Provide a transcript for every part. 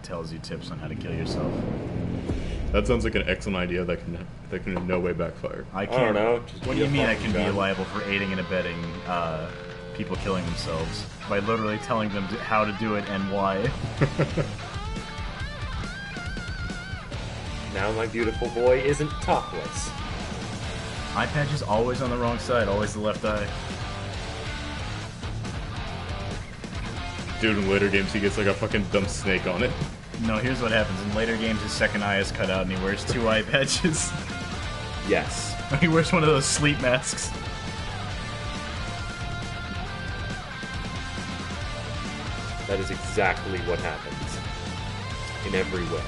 that tells you tips on how to kill yourself. That sounds like an excellent idea that can in no way backfire. I can't. I don't know. What do you mean I can be liable for aiding and abetting people killing themselves by literally telling them how to do it and why? Now my beautiful boy isn't topless. Eye patch is always on the wrong side, always the left eye. Dude, in later games he gets like a fucking dumb snake on it. No, here's what happens. In later games, his second eye is cut out and he wears 2 eye patches. Yes. He wears one of those sleep masks. That is exactly what happens. In every way.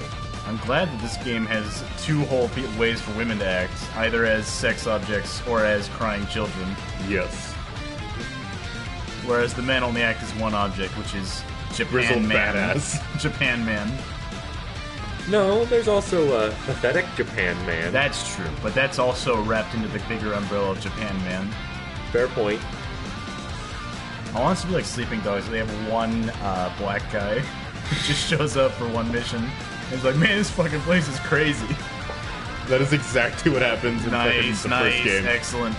I'm glad that this game has 2 whole ways for women to act, either as sex objects or as crying children. Yes. Whereas the men only act as one object, which is Japan Grizzled Man. badass. Japan Man. No, there's also a pathetic Japan Man. That's true, but that's also wrapped into the bigger umbrella of Japan Man. Fair point. I want us to be like Sleeping Dogs. They have one black guy who just shows up for one mission. And he's like, man, this fucking place is crazy. That is exactly what happens in the first game. Excellent.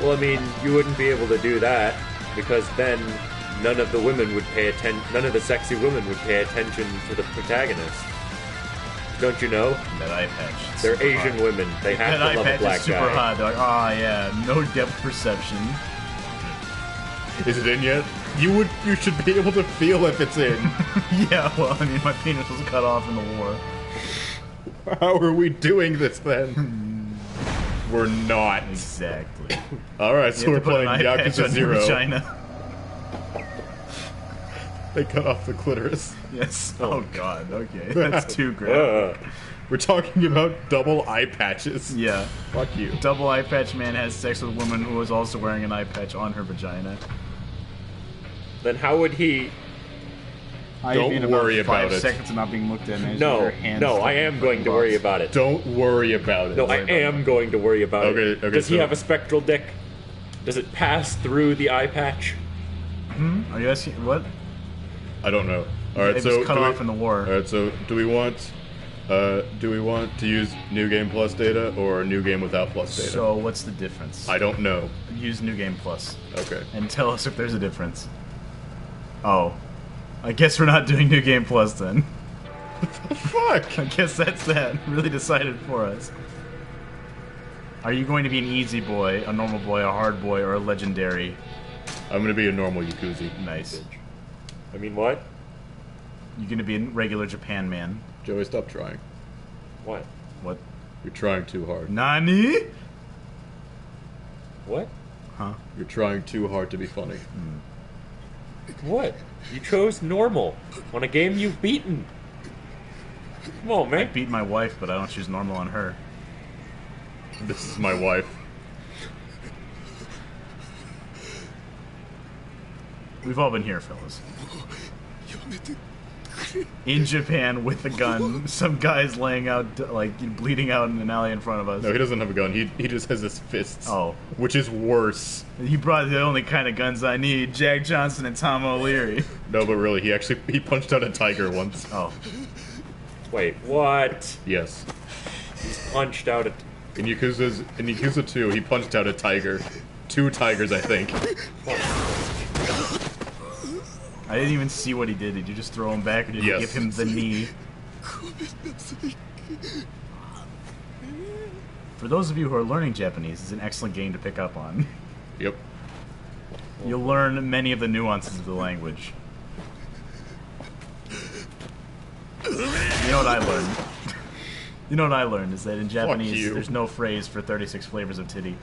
Well, I mean, you wouldn't be able to do that because then none of the women would pay attention. None of the sexy women would pay attention to the protagonist. Don't you know? That eye patch. They're Asian women. They have to love a black super guy. hot. They're like, oh yeah, no depth perception. Is it in yet? You should be able to feel if it's in. Yeah, well, I mean, my penis was cut off in the war. How are we doing this then? We're not. Exactly. Alright, so we're playing Yakuza 0. China. They cut off the clitoris. Yes. Oh god, okay. That's too great. We're talking about double eye patches. Yeah. Fuck you. Double eye patch man has sex with a woman who was also wearing an eye patch on her vagina. Then how would he... Don't worry about it. 5 seconds of not being looked at. And No, I am going to worry about it. Don't worry about it. No, I am going to worry about it. Okay, Does he have a spectral dick? Does it pass through the eye patch? Are you asking what? I don't know. Alright, It so was cut off in the war. Alright, so do we want to use New Game Plus data or New Game without Plus data? So what's the difference? I don't know. Use New Game Plus. Okay. And tell us if there's a difference. Oh. I guess we're not doing New Game Plus then. What the fuck? I guess that's that. Really decided for us. Are you going to be an easy boy, a normal boy, a hard boy, or a legendary? I'm gonna be a normal Yakuza. Nice. I mean, what? You're going to be a regular Japan man. Joey, stop trying. What? What? You're trying too hard. Nani? What? Huh? You're trying too hard to be funny. What? You chose normal on a game you've beaten. Come on, I man. beat my wife, but I don't choose normal on her. This is my wife. We've all been here, fellas. In Japan, with a gun, some guy's laying out, like, bleeding out in an alley in front of us. No, he doesn't have a gun. He just has his fists. Oh. Which is worse. He brought the only kind of guns I need, Jack Johnson and Tom O'Leary. No, but really, he punched out a tiger once. Oh. Wait, what? Yes. He's punched out a... In Yakuza 2, he punched out a tiger. 2 tigers, I think. I didn't even see what he did. Did you just throw him back, or did you give him the knee? For those of you who are learning Japanese, it's an excellent game to pick up on. Yep. You'll learn many of the nuances of the language. You know what I learned? You know what I learned is that in Japanese, there's no phrase for 36 flavors of titty.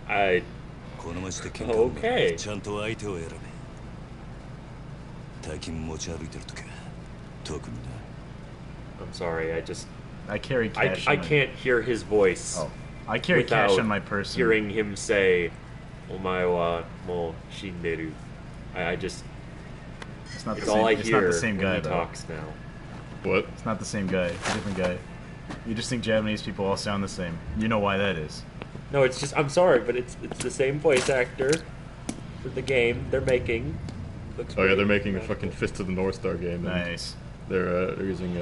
Okay. I'm sorry, I carry cash. I can't hear his voice. Oh. I carry cash on my person. Hearing him say, "Omae wa mou shinderu." I just... It's not the It's same. all I It's hear not the same guy, when he though. talks now. What? It's not the same guy. It's a different guy. You just think Japanese people all sound the same. You know why that is. No, it's just... I'm sorry, but it's the same voice actor for the game they're making. Oh yeah, they're making a fucking Fist of the North Star game. and Nice. They're using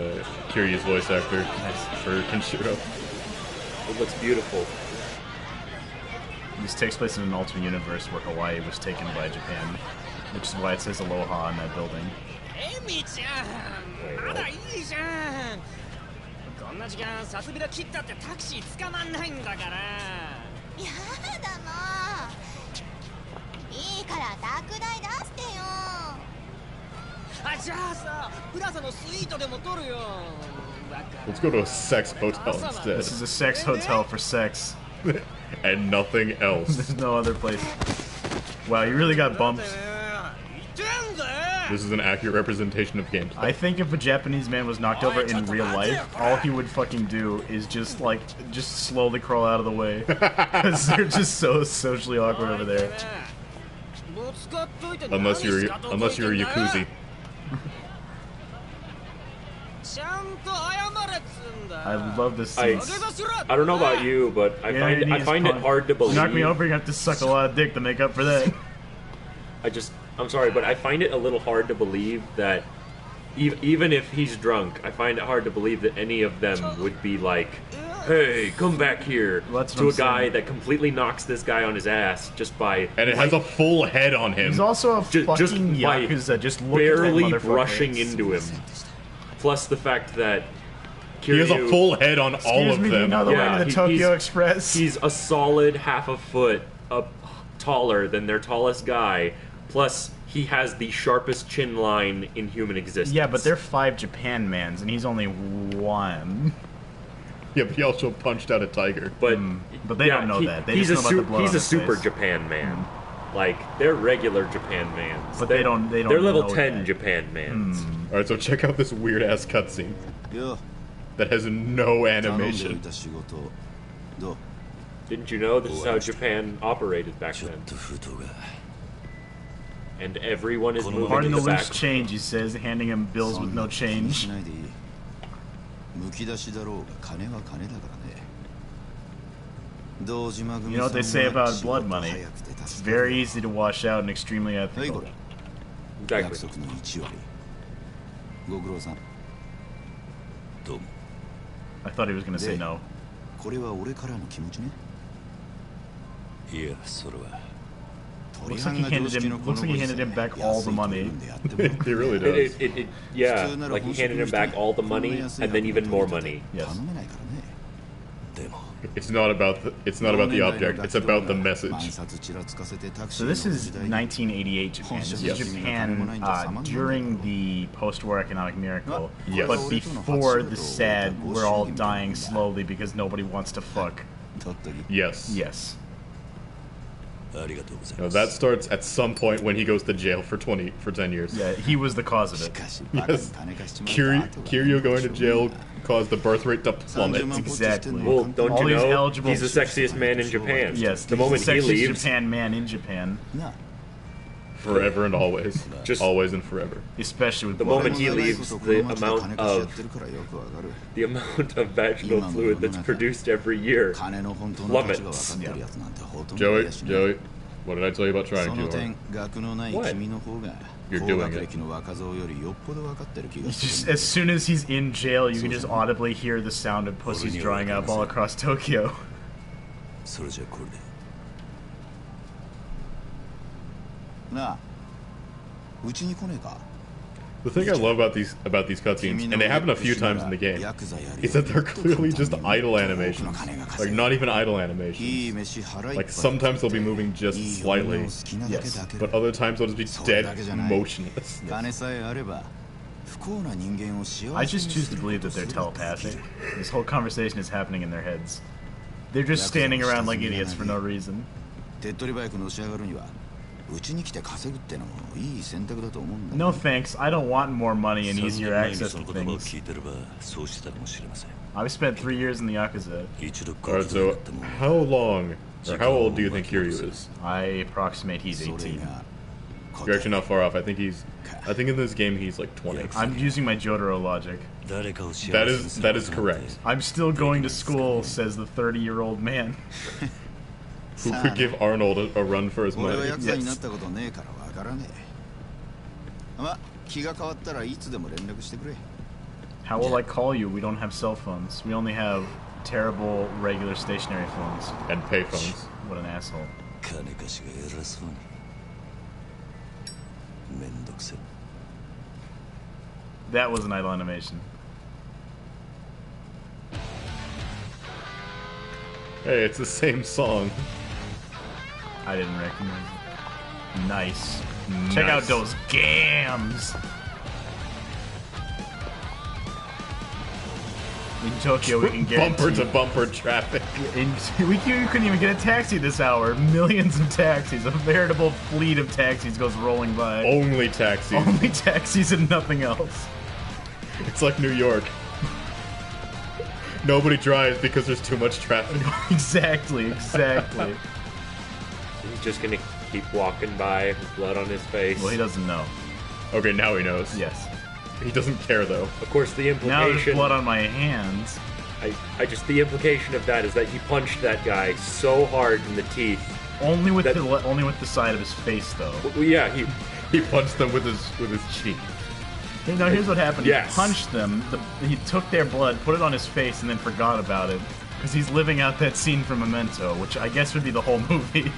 Kiryu's voice actor for Kenshiro. It looks beautiful. This takes place in an alternate universe where Hawaii was taken by Japan, which is why it says Aloha in that building. エミちゃんまだいいじゃんこんな時間さすびら切ったってタクシー捕まんないんだからやだもういいから宅代出してよあじゃあさプラザのスイートでも取るよだから Let's go to a sex hotel instead. This is a sex hotel for sex. And nothing else. There's no other place. Wow, you really got bumped. 言ってんぜ This is an accurate representation of gameplay. I think if a Japanese man was knocked over in real life, all he would fucking do is just slowly crawl out of the way. Because they're just so socially awkward over there. ぶつかっといて Unless you're 何しかと unless you're a ついてんだよ Yakuza. ちゃんと謝れっつんだ I love this I scene. I don't know about you, but I Yeah, find it hard to believe. Knock me over, you have to suck a lot of dick to make up for that. I'm sorry, but I find it a little hard to believe that even if he's drunk, I find it hard to believe that any of them would be like, "Hey, come back here," Well, that's what to a I'm guy saying. that completely knocks this guy on his ass just by And it has a full head on him. He's also a just fucking by Yakuza, just look barely at that motherfucker. brushing into him. Plus the fact that He has a Kiryu- full head on all Excuse of me, do you them. know the Yeah, way to the he- Tokyo he's- Express? He's a solid half a foot up taller than their tallest guy. Plus, he has the sharpest chin line in human existence. Yeah, but they're 5 Japan mans, and he's only 1. Yeah, but he also punched out a tiger. But But they don't know that. They he's just know about the blood he's on a his super face. Japan man. Like they're regular Japan mans. But they don't They're level know 10 that. Japan mans. Alright, so check out this weird ass cutscene よ that has no 頼んでおい animation. た仕事どう Didn't you know this is how Japan operated back ちょっ then? と封筒が And everyone is moving Pardon in the the loose back. change, he says, handing him bills そ with んな no 気にし change. ないでいいむき出しだろうが金は金だからね 堂島組 You know what they さ say んは about 仕 blood 事 money? 早くて It's 助かる very easy to wash out and extremely はいこ ethical. れ約 Exactly. 束の1割ご苦労さんどうも I thought he was gonna say Yeah. no. これは俺からの気持ちねいやそれは Looks like he handed him back all the money. He really It, does. yeah, like he handed him back all the money and then even more money. Yes. 頼めないからねでも It's not about the object. It's about the message. So this is 1988 Japan. This is Yes. Japan during the post-war economic miracle, Yes. but before the sad, we're all dying slowly because nobody wants to fuck. Yes. Yes. ありがとうござい Now ます that starts at some point when he goes to jail for 10 years. Yeah, he was the cause of し it. かしバカに Yes. 金貸してもらった後が Kiryu going to jail caused the birth rate to plummet. Exactly. Well, don't All you these know eligible- he's the sexiest man in Japan? Yes, The moment he sexiest leaves, Japan man in Japan, な Forever and always. Just- always and forever. especially with The blood. moment he leaves, the amount of vaginal fluid that's produced every year 金の本当の価値が分か plummets. ってるやつなんてほとんどい Joey, やしない Joey, what did I tell you about そ trying の too 点 hard? 学のない What? 君の方が You're 高 doing 学 it. 歴の若造よりよっぽど分かってる気が Just する as soon as he's in jail, you can just audibly hear the sound of pussies drying up all across Tokyo. それじゃこれでなあうちに来ねえか The thing I love about these cutscenes, and they happen a few times in the game, is that they're clearly just idle animations. Like not even idle いい animations. 飯腹いっぱい Like sometimes they'll be moving just いい女を slightly, 好きなだけ抱ける but other times they'll just be それ dead だけじゃない motionless. 金さえあれば不幸な人間を幸 I せに just す choose to る believe こと that す they're ることができ telepathic. る This whole conversation is happening in their heads. They're just standing around like idiots for no reason. 手っ取り早くのし上がるにはうちに来て稼ぐってのもいい選択だと思うんだ No thanks, I don't want more money and 3 easier 年前に access そ to の言葉を things. 聞いてればそうしてたかもしれません I've spent 3 years in the Yakuza. 一度 Alright, 心にな so っても how long, or how old do you think Kiryu is? I approximate he's それ 18. が You're actually not far off. I think in this game he's like 20. I'm using my Jotaro logic. 誰かを幸 That せに is する that こ is となんて correct. I'm still going to school, says the 30-year-old man. Who could give Arnold a run for his 俺は money? ヤクザになったことねえからわからね How will I call you? We don't have cell phones. We only have terrible regular stationary phones. And payphones. What an asshole. That was an idle animation. Hey, it's the same song. I didn't recognize it. Nice. Check out those gams! In Tokyo, we can get bumper to bumper traffic. we couldn't even get a taxi this hour. Millions of taxis. A veritable fleet of taxis goes rolling by. Only taxis. Only taxis and nothing else. It's like New York. Nobody drives because there's too much traffic. Exactly. He's just gonna keep walking by with blood on his face. Well, he doesn't know. Okay, now he knows. Yes. He doesn't care, though. Of course, the implication... Now there's blood on my hands. The implication of that is that he punched that guy so hard in the teeth. Only with the side of his face, though. Well, yeah, he punched them with his cheek. Now here's what happened. Yes. He punched them. He took their blood, put it on his face, and then forgot about it because he's living out that scene from Memento, which I guess would be the whole movie.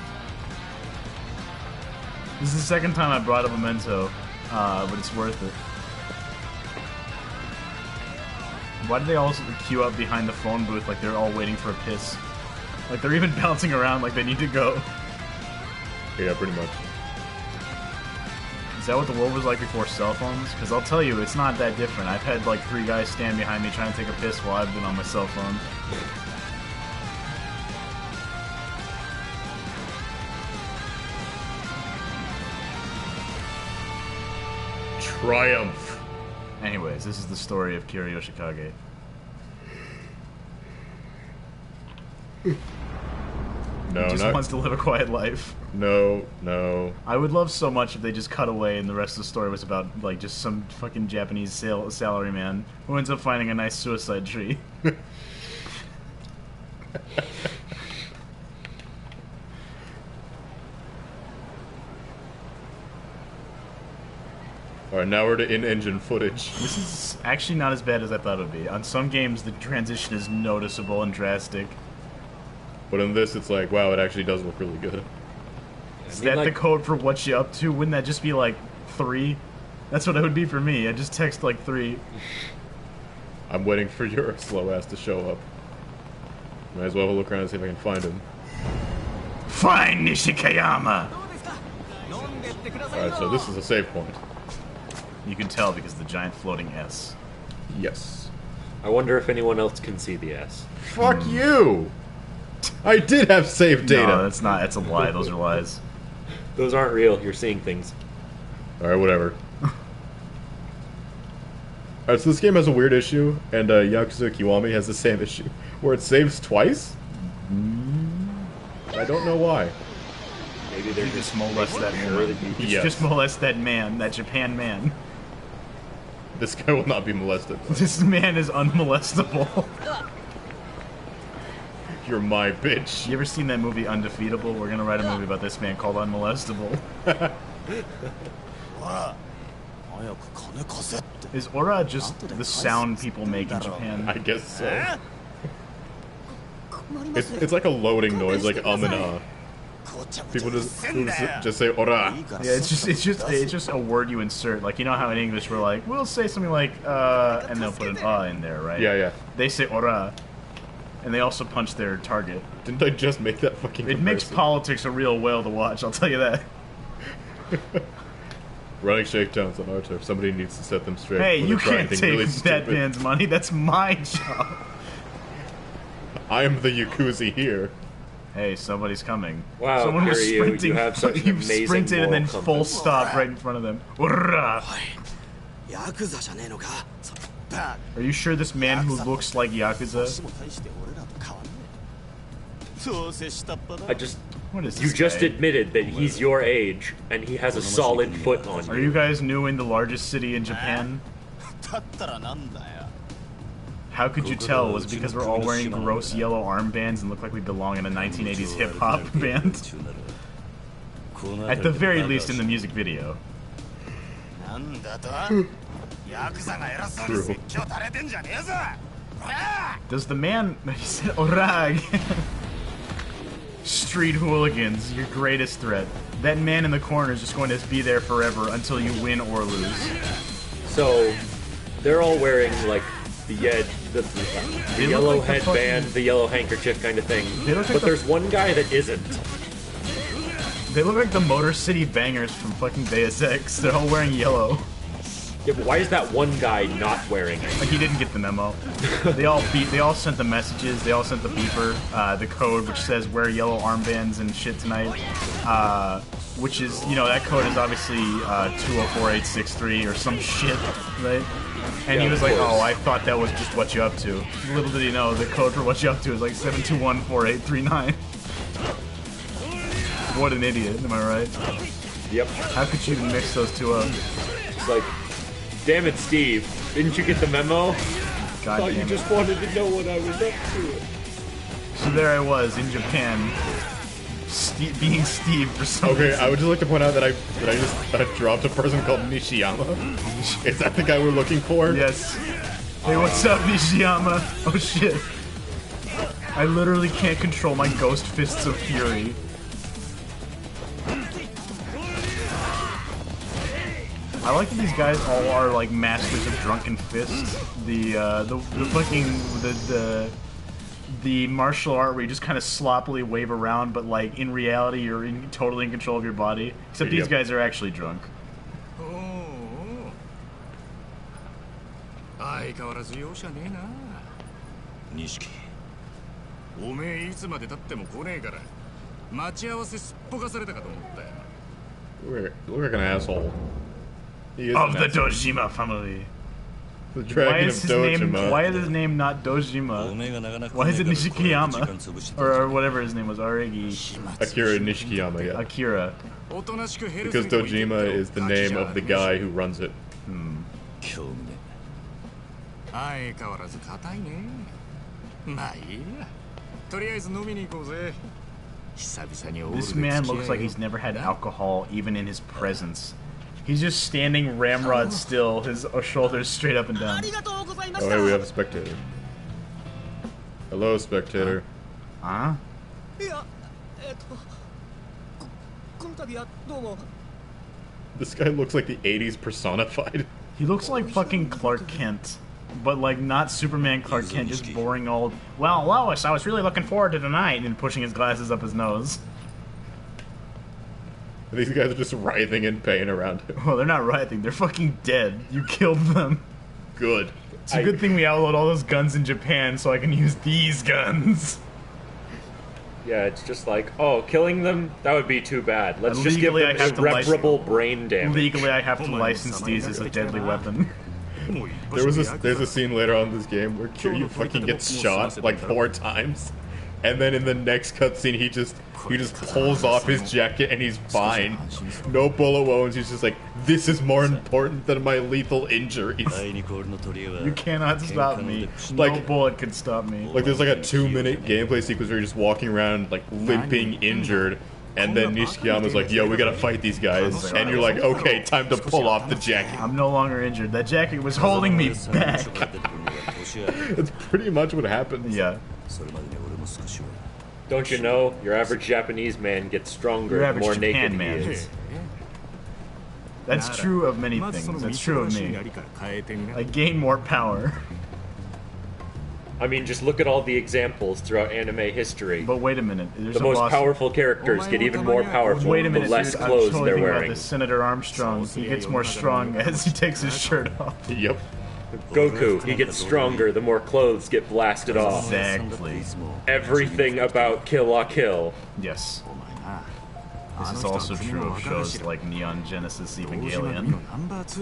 This is the second time I brought up Memento, but it's worth it. Why did they all queue up behind the phone booth like they're all waiting for a piss? Like they're even bouncing around like they need to go. Yeah, pretty much. Is that what the world was like before cell phones? Because I'll tell you, it's not that different. I've had like 3 guys stand behind me trying to take a piss while I've been on my cell phone. Triumph. Anyways, this is the story of Kira Yoshikage. No, he just wants to live a quiet life. No. I would love so much if they just cut away and the rest of the story was about, like, just some fucking Japanese salaryman who ends up finding a nice suicide tree. Alright, now we're to in-engine footage. This is actually not as bad as I thought it would be. On some games, the transition is noticeable and drastic. But in this, it's like, wow, it actually does look really good. Is that the code for what you up to? Wouldn't that just be like 3? That's what it would be for me. I just text like 3. I'm waiting for your slow ass to show up. Might as well have a look around and see if I can find him. Find Nishikayama! Alright, so this is a save point. You can tell because of the giant floating S. Yes. I wonder if anyone else can see the S. Fuck you! I did have save data! No, that's not. That's a lie. Those are lies. Those aren't real. You're seeing things. Alright, whatever. Alright, so this game has a weird issue, and Yakuza Kiwami has the same issue, where it saves twice? I don't know why. Maybe they're just molest that woman. Yes. Just molest that man, that Japan man. This guy will not be molested. This man is unmolestable. You're my bitch. You ever seen that movie Undefeatable? We're gonna write a movie about this man called Unmolestable. Is Ora just the sound people make in Japan? I guess so. It's like a loading noise, like and ah. People just say ora. Yeah, it's just a word you insert. Like, you know how in English we're like, we'll say something like and they'll put an in there, right? Yeah. They say ora, and they also punch their target. Didn't I just make that fucking It makes politics a real whale to watch, I'll tell you that. Running shakedowns on our turf. Somebody needs to set them straight. Hey, you can't take really that man's money. That's my job. I am the Yakuza here. Hey, somebody's coming. Wow, someone was sprinting. You have such an you amazing sprinted and then moral full compass. stop right in front of them. Urrah! Are you sure this man who looks like Yakuza? What is You this just guy? admitted that he's your age, and he has a solid foot on Are you. you guys new in the largest city in Japan? How could you tell? Was it because we're all wearing gross yellow armbands and look like we belong in a 1980s hip-hop band? At the very least in the music video. True. Does the man... He said, Orag! Street hooligans, your greatest threat. That man in the corner is just going to be there forever until you win or lose. So, they're all wearing, like, the yellow like the headband, fucking... the yellow handkerchief kind of thing. But there's one guy that isn't. They look like the Motor City Bangers from fucking Deus Ex. They're all wearing yellow. Yeah, but why is that one guy not wearing it? Like, he didn't get the memo. They all sent the messages, they all sent the beeper, the code which says wear yellow armbands and shit tonight. Which is, you know, that code is obviously 204863 or some shit, right? And yeah, he was like, oh, I thought that was just what you up to. Little did he know, the code for what you up to is like 7214839. What an idiot, am I right? Yep. How could you even mix those two up? It's like, damn it, Steve. Didn't you get the memo? God Thought you just wanted to know what I was up to. So there I was in Japan, being Steve for some Okay, reason. I would just like to point out that I just dropped a person called Nishiyama. Is that the guy we're looking for? Yes. Hey, what's up, Nishiyama? Oh shit. I literally can't control my ghost fists of fury. I like that these guys all are like masters of drunken fists. The fucking the martial art where you just kind of sloppily wave around, but like in reality you're totally in control of your body. Except these guys are actually drunk. 相変わらず容赦ねえな。錦、おめえいつまで経っても来ねえから待ち合わせすっぽかされたかと思ったよ。Look like an asshole. He is Of an the asshole. Dojima family. The dragon of Dojima. Why is his name not Dojima? Why is it Nishikiyama? Or whatever his name was, Aregi. Akira Nishikiyama, yeah. Akira. Because Dojima is the name of the guy who runs it. 相変わらず硬いね。まあいいや。とりあえず飲みに行こうぜ。久々にオールで This 付き合 man えよ。 looks like he's never had alcohol, even in his presence. He's just standing ramrod still, his shoulders straight up and down. Oh, hey, we have a spectator. Hello, spectator. Huh? いや、この度はどうも。 This guy looks like the 80s personified. He looks like fucking Clark Kent. But like not Superman Clark Kent, just boring old. Well, Lois, I was really looking forward to tonight, and pushing his glasses up his nose. These guys are just writhing in pain around him. Oh, they're not writhing. They're fucking dead. You killed them. Good. It's a good thing we outlawed all those guns in Japan, so I can use these guns. Yeah, it's just like, oh, killing them? That would be too bad. Let's just give Legally, them I have to irreparable brain damage. Legally, I have to license these as a deadly weapon. There's a scene later on in this game where Kiryu fucking gets shot like 4 times, and then in the next cutscene he just pulls off his jacket and he's fine. No bullet wounds. He's just like, this is more important than my lethal injuries. You cannot stop me. Like- No bullet can stop me. Like there's like a 2-minute gameplay sequence where you're just walking around like limping, injured. And then Nishikiyama's like, yo, we gotta fight these guys. And you're like, okay, time to pull off the jacket. I'm no longer injured. That jacket was holding me back. That's pretty much what happens. Yeah. Don't you know, your average Japanese man gets stronger Your the average more Japan naked man. he is. That's true of many things. That's true of me. I gain more power. I mean, just look at all the examples throughout anime history. But wait a minute. There's The a most boss. powerful characters get even more powerful Wait a the minute, less dude. I'm clothes totally they're thinking about wearing. this. Senator Armstrong. He gets more strong as he takes his shirt off. Yep. Goku, he gets stronger the more clothes get blasted off. Exactly. Everything about Kill la Kill. Yes. This is also true of shows like Neon Genesis Evangelion.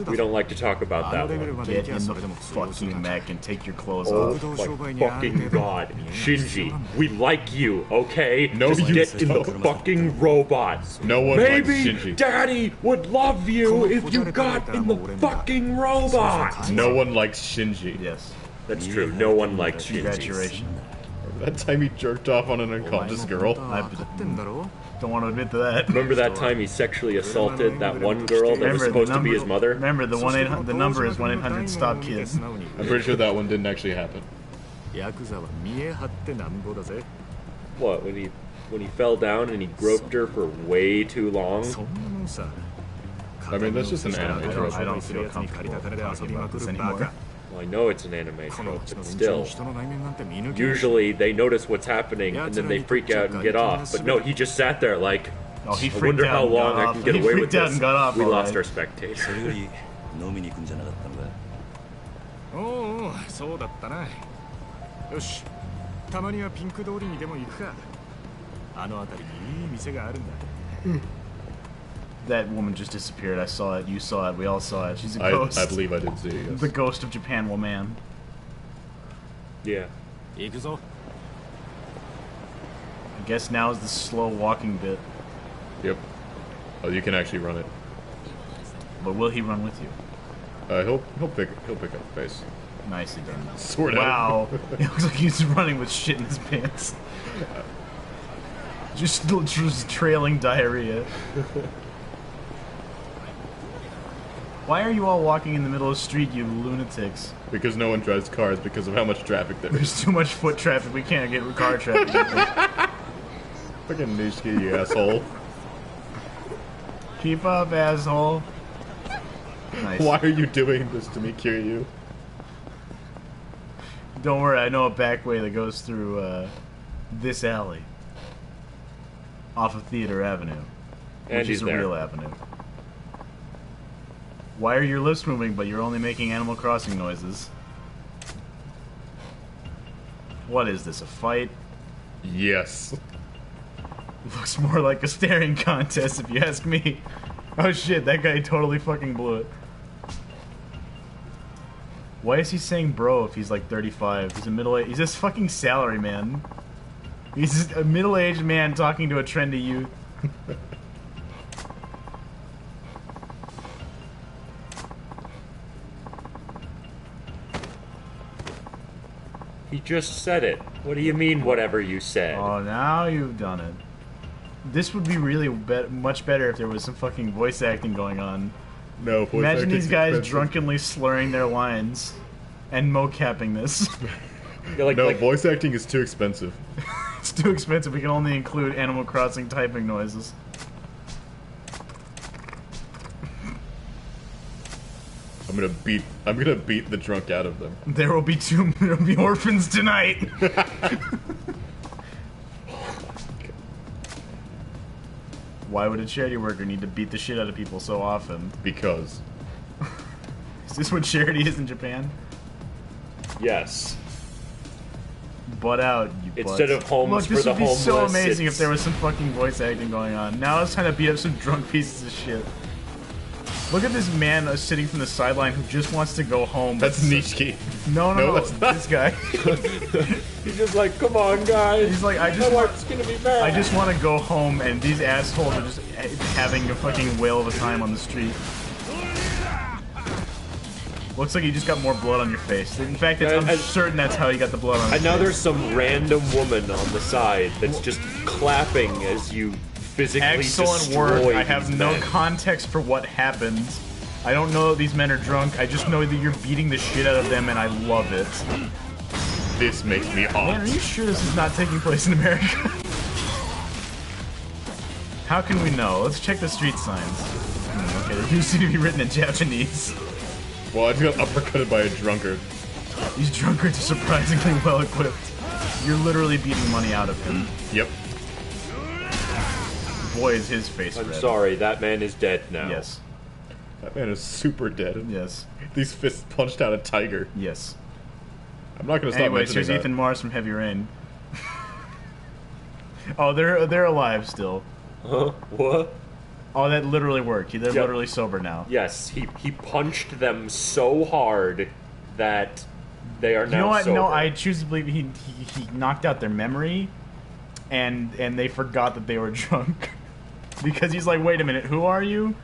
We don't like to talk about that one. Get in the fucking mech and take your clothes Oh off. my fucking god. Shinji, we like you, okay? No, Just you get in the don't. fucking robot. No one Maybe likes Shinji. Daddy would love you if you got in the fucking robot. No one likes Shinji. Yes. That's true. No one likes Shinji. Congratulations. That time he jerked off on an unconscious girl. Don't want to admit to that. Remember that time he sexually assaulted that one girl that was supposed to be his mother? Remember, the number is 1-800-STOP-KID. I'm pretty sure that one didn't actually happen. What, when he fell down and he groped her for way too long? I mean, that's just an anime trope. I don't feel comfortable talking about this anymore. Well, I know it's an anime trope, but still. Usually they notice what's happening and then they freak out and get off. But no, he just sat there like, Oh, he I freaked wonder out how and long got I off. can get He away with freaked out this. and got off, We all lost right. our spectator. それより飲みに行くんじゃなかったのか。おうおう、そうだったな。よし、たまにはピンク通りにでも行くか。あの辺りにいい店があるんだ。That woman just disappeared. I saw it. You saw it. We all saw it. She's a ghost. I believe I did see it, yes. The ghost of Japan woman. Yeah. 行くぞ。 I guess now is the slow walking bit. Yep. Oh, you can actually run it. But will he run with you? He'll pick up pace. Nicely done. Sort of. Wow. It looks like he's running with shit in his pants. Just trailing diarrhea. Why are you all walking in the middle of the street, you lunatics? Because no one drives cars because of how much traffic there is. There's too much foot traffic. We can't get car traffic. Fucking Nishiki, you asshole. Keep up, asshole. Nice. Why are you doing this to me, Kiryu? Don't worry, I know a back way that goes through this alley. Off of Theater Avenue. And Which is a real avenue. Why are your lips moving, but you're only making Animal Crossing noises? What is this, a fight? Yes. Looks more like a staring contest, if you ask me. Oh shit, that guy totally fucking blew it. Why is he saying bro if he's like 35? He's a middle-aged... He's this fucking salary man. He's just a middle-aged man talking to a trendy youth. He just said it. What do you mean, whatever you said? Oh, now you've done it. This would be really much better if there was some fucking voice acting going on. No, voice Imagine these guys expensive. drunkenly slurring their lines and mocapping this. Yeah, voice acting is too expensive. It's too expensive. We can only include Animal Crossing typing noises. I'm gonna beat the drunk out of them. There will be orphans tonight. Why would a charity worker need to beat the shit out of people so often? Because. Is this what charity is in Japan? Yes. Butt out, you Instead butts. of homes Look, for this the would be homeless, so amazing it's- if there was some fucking voice acting going on. Now it's trying to beat up some drunk pieces of shit. Look at this man sitting from the sideline who just wants to go home. That's Nishiki. No, that's not. this guy. He's just like, come on, guys. He's like, My wife's gonna be mad. I just want to go home, and these assholes are just having a fucking whale of a time on the street. Looks like you just got more blood on your face. In fact, I'm certain that's how you got the blood on your And now face. there's some random woman on the side that's just clapping as you physically Excellent destroy work. I have these no men. context for what happened. I don't know that these men are drunk. I just know that you're beating the shit out of them, and I love it. This makes me hot. Man, are you sure this is not taking place in America? How can we know? Let's check the street signs. Okay, they do seem to be written in Japanese. Well, I just got uppercutted by a drunkard. These drunkards are surprisingly well equipped. You're literally beating money out of him. Yep. Boy, is his face I'm red. sorry, that man is dead now. Yes. That man is super dead. Yes. These fists punched out a tiger. Yes. I'm not gonna stop Anyways, mentioning here's that. Ethan Mars from Heavy Rain. Oh, they're alive still. Huh? What? Oh, that literally worked. They're Yep. literally sober now. Yes, he punched them so hard that they are now You know what? sober. No, I choose to believe he knocked out their memory, and they forgot that they were drunk. Because he's like, wait a minute, who are you?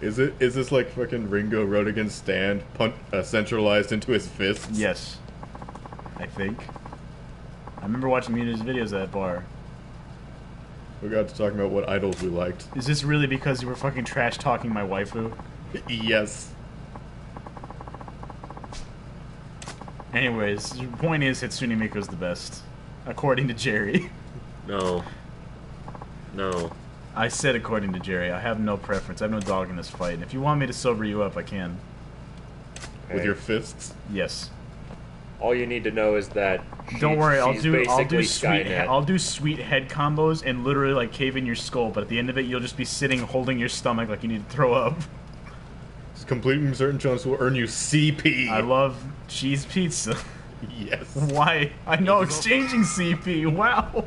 Is this like fucking Ringo Road Against Stand centralized into his fists? Yes. I think. I remember watching Muni's videos at that bar. We got to talking about what idols we liked. Is this really because you were fucking trash talking my waifu? Yes. Anyways, the point is Hatsune Miiku's the best, according to Jerry. No. No. I said according to Jerry. I have no preference. I have no dog in this fight. And if you want me to sober you up, I can. With your fists? Yes. All you need to know is that don't worry, I'll do sweet head combos and literally like cave in your skull, but at the end of it you'll just be sitting holding your stomach like you need to throw up. Completing certain chunks will earn you CP. I love cheese pizza. Yes. Why? I know, exchanging CP. Wow.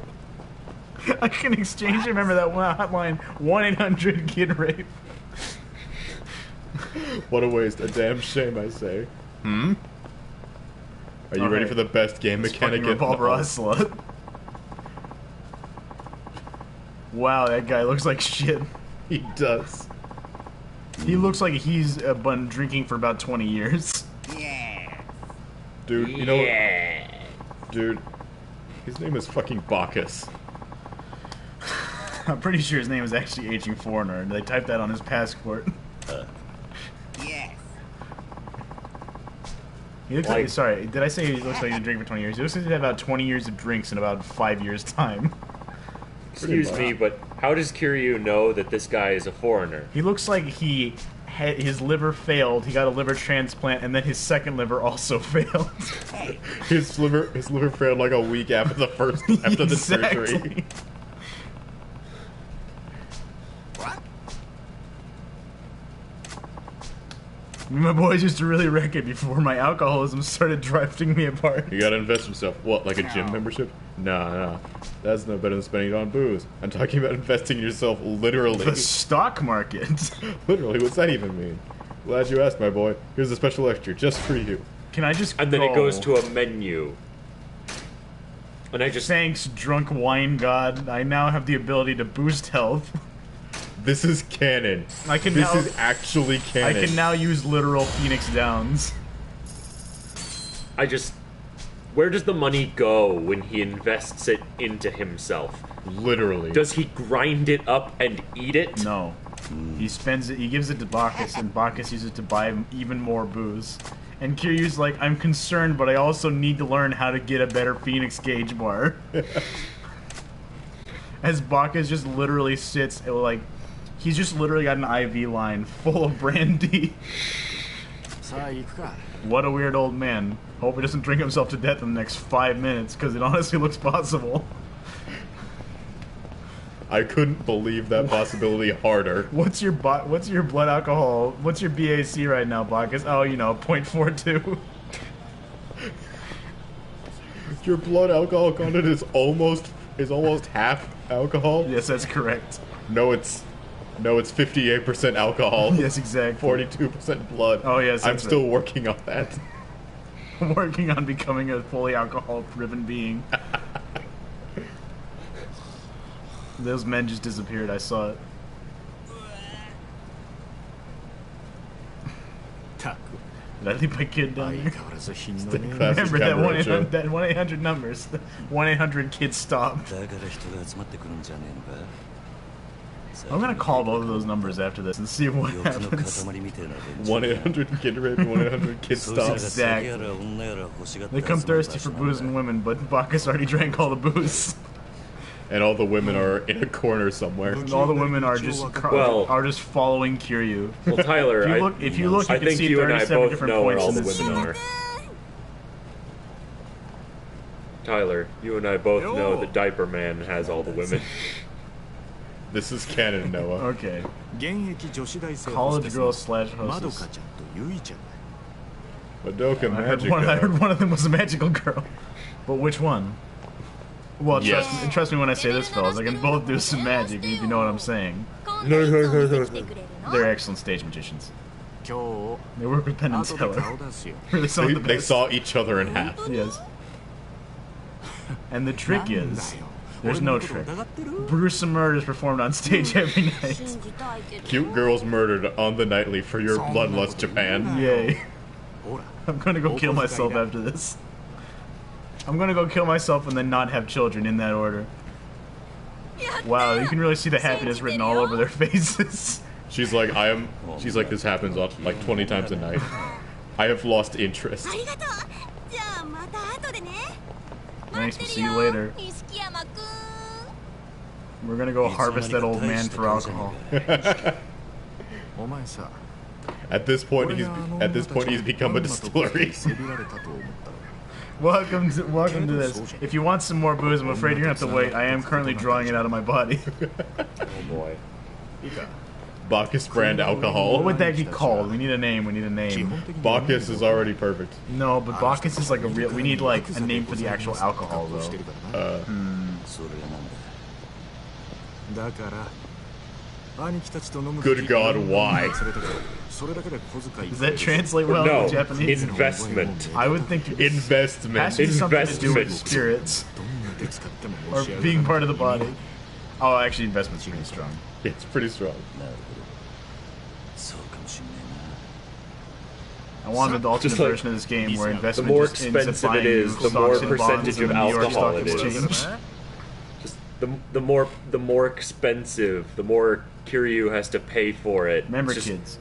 I can exchange. Remember that hotline 1-800-KID-RAPE. What a waste. A damn shame, I say. Are you ready for the best game mechanic in Revolver Ocelot? Wow, that guy looks like shit. He does. He looks like he's been drinking for about 20 years. Yeah. Dude, you know what? Dude, his name is fucking Bacchus. I'm pretty sure his name is actually Aging Foreigner. They typed that on his passport. Yes. He looks like, sorry, did I say he looks like he's been drinking for 20 years? He looks like he's had about 20 years of drinks in about 5 years' time. Excuse me, but how does Kiryu know that this guy is a foreigner? He looks like his liver failed, he got a liver transplant, and then his second liver also failed. His liver failed like a week after the surgery. My boys used to really wreck it before my alcoholism started drifting me apart. You gotta invest in yourself. What, like a gym membership? Nah. That's no better than spending it on booze. I'm talking about investing in yourself literally. The stock market? Literally, what's that even mean? Glad you asked, my boy. Here's a special lecture just for you. Can I just And then it goes to a menu. And I just... Thanks, drunk wine god. I now have the ability to boost health. This is canon. This is actually canon. I can now use literal Phoenix Downs. Where does the money go when he invests it into himself? Literally. Does he grind it up and eat it? No. He spends it, he gives it to Bacchus, and Bacchus uses it to buy even more booze. And Kiryu's like, I'm concerned, but I also need to learn how to get a better Phoenix gauge bar. As Bacchus just literally sits, like, he's just literally got an IV line full of brandy. What a weird old man. Hope he doesn't drink himself to death in the next 5 minutes, because it honestly looks possible. I couldn't believe that possibility harder. What's your blood alcohol? What's your BAC right now, Bacchus? Oh, you know, 0.42. Your blood alcohol content is almost half alcohol? Yes, that's correct. No, it's 58% alcohol. Yes, exactly. 42% blood. Oh, yes, I'm still working on that. I'm working on becoming a fully alcohol-driven being. Those men just disappeared. I saw it. Did I leave my kid down there? Remember that 1-800 numbers. 1-800-KID-STOP. I'm gonna call both of those numbers after this and see what happens. 1-800-KID-RAPE and 1-800-KID-STOP. Exactly. They come thirsty for booze and women, but Bacchus already drank all the booze. And all the women are in a corner somewhere. And all the women are just following Kiryu. Well, Tyler, if you look, you I can think see you and I 37 both different know where points all in the this women scene. are. Tyler, you and I both know that Diaper Man has all the women. This is canon, Noah. Okay. College girl / hostess. Madoka I heard Magica. one of them was a magical girl. But which one? Well, trust me when I say this, fellas. I can both do some magic, if you know what I'm saying. They're excellent stage magicians. They work with Penn and Teller. They saw each other in half. Yes. And the trick is, there's no trick. Gruesome murders performed on stage every night. Cute girls murdered on the nightly for your bloodlust, Japan. Yay. I'm gonna go kill myself after this. I'm gonna go kill myself and then not have children in that order. Wow, you can really see the happiness written all over their faces. She's like, she's like, this happens like 20 times a night. I have lost interest. ありがとう。じゃあまた後でね。 Thanks, we'll see you later. 錦山くん。 We're gonna go harvest that old man for alcohol. お前さ At this point, he's become a distillery. Welcome to this. If you want some more booze, I'm afraid you're gonna have to wait. I am currently drawing it out of my body. Oh boy. Bacchus brand alcohol. What would that be called? We need a name. We need a name. Bacchus is already perfect. No, but Bacchus is like a real. We need like a name for the actual alcohol, though. それがなんだ。だから兄貴たちと飲む Good God, why? それだけで小遣い Does that translate well No, to Japanese? investment. I would think it has Investment. to be something to do with Investment. spirits どんな手使っても or 申し上げ being ない part of the body. Oh, actually, investment's pretty strong. It's pretty strong. なるほど。そうかもしんね I wanted the ultimate Just like- version of this game where The investment more just ends up expensive buying it is, you the more stocks and bonds percentage in of the New York alcohol Stock it is. Exchange. Just the more expensive, the more Kiryu has to pay for it. Remember, Just- kids.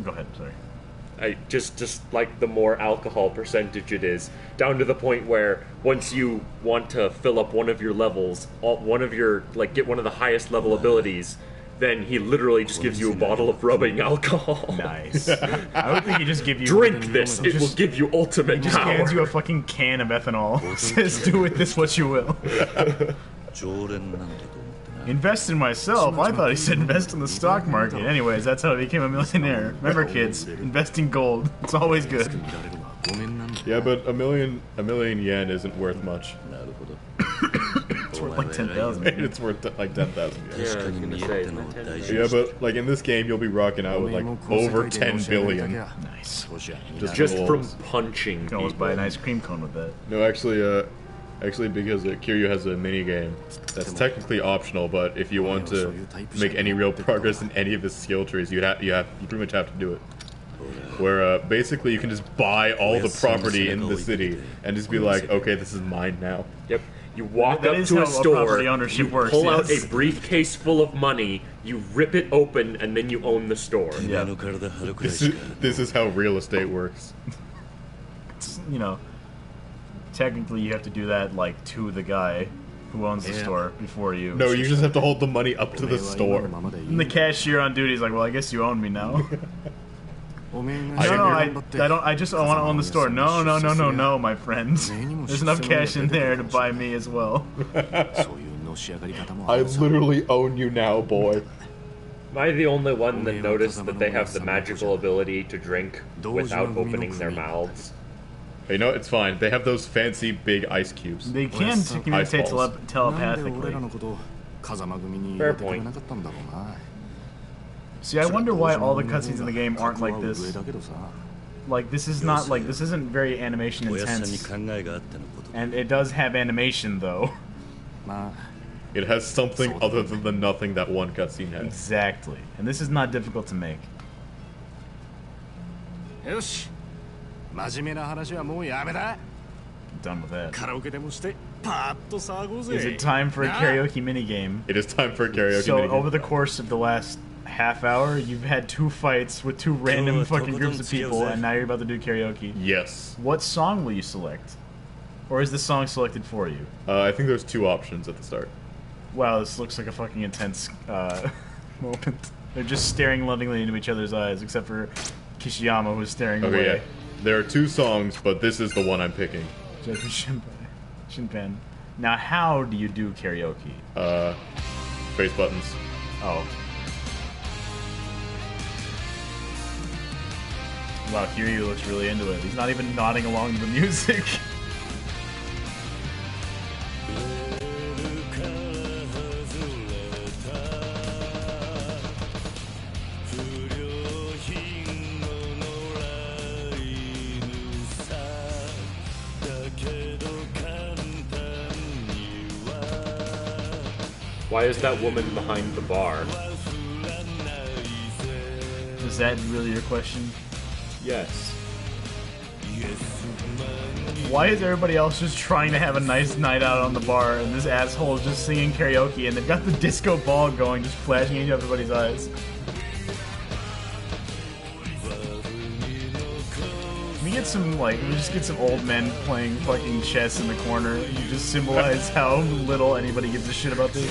Go ahead. Sorry. just like the more alcohol percentage it is, down to the point where once you want to fill up one of your levels, one of your get one of the highest level abilities, then he literally just gives you a bottle of rubbing alcohol. Nice. I would think he just give you Drink this; it will give you ultimate just power. hands you a fucking can of ethanol. Says, do with this what you will. え。常連なんだと思ってな。 Invest in myself. I thought he said invest in the stock market. Anyways, that's how he became a millionaire. Remember, kids, invest in gold. It's always good. 見られるのはごめんなんだ Yeah, but a million yen isn't worth much. なるほど。 It's worth like 10,000. It's worth like 10,000 yen. 確かに見えても大丈夫。 Yeah, but like in this game, you'll be rocking out with like over 10 billion. Nice. Just from Rolls. punching You can almost buy an people. ice cream cone with that. No, actually, because Kiryu has a mini game that's technically optional, but if you want to make any real progress in any of the skill trees, you pretty much have to do it. Where basically you can just buy all the property in the city and just be like, okay, this is mine now. Yep. You walk That up is to how a a store, property ownership you works, pull out yes. a briefcase full of money, you rip it open, and then you own the store. 君の体張るくらい This し is か。 this is how real estate works. You know, technically you have to do that like to the guy who owns the store before you. No, you just have to hold the money up to the store. And the cashier on duty is like, well, I guess you own me now. おめえが No, I 頑張って don't. I just want to own the store. No, my friends. There's enough cash in there to buy me as well. そういうのし上がり方もあ I るさ literally own you now, boy. Am I the only one that noticed that they have the magical ability to drink without opening their mouths? You know, it's fine. They have those fancy big ice cubes. They can communicate balls. なんで俺 telepathically. らのこと風間組に入れてくれなかったんだろうな See, I wonder why all the cutscenes in the game aren't like 上 this. だけどさ Like, this is not like this isn't very animation おやっさんに intense, 考えがあってのことだ。 and it does have animation though. まあ It has something other than the nothing that one cutscene has. Exactly, and this is not difficult to make. よし真面目な話はもうやめだ I'm done with that. カラオケでもしてパーッと騒ごうぜ Is it time for a なあ karaoke minigame? It is time for a karaoke So minigame. over the course of the last half hour, you've had 2 fights with 2 random fucking groups of people, and now you're about to do karaoke. Yes. What song will you select? Or is the song selected for you? I think there's 2 options at the start. Wow, this looks like a fucking intense moment. They're just staring lovingly into each other's eyes, except for Kishiyama, who's staring Okay, away. yeah. There are 2 songs, but this is the one I'm picking. Shinpan. Now, how do you do karaoke? Face buttons. Oh. Wow, Kiryu looks really into it. He's not even nodding along to the music. Why is that woman behind the bar? Is that really your question? Yes. Why is everybody else just trying to have a nice night out on the bar and this asshole is just singing karaoke and they've got the disco ball going, just flashing into everybody's eyes? Can we get some, like, we just get some old men playing fucking chess in the corner? You just symbolize how little anybody gives a shit about this.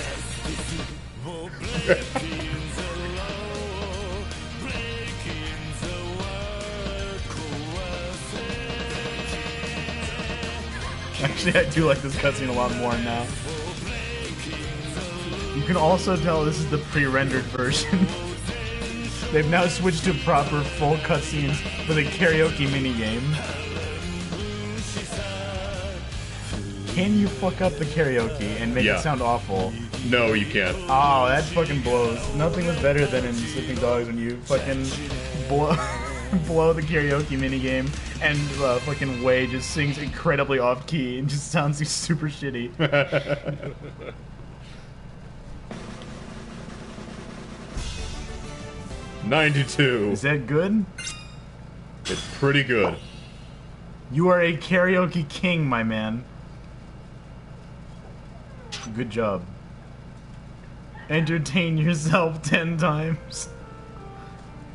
Actually, I do like this cutscene a lot more now. You can also tell this is the pre-rendered version. They've now switched to proper full cutscenes for the karaoke minigame. Can you fuck up the karaoke and make it sound awful? No, you can't. Oh, that fucking blows. Nothing was better than in Sleeping Dogs when you fucking blow... blow the karaoke minigame and fucking Wei just sings incredibly off key and just sounds super shitty. 92. Is that good? It's pretty good. You are a karaoke king, my man. Good job. Entertain yourself 10 times.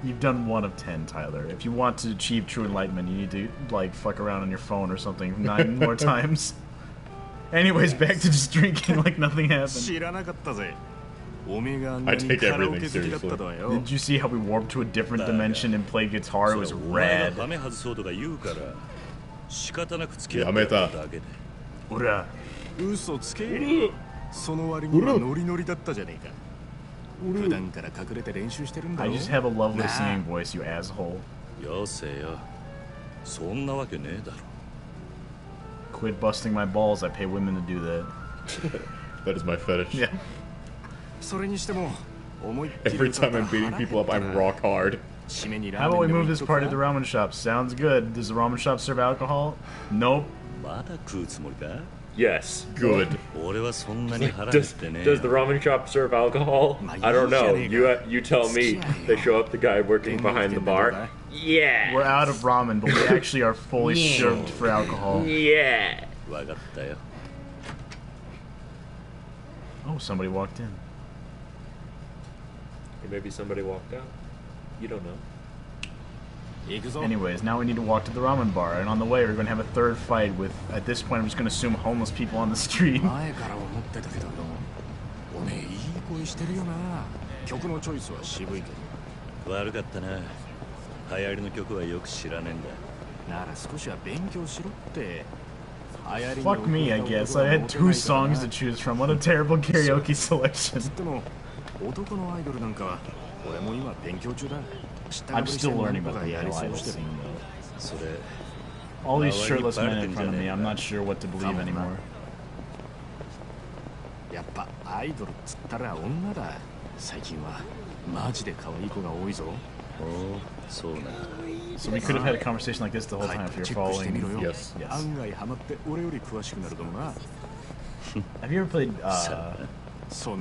You've done 1 of 10, Tyler. If you want to achieve true enlightenment, you need to, like, fuck around on your phone or something 9 more times. Anyways, back to just drinking like nothing happened. I take everything seriously. Did you see how we warped to a different dimension and played guitar? It was rad. Yameta. Ura. I just have a lovely singing voice, you asshole. Quit busting my balls, I pay women to do that. That is my fetish. Yeah. Every time I'm beating people up, I'm rock hard. How about we move this party to the ramen shop? Sounds good. Does the ramen shop serve alcohol? Nope. Yes. Good. Does the ramen shop serve alcohol? I don't know. You tell me. They show up the guy working behind the bar. Yeah. We're out of ramen, but we actually are fully served for alcohol. Yeah. Oh, somebody walked in. Or maybe somebody walked out. You don't know. Anyways, now we need to walk to the ramen bar, and on the way we're going to have a third fight with, at this point I'm just going to assume homeless people on the street. Fuck me, I guess. I had 2 songs to choose from. What a terrible karaoke selection. I'm still learning about the idol scene, though. All these shirtless men in front of me, I'm not sure what to believe anymore. So we could have had a conversation like this the whole time if you're following. Yes. Have you ever played,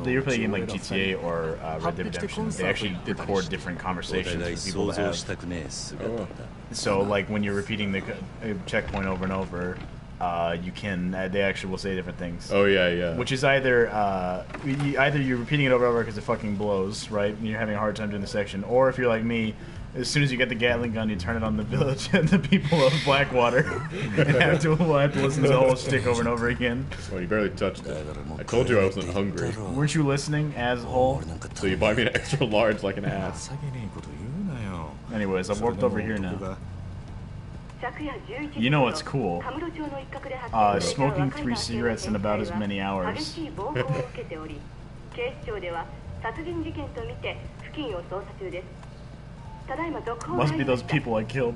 do you ever play a game like GTA or Red Dead Redemption? They actually record different conversations with people to have. So, like, when you're repeating the checkpoint over and over, you can, they actually will say different things. Oh, yeah, yeah. Which is either you're repeating it over and over because it fucking blows, right? And you're having a hard time doing the section. Or if you're like me, as soon as you get the Gatling gun, you turn it on the village and the people of Blackwater and have to listen to the whole stick over and over again. Well, you barely touched it. I told you I wasn't hungry. Weren't you listening, asshole? So you buy me an extra large like an ass. Anyways, I've warped over here now. You know what's cool? Smoking 3 cigarettes in about as many hours. Must be those people I killed.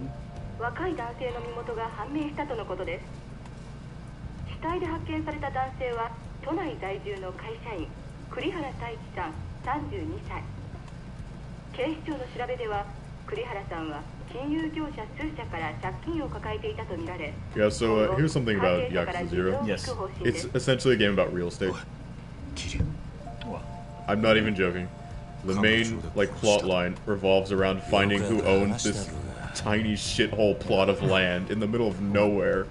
Yeah, so here's something about Yakuza 0. Yes. It's essentially a game about real estate. I'm not even joking. The main, like, plot line revolves around finding who owns this tiny shithole plot of land in the middle of nowhere.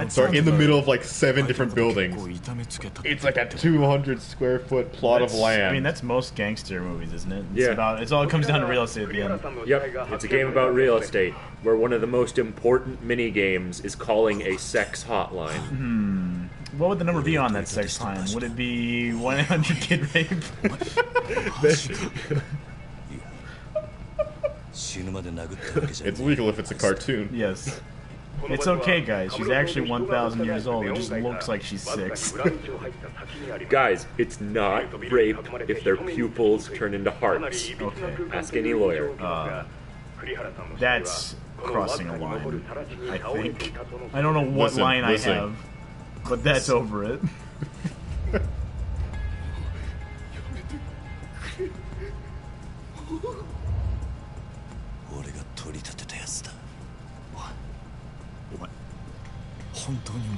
Sorry, in the middle of like 7 different buildings. It's like a 200 square foot plot of land. I mean, that's most gangster movies, isn't it? It's all it comes down to real estate at the end. Yep, it's a game about real estate, where one of the most important mini games is calling a sex hotline. What would the number be on that sex line? Would it be 100 kid rape? It's legal if it's a cartoon. Yes. It's okay, guys. She's actually 1,000 years old. It just looks like she's 6. Guys, it's not rape if their pupils turn into hearts. Okay. Ask any lawyer. That's crossing a line, I think. I don't know what line I have, but that's over it.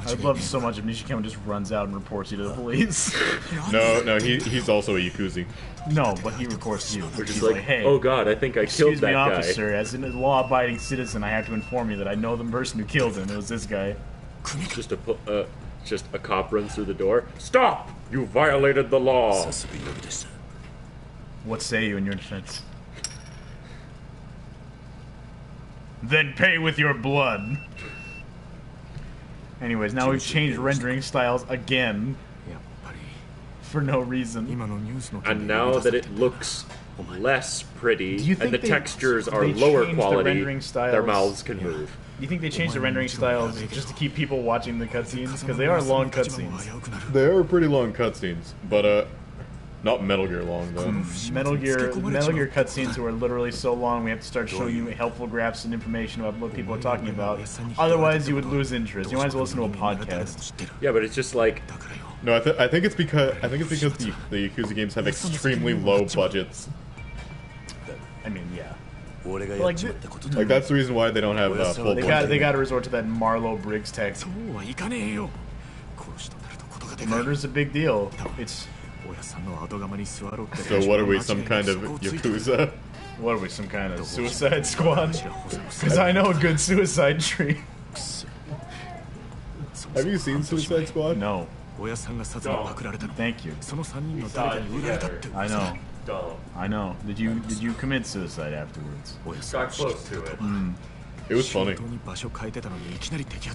I'd love so much if Nishikama just runs out and reports you to the police. No, he's also a Yakuza. No, but he reports you. We're just He's like, hey, oh god, I think I killed excuse that me, guy. officer, as a law-abiding citizen, I have to inform you that I know the person who killed him. It was this guy. Just a cop runs through the door. Stop! You violated the law. What say you in your defense? Then pay with your blood. Anyways, now we've changed rendering styles again. For no reason. And now that it looks less pretty Do you think and the textures are lower quality, their mouths can move. Do you think they changed the rendering styles just to keep people watching the cutscenes? Because they are long cutscenes. They are pretty long cutscenes, but not Metal Gear long though. Metal Gear cutscenes were literally so long we have to start showing you helpful graphs and information about what people are talking about. Otherwise, you would lose interest. You might as well listen to a podcast. Yeah, but it's just like No, I think it's because the Yakuza games have extremely low budgets. I mean, yeah. Like that's the reason why they don't have full. They got to resort to that Marlowe Briggs tech. Murder's a big deal. It's. So what are we, some kind of Yakuza? What are we, some kind of Suicide Squad? Because I know a good suicide tree. Have you seen Suicide Squad? No. Thank you. I know. I know. Did you commit suicide afterwards? got close to it. It was funny.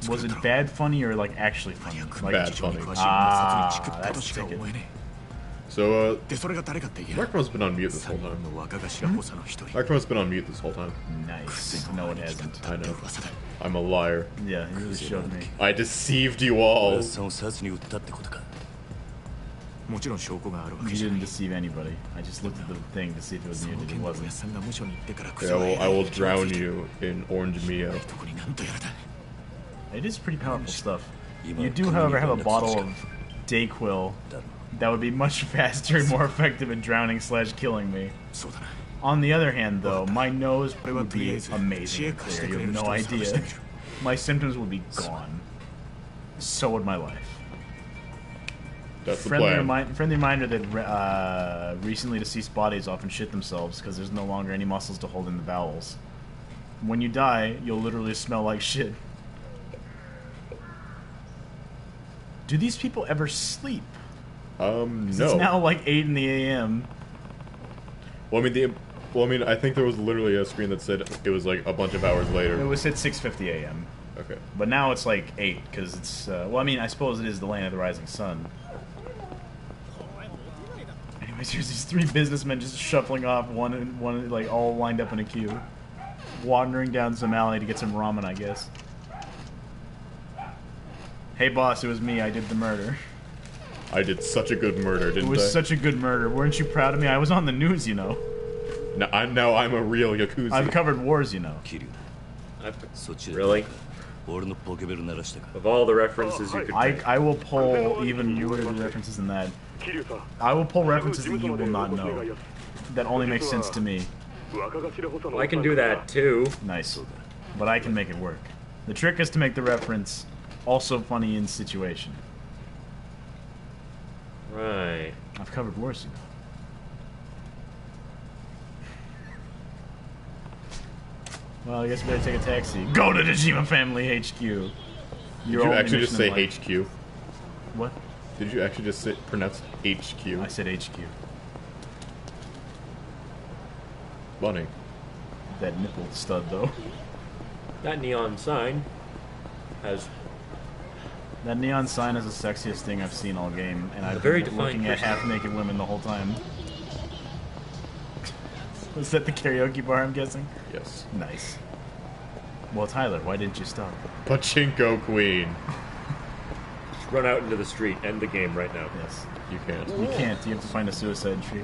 Was it bad funny or like actually funny? Like, Bad funny. That's the ticket. So, Microphone's been on mute this whole time. Microphone's been on mute this whole time. Nice. No, it hasn't. I know. I'm a liar. Yeah, you really showed me. I deceived you all. You didn't deceive anybody. I just looked at the thing to see if it was muted. It wasn't. Yeah, I will drown you in Orange Mio. It is pretty powerful stuff. You do, however, have a bottle of Dayquil that would be much faster and more effective at drowning / killing me. On the other hand, though, my nose would be amazing clear. You have no idea. My symptoms would be gone. So would my life. That's the plan. Friendly reminder that recently deceased bodies often shit themselves because there's no longer any muscles to hold in the bowels. When you die, you'll literally smell like shit. Do these people ever sleep? No. It's now like 8 in the a.m. Well, I mean, I think there was literally a screen that said it was like a bunch of hours later. It was at 6:50 a.m. Okay. But now it's like 8 because it's. Well, I mean, I suppose it is the land of the rising sun. Anyways, here's these 3 businessmen just shuffling off, one like all lined up in a queue, wandering down some alley to get some ramen, I guess. Hey boss, it was me. I did the murder. I did such a good murder, didn't I? It was such a good murder. Weren't you proud of me? I was on the news, you know. No, I'm a real Yakuza. I've covered wars, you know. Really? Of all the references you could make. I will pull even newer references than that. I will pull references that you will not know. That only makes sense to me. Well, I can do that too. Nice. But I can make it work. The trick is to make the reference also funny in situation. Right. I've covered worse, you know. Well, I guess we better take a taxi. Go to Dejima Family HQ. Did you actually just say HQ? What? Did you actually just pronounce HQ? I said HQ. Funny. That nipple stud, though. That neon sign has... That neon sign is the sexiest thing I've seen all game, and I've very been looking at half-naked women the whole time. Was that the karaoke bar, I'm guessing? Yes. Nice. Well, Tyler, why didn't you stop? Pachinko Queen. Just run out into the street. End the game right now. Yes. You can't. You can't. You have to find a suicide tree.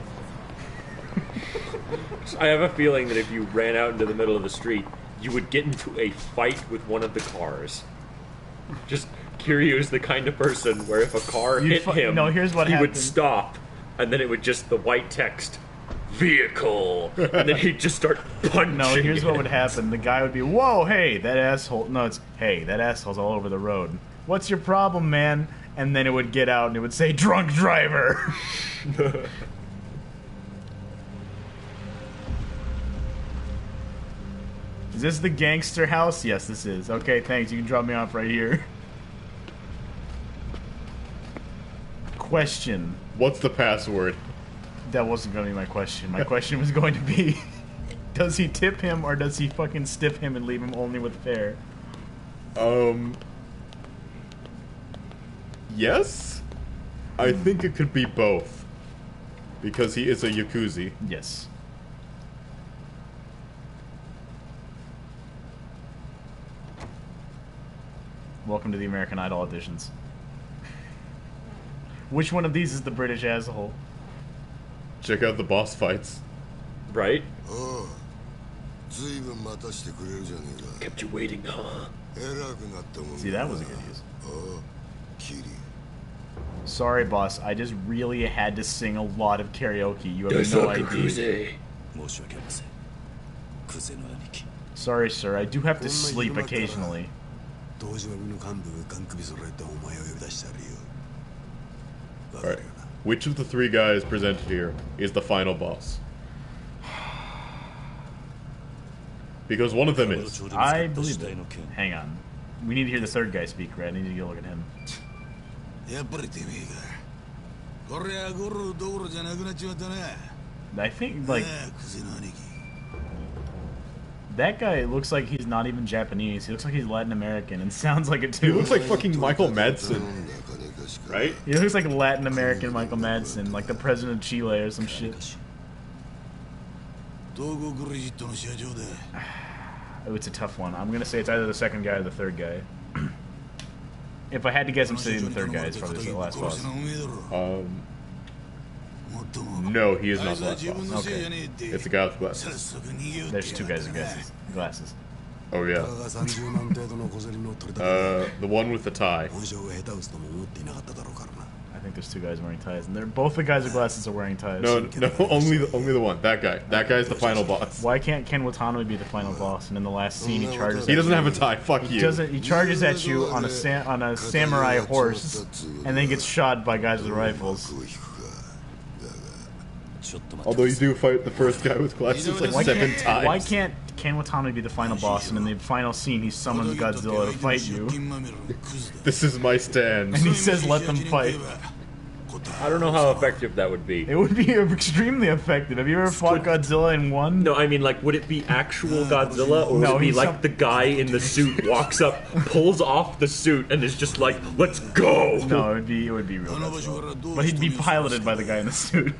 I have a feeling that if you ran out into the middle of the street, you would get into a fight with one of the cars. Just Kiryu is the kind of person where if a car hit him, here's what he happened. would stop, and then it would just the white text, vehicle, and then he'd just start punching. No, here's what would happen. The guy would be, whoa, hey, that asshole. No, it's, hey, that asshole's all over the road. What's your problem, man? And then it would get out and it would say, drunk driver. Is this the gangster house? Yes, this is. Okay, thanks. You can drop me off right here. Question. What's the password? That wasn't going to be my question. My question was going to be, does he tip him or does he fucking stiff him and leave him only with fare? Yes? I think it could be both. Because he is a Yakuza. Yes. Welcome to the American Idol auditions. Which one of these is the British asshole? Check out the boss fights. Right? Oh. Kept you waiting, huh? See, that was a good use. Sorry, boss. I just really had to sing a lot of karaoke. You have no idea. Sorry, sir. I do have to sleep occasionally. Alright. Which of the three guys presented here is the final boss? Because one of them is. I believe it. Hang on. We need to hear the third guy speak, right? I need to go look at him. I think, like... That guy looks like he's not even Japanese. He looks like he's Latin American and sounds like it too. He looks like fucking Michael Madsen. Right? He looks like Latin American Michael Madsen, like the president of Chile or some shit. Oh, it's a tough one. I'm gonna say it's either the second guy or the third guy. If I had to guess, I'm saying the third guy is probably the last boss. No, he is not the last boss. Okay. It's the guy with glasses. There's two guys with glasses. Oh yeah. The one with the tie. I think there's two guys wearing ties, and they're both the guys with glasses are wearing ties. No, only the one. That guy. That guy's the final boss. Why can't Ken Watanabe be the final boss? And in the last scene, he charges. He doesn't have a tie. Fuck you. He charges at you on a samurai horse, and then gets shot by guys with rifles. Although you do fight the first guy with glasses like 7 times. Why can't Ken Watanabe be the final boss, and in the final scene he summons Godzilla to fight you? This is my stand. And he says, let them fight. I don't know how effective that would be. It would be extremely effective. Have you ever fought Godzilla and won? No, I mean, like, would it be actual Godzilla, or would it be like the guy in the suit walks up, pulls off the suit, and is just like, let's go? No, it would be real Godzilla. But he'd be piloted by the guy in the suit.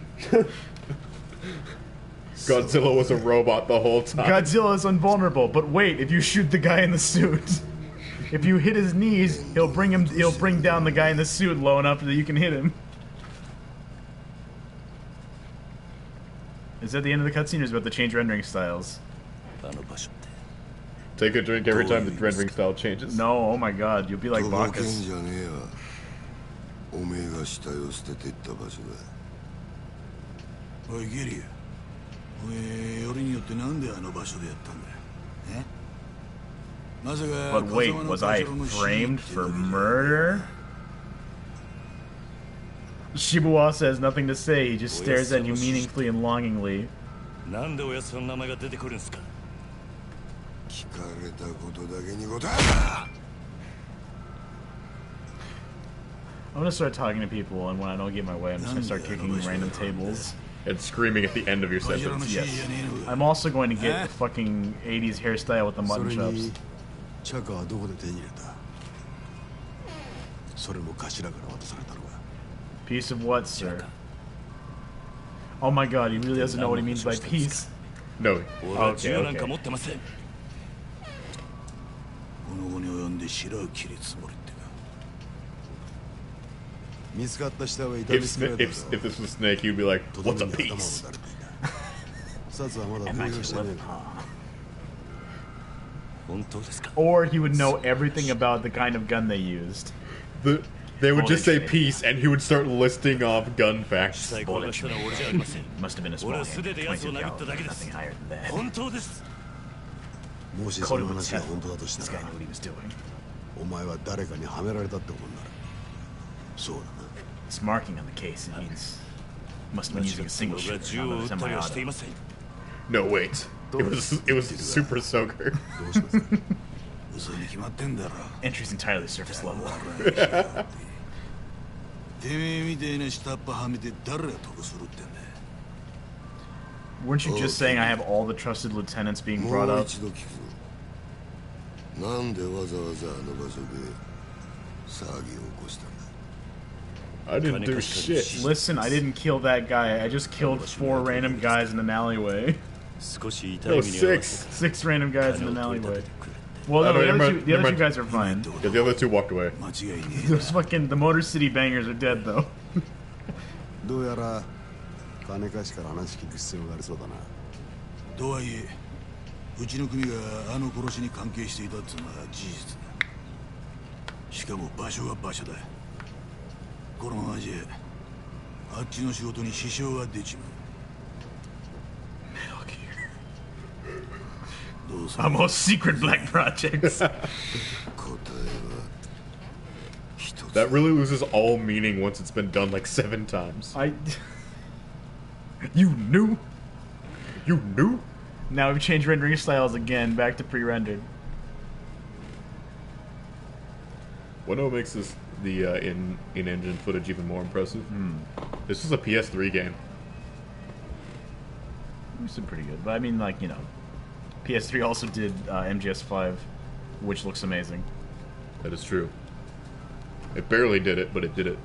Godzilla was a robot the whole time. Godzilla is invulnerable, but wait, if you shoot the guy in the suit, if you hit his knees, he'll bring down the guy in the suit low enough that you can hit him. Is that the end of the cutscene, or is it about to change rendering styles? Take a drink every time the rendering style changes. No, oh my god, you'll be like Bacchus. But wait, was I framed for murder? Shibuya has nothing to say, he just stares at you meaningfully and longingly. I'm gonna start talking to people, and when I don't get my way, I'm just gonna start kicking random tables. And screaming at the end of your sentence. Yes. I'm also going to get the fucking 80s hairstyle with the mutton chops. チャカはどこで手に入れた？それも頭から渡されたのか。 Piece of what, sir? Oh my god, he really doesn't know what he means by peace. No. Okay, okay. この後に及んで白を切り積もるってか。見つかった下は痛みつけられた。If this was Snake, he'd be like, "What's a piece?" 札はまだ公表してねえ。 Or he would know everything about the kind of gun they used. They would just say peace, and he would start listing off gun facts. Must have been a small hand, 22 caliber, nothing higher than that. もしその話が本当だとし This た guy ら knew what he was doing. お前は誰かにはめられたってことになる。そうだな。 This marking on the case, it means must have been using a single shooter, not a semi-auto. No, wait. It was Super Soaker. 嘘に決まってんだろ。 Entry's entirely surface level. てめえみたいな下っ端はめて誰が得するってんだ。 Weren't you just saying I have all the trusted lieutenants being brought もう up? 一度聞くぞ。なんでわざわざあの場所で騒ぎを起こしたんだ。 I didn't do shit. Listen, I didn't kill that guy. I just killed 4 random guys in an alleyway. No, 6. 6 random guys in an alleyway. Well, Oh, no, no, the never other, mind, the never other two mind. guys are fine. Yeah, the other 2 walked away. 間違いねえ。 Those fucking, the Motor City bangers are dead, though. どうやら金貸しから話聞く必要がありそうだな。とはいえ、うちの組があの殺しに関係していたっていうのは事実だ。しかも場所が場所だ。このままじゃあっちの仕事に支障が出ちまう。 Our most secret black projects. That really loses all meaning once it's been done like 7 times. You knew? You knew? Now we've changed rendering styles again, back to pre-rendered. What makes this the in-engine footage even more impressive? This is a PS3 game. It's pretty good, but I mean, like, you know, PS3 also did MGS5, which looks amazing. That is true. It barely did it, but it did it.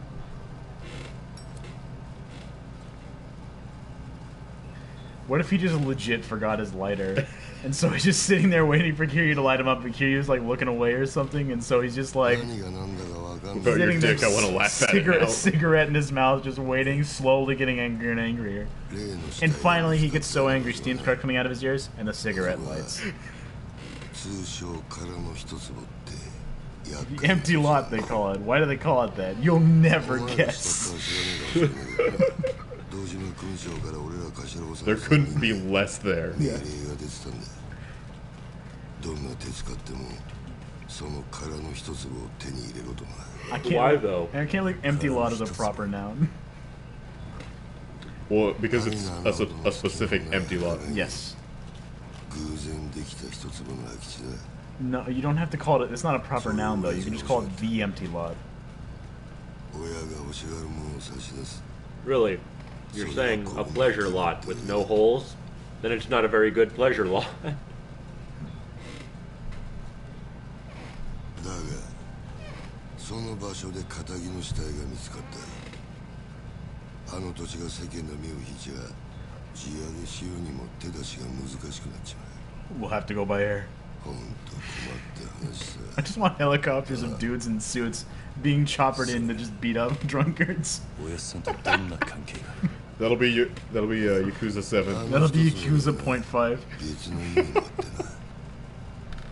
What if he just legit forgot his lighter? And so he's just sitting there waiting for Kiryu to light him up, and Kiryu's like looking away or something, and so he's just like About your sitting there, dick, I want to laugh at it now. cigarette in his mouth, just waiting, slowly getting angrier and angrier. And finally he gets so angry, steam starts coming out of his ears, and the cigarette lights. The empty lot, they call it. Why do they call it that? You'll never guess. There couldn't be less there. Yeah. I can't, Why, though? I can't like empty lot is a proper noun. Well, because it's a specific empty lot. Yes. No, you don't have to call it. It's not a proper noun though. You can just call it the empty lot. Really? You're saying a pleasure lot with no holes? Then it's not a very good pleasure lot. その場所で仇の死体が見つかった。あの土地が世間の目を引いちゃ地上げしようにも手出しが難しくなっちまう。 We'll have to go by air. ほんと困った話さ。 I just want helicopters of dudes in suits being choppered in to just beat up drunkards. That'll be Yakuza 7. That'll be Yakuza 0.5. 別の意味もあってな。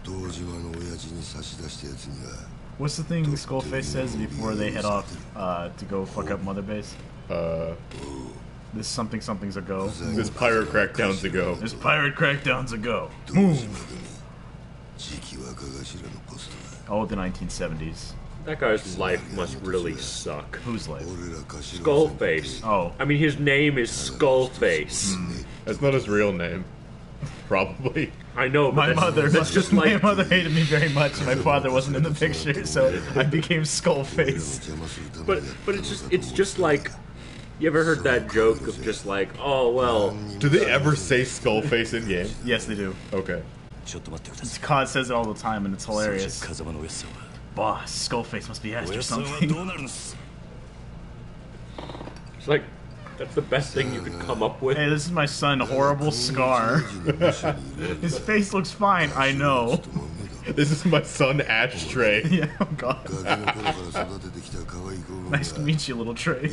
堂島の親父に差し出したやつには What's the thing Skullface says before they head off to go fuck up Mother Base? This something's a go. This pirate crackdowns a go. There's pirate crackdowns a go. Move. Oh, the 1970s. That guy's life must really suck. Whose life? Skullface. Oh. I mean, his name is Skullface. That's not his real name. Probably. I know, but My mother, that's just my like mother hated me very much. And my father wasn't in the picture, so I became Skullface. but it's just like, you ever heard that joke of just like, oh well, Do they ever say Skullface in game? Yes, they do. Okay. COD says it all the time, and it's hilarious. Boss, Skullface must be asked or something. it's like that's the best thing you could come up with. Hey, this is my son, Horrible Scar. His face looks fine, I know. This is my son, Ashtray. Yeah, oh god. Nice to meet you, little Trey.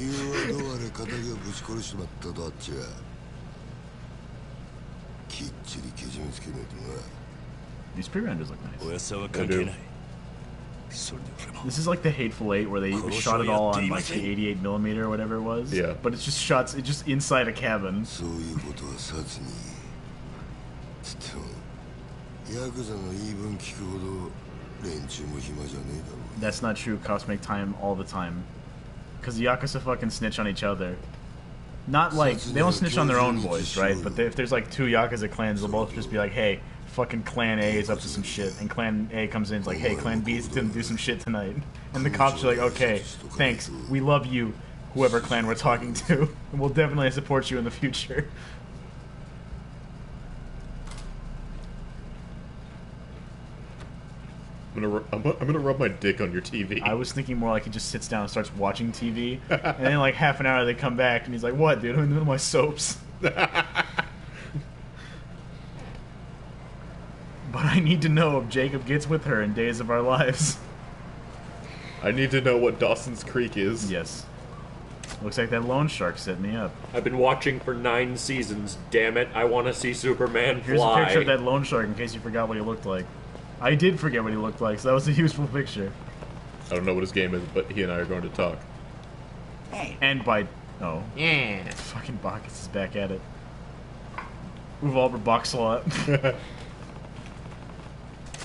These pre-renders look nice. They do. This is like the Hateful Eight where they shot it all on like the 88mm or whatever it was. Yeah. But it's just shots, it's just inside a cabin. That's not true. Cops make time all the time. Because the Yakuza fucking snitch on each other. Not like, they don't snitch on their own boys, right? But if there's like two Yakuza clans, they'll both just be like, hey, fucking Clan A is up to some shit. And Clan A comes in and is like, hey, Clan B is gonna do some shit tonight. And the cops are like, okay, thanks, we love you, whoever clan we're talking to. And we'll definitely support you in the future. I'm gonna rub my dick on your TV. I was thinking more like he just sits down and starts watching TV, and then like half an hour they come back and he's like, "What, dude? I'm in the middle of my soaps." But I need to know if Jacob gets with her in Days of Our Lives. I need to know what Dawson's Creek is. Yes. Looks like that loan shark set me up. I've been watching for 9 seasons. Damn it! I want to see Superman Here's fly. a picture of that loan shark in case you forgot what he looked like. I did forget what he looked like, so that was a useful picture. I don't know what his game is, but he and I are going to talk. And by... Oh. Yeah. Fucking Bacchus is back at it. Revolver box slot.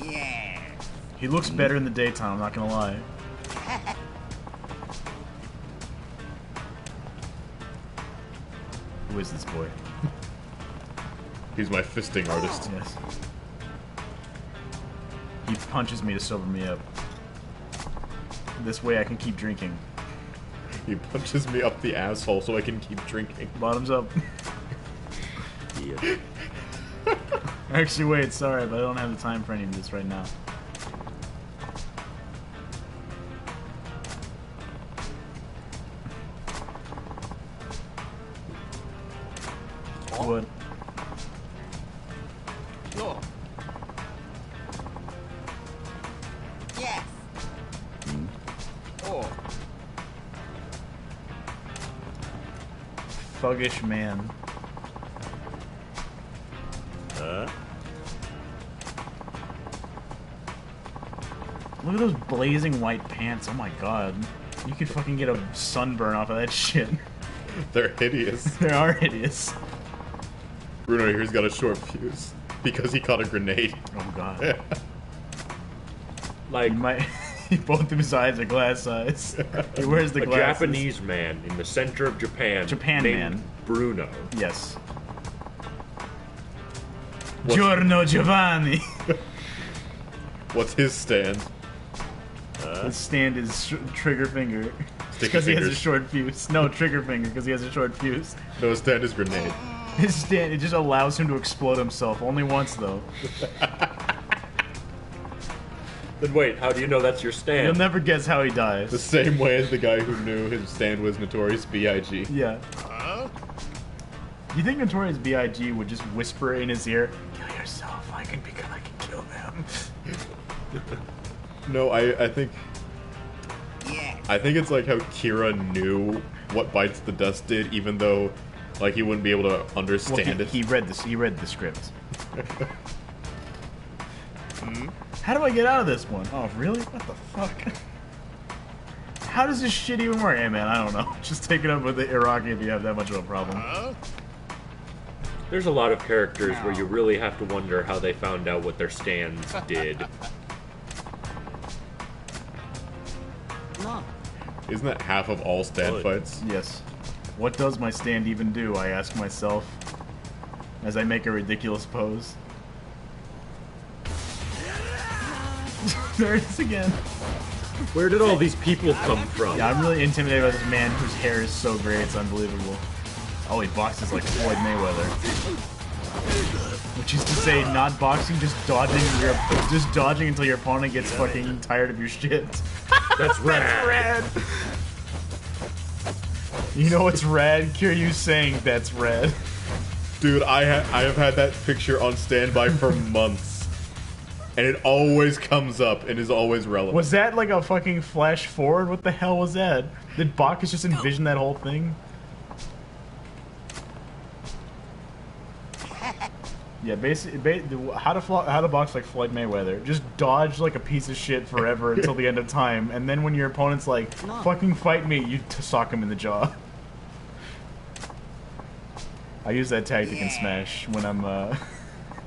Yeah. He looks better in the daytime, I'm not gonna lie. Who is this boy? He's my fisting artist. Yes. He punches me to sober me up. This way I can keep drinking. He punches me up the asshole so I can keep drinking. Bottoms up. Yeah. Actually, wait, sorry, but I don't have the time for any of this right now. What? No. Yes. Oh. Thuggish man. Look at those blazing white pants. Oh my god. You could fucking get a sunburn off of that shit. They're hideous. They are hideous. Bruno here's got a short fuse because he caught a grenade. Oh god. Like Both of his eyes are glass size. He wears the a glasses. Japanese man in the center of Japan. Japan named man. Bruno. Yes. Giorno Giovanni. What's his stand? His stand is trigger finger. Sticky Because he has a fingers. short fuse. No, trigger finger because he has a short fuse. No, his stand is grenade. His stand, it just allows him to explode himself. Only once, though. Then wait, how do you know that's your You'll stand? never guess how he The dies. same way as the guy who knew his stand was Notorious B.I.G. Yeah. You think Notorious B.I.G. would just whisper in his ear, "Kill yourself, I can kill them." No, I think Yeah. I think it's like how Kira knew what Bites the Dust did, even though like he wouldn't be able to understand Well, it. he read this. He read the script. How do I get out of this one? Oh, really? What the fuck? How does this shit even work? Hey, man, I don't know. Just take it up with the Iraqi if you have that much of a problem. There's a lot of characters where you really have to wonder how they found out what their stands did. No. Isn't that half of all stand fights? Yes. What does my stand even do? I ask myself as I make a ridiculous pose. there it is again. Where did all these people come from? Yeah, I'm really intimidated by this man whose hair is so great, it's unbelievable. Oh, he boxes like Floyd Mayweather. Which is to say, not boxing, just dodging until your opponent gets fucking tired of your shit. That's rad. That's rad. You know what's rad? Kiryu saying that's rad. Dude, I have had that picture on standby for months, and it always comes up and is always relevant. Was that like a fucking flash forward? What the hell was that? Did Bacchus just envision that whole thing? Yeah, basically, how to box like Floyd Mayweather. Just dodge like a piece of shit forever until the end of time, and then when your opponent's like, fucking fight me, you sock him in the jaw. I use that tactic in Smash when I'm,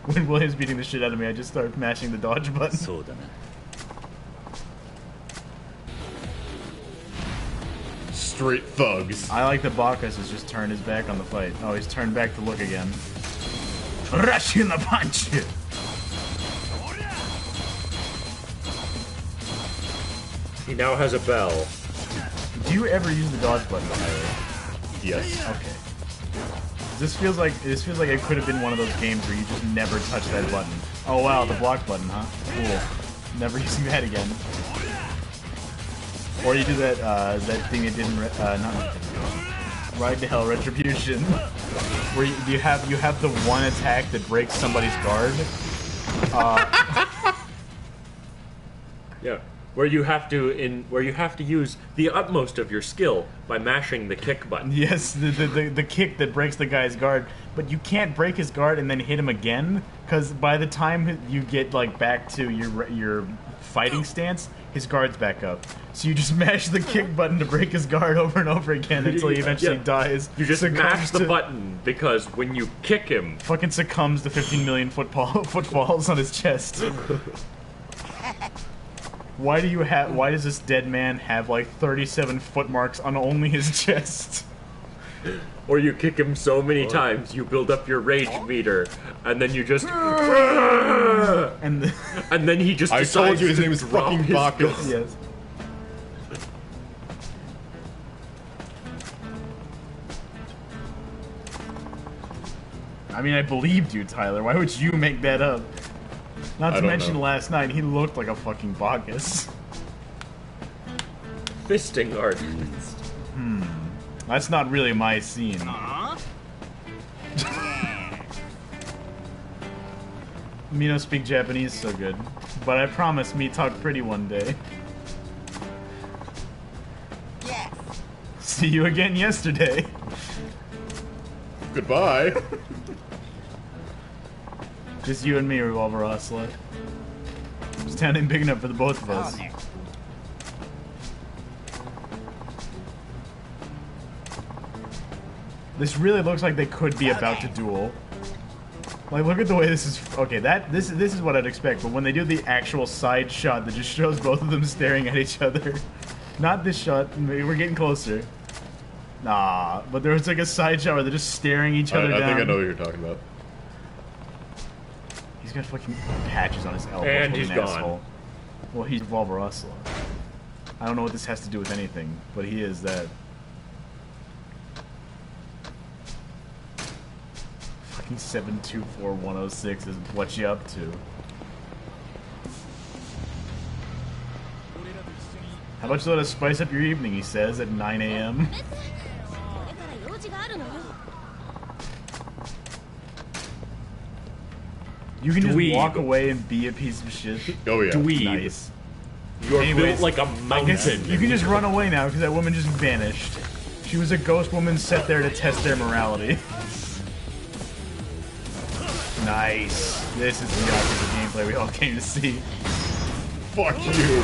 when William's beating the shit out of me, I just start mashing the dodge button. Straight thugs. I like that Bacchus has just turned his back on the fight. Oh, he's turned back to look again. Rush in the punch! He now has a bell. Do you ever use the dodge button, Tyler? Yes. Okay. This feels like it could have been one of those games where you just never touch that button. Oh wow, the block button, huh? Cool. Never using that again. Or you do that that thing it didn't not Ride to Hell Retribution, where you have the one attack that breaks somebody's guard. Yeah, where you have to use the utmost of your skill by mashing the kick button. Yes, the kick that breaks the guy's guard, but you can't break his guard and then hit him again, because by the time you get like back to your fighting stance, his guard's back up. So you just mash the kick button to break his guard over and over again until he eventually dies. You just mash the button because when you kick him, fucking succumbs to 15 million footfalls on his chest. Why does this dead man have like 37 foot marks on only his chest? Or you kick him so many times, you build up your rage meter, and then you just and then he just I decides told you his to name is drop fucking his Bacchus. gun. Yes. I mean, I believed you, Tyler. Why would you make that up? Not to mention last night, he looked like a fucking Bacchus. Fisting artist. That's not really my scene. Me no speak Japanese so good, but I promise me talk pretty one day. Yes. See you again yesterday. Goodbye. Just you and me, Revolver Ocelot. This town ain't big enough for the both of us. This really looks like they could be about to duel. Like, look at the way this is. Okay, this is what I'd expect. But when they do the actual side shot that just shows both of them staring at each other, not this shot. Maybe we're getting closer. Nah, but there was like a side shot where they're just staring each other down. I think I know what you're talking about. He's got fucking patches on his elbows. And he's gone. Asshole. Well, he's Revolver Ocelot. I don't know what this has to do with anything, but he is that. Fucking 724106 is what you up to. How about you let us spice up your evening, he says, at 9 a.m. You can just walk away and be a piece of shit. Oh yeah. Dweeb. Nice. You're Anyways, built like a mountain. You can just run away now because that woman just vanished. She was a ghost woman set there to test their morality. Nice. This is the Yakuza gameplay we all came to see. Fuck you.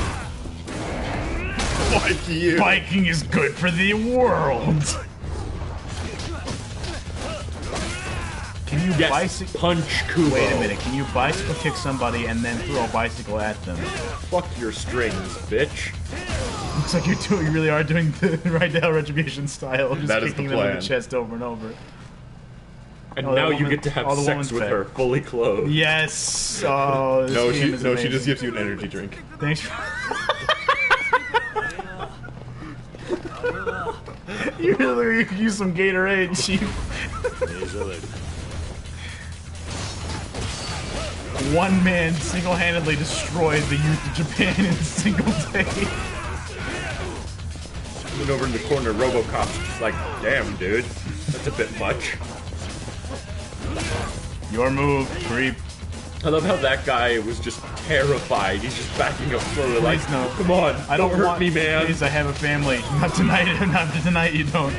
Fuck you. Biking is good for the world. Can you bicycle punch Kubo? Wait a minute. Can you bicycle kick somebody and then throw a bicycle at them? Fuck your strings, bitch. Looks like you really are doing the Ride to Hell Retribution style, just That is kicking the them in plan. the chest over and over. And Oh, now that you woman- get to have oh, the sex woman's with fat. her fully clothed. Yes. Oh, this No, game is she amazing. just gives you an energy drink. Thanks. You really could use some Gatorade, Chief. One man single-handedly destroyed the youth of Japan in a single day. And over in the corner, RoboCop's just like, damn, dude, that's a bit much. Your move, creep. I love how that guy was just terrified. He's just backing up slowly, like, Please, no. come on, I don't hurt want, me, man. Please, I have a family. Not tonight. Not tonight. You don't.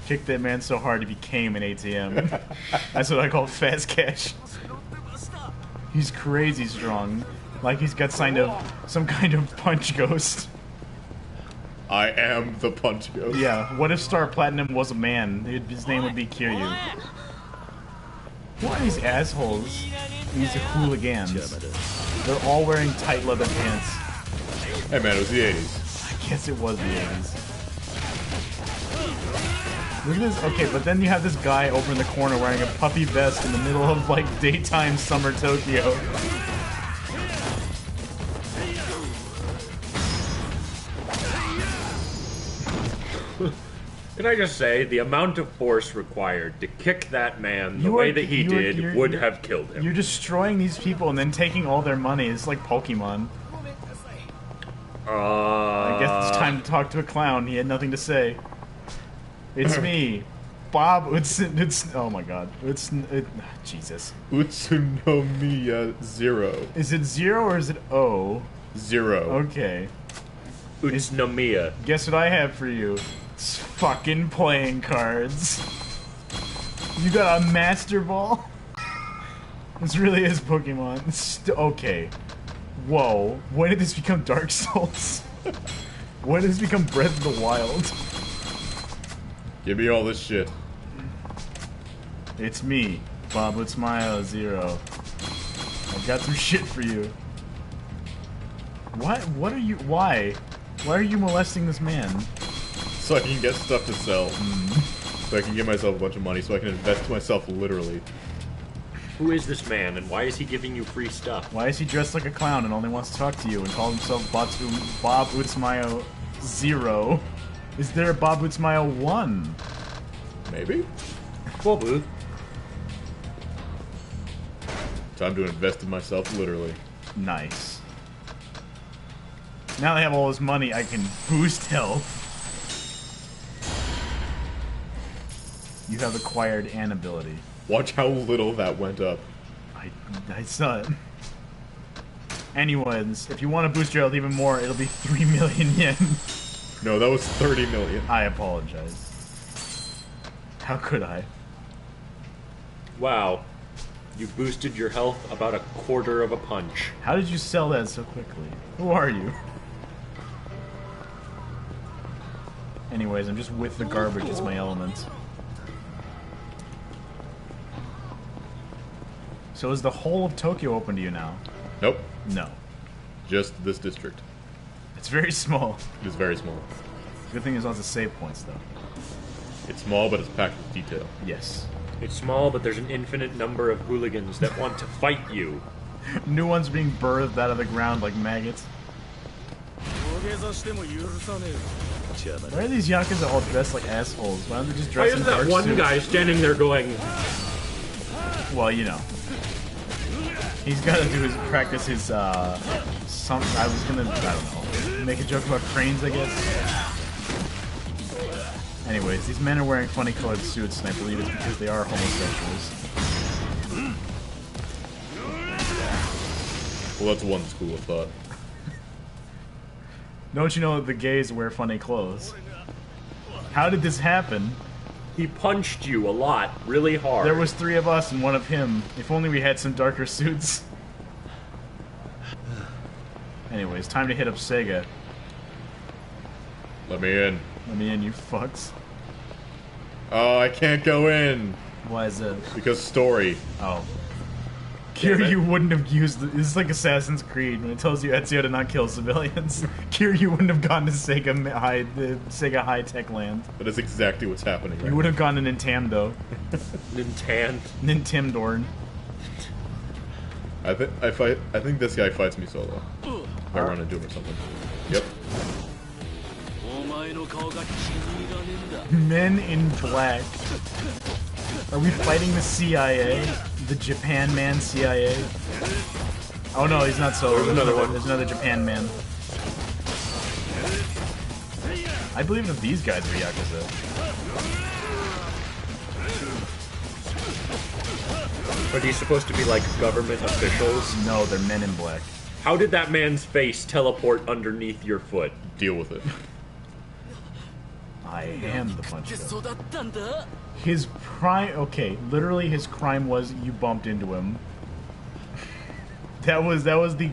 Kicked that man so hard he became an ATM. That's what I call fast cash. He's crazy strong. Like he's got some kind of punch ghost. I am the punch ghost. Yeah. What if Star Platinum was a man? His name would be Kiryu. Who are these assholes? These hooligans. They're all wearing tight leather pants. Hey man, it was the 80s. I guess it was the 80s. Look at this. Okay, but then you have this guy over in the corner wearing a puffy vest in the middle of like daytime summer Tokyo. Can I just say, the amount of force required to kick that man the way that he did would have killed him. You're destroying these people and then taking all their money. It's like Pokemon. I guess it's time to talk to a clown. He had nothing to say. It's me, Bob. It's oh my god. Jesus. Utsunomiya Zero. Is it 0 or is it O? 0. Okay. Utsunomiya. Guess what I have for you? It's fucking playing cards. You got a Master Ball? This really is Pokemon. Okay. Whoa. When did this become Dark Souls? When did this become Breath of the Wild? Give me all this shit. It's me, Bob Smile 0. I got some shit for you. What are you? Why? Why are you molesting this man? So I can get stuff to sell. So I can give myself a bunch of money so I can invest myself literally. Who is this man, and why is he giving you free stuff? Why is he dressed like a clown and only wants to talk to you and calls himself Bob Utsmayo 0? Is there a Bob Utsmayo 1? Maybe? Bobu. Time to invest in myself literally. Nice. Now that I have all this money, I can boost health. You have acquired an ability. Watch how little that went up. I saw it. Anyways, if you want to boost your health even more, it'll be 3 million yen. No, that was 30 million. I apologize. How could I? Wow. You boosted your health about a quarter of a punch. How did you sell that so quickly? Who are you? Anyways, I'm just with the garbage as my element. So is the whole of Tokyo open to you now? Nope. No. Just this district. It's very small. It is very small. Good thing there's lots of save points, though. It's small, but it's packed with detail. Yes. It's small, but there's an infinite number of hooligans that want to fight you. New ones being birthed out of the ground like maggots. Why are these Yakuza all dressed like assholes? Why don't they just Why dress is in that dark one suits? guy standing there going... Well, you know. He's got to do his practice his some. I was gonna, I don't know, make a joke about cranes, I guess. Anyways, these men are wearing funny colored suits, and I believe it's because they are homosexuals. Well, that's one school of thought. Don't you know that the gays wear funny clothes? How did this happen? He punched you a lot, really hard. There was 3 of us and 1 of him. If only we had some darker suits. Anyways, time to hit up Sega. Let me in. Let me in, you fucks. Oh, I can't go in. Why is that? Because story. Oh. Kiryu wouldn't have used this is like Assassin's Creed when it tells you Ezio to not kill civilians. Kiryu wouldn't have gone to the Sega high-tech land. That is exactly what's happening right He would have gone to Nintendo. Nintendorn. I think this guy fights me solo. I run into him or something. Yep. Men in Black. Are we fighting the CIA? The Japan Man CIA? Oh no, he's not solo. There's another one. There's another Japan Man. I believe that these guys are Yakuza. Are these supposed to be like government officials? No, they're Men in Black. How did that man's face teleport underneath your foot? Deal with it. I am the punch though. His prime... Okay, literally his crime was you bumped into him. That was the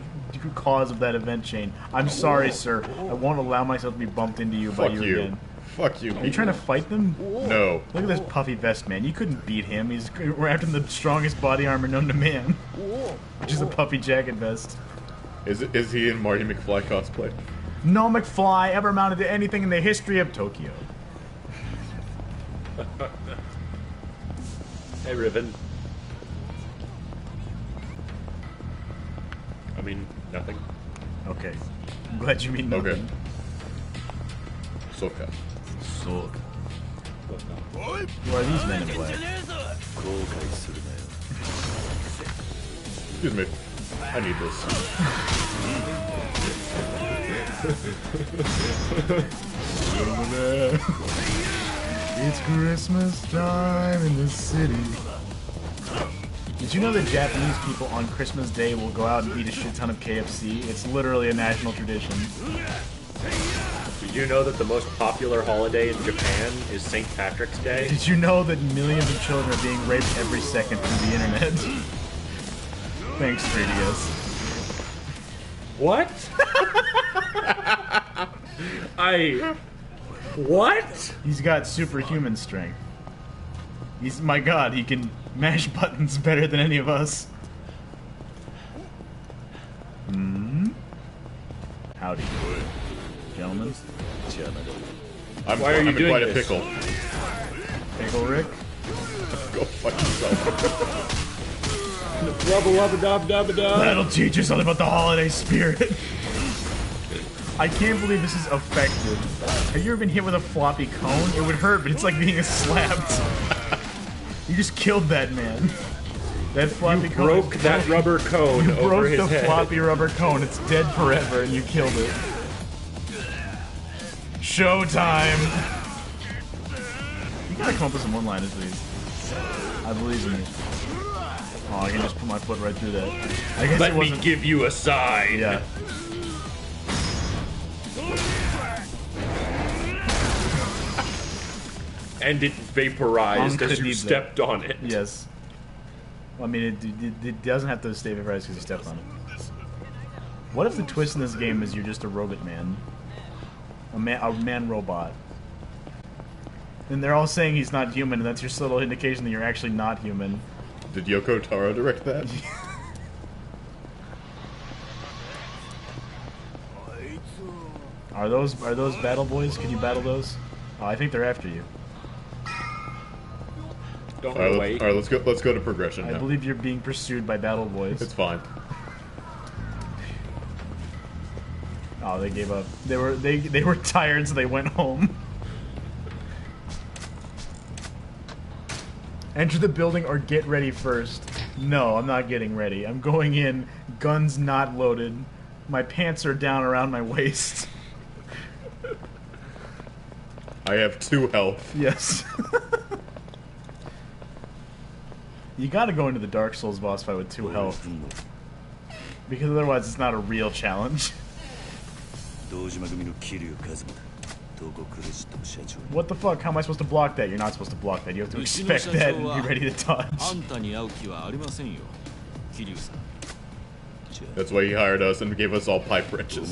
cause of that event chain. I'm sorry, sir. I won't allow myself to be bumped into you by you again. Fuck you. Are you trying to fight them? No. Look at this puffy vest man. You couldn't beat him. He's wrapped in the strongest body armor known to man. Which is a puffy jacket vest. Is he in Marty McFly cosplay? No McFly ever mounted to anything in the history of Tokyo. Hey, Riven. I mean, nothing. Okay. I'm glad you mean nothing. Okay. Soka. Soka. Who are these Men in Black? Excuse me. I need this. It's Christmas time in the city. Did you know that Japanese people on Christmas Day will go out and eat a shit ton of KFC? It's literally a national tradition. Did you know that the most popular holiday in Japan is St. Patrick's Day? Did you know that millions of children are being raped every second through the internet? Thanks, 3DS. What? What? He's got superhuman strength. My god, he can mash buttons better than any of us. Howdy. Gentlemen. Why are you doing quite this? a pickle. Pickle Rick? Go fuck yourself. That'll teach you something about the holiday spirit. I can't believe this is effective. Have you ever been hit with a floppy cone? It would hurt, but it's like being slapped. You just killed that man. That floppy cone. Broke that rubber cone You over broke his the head. floppy rubber cone. It's dead forever, and you killed it. Showtime! You gotta come up with some one-liners, please. I believe in you. Oh, I can just put my foot right through that. I guess Let it me wasn't... give you a sign. Yeah. And it vaporized as you stepped on it. Yes. Well, I mean, it doesn't have to stay vaporized because you stepped on it. What if the twist in this game is you're just a robot man? A man robot. And they're all saying he's not human, and that's your subtle indication that you're actually not human. Did Yoko Taro direct that? Are those battle boys? Can you battle those? Oh, I think they're after you. Don't wait. All right, let's go to progression now. I believe you're being pursued by battle boys. It's fine. Oh, they gave up. They were tired, so they went home. Enter the building or get ready first. No, I'm not getting ready. I'm going in, guns not loaded. My pants are down around my waist. I have 2 health. Yes. You gotta go into the Dark Souls boss fight with 2 health. Because otherwise it's not a real challenge. What the fuck? How am I supposed to block that? You're not supposed to block that. You have to expect that and be ready to dodge. That's why he hired us and gave us all pipe wrenches.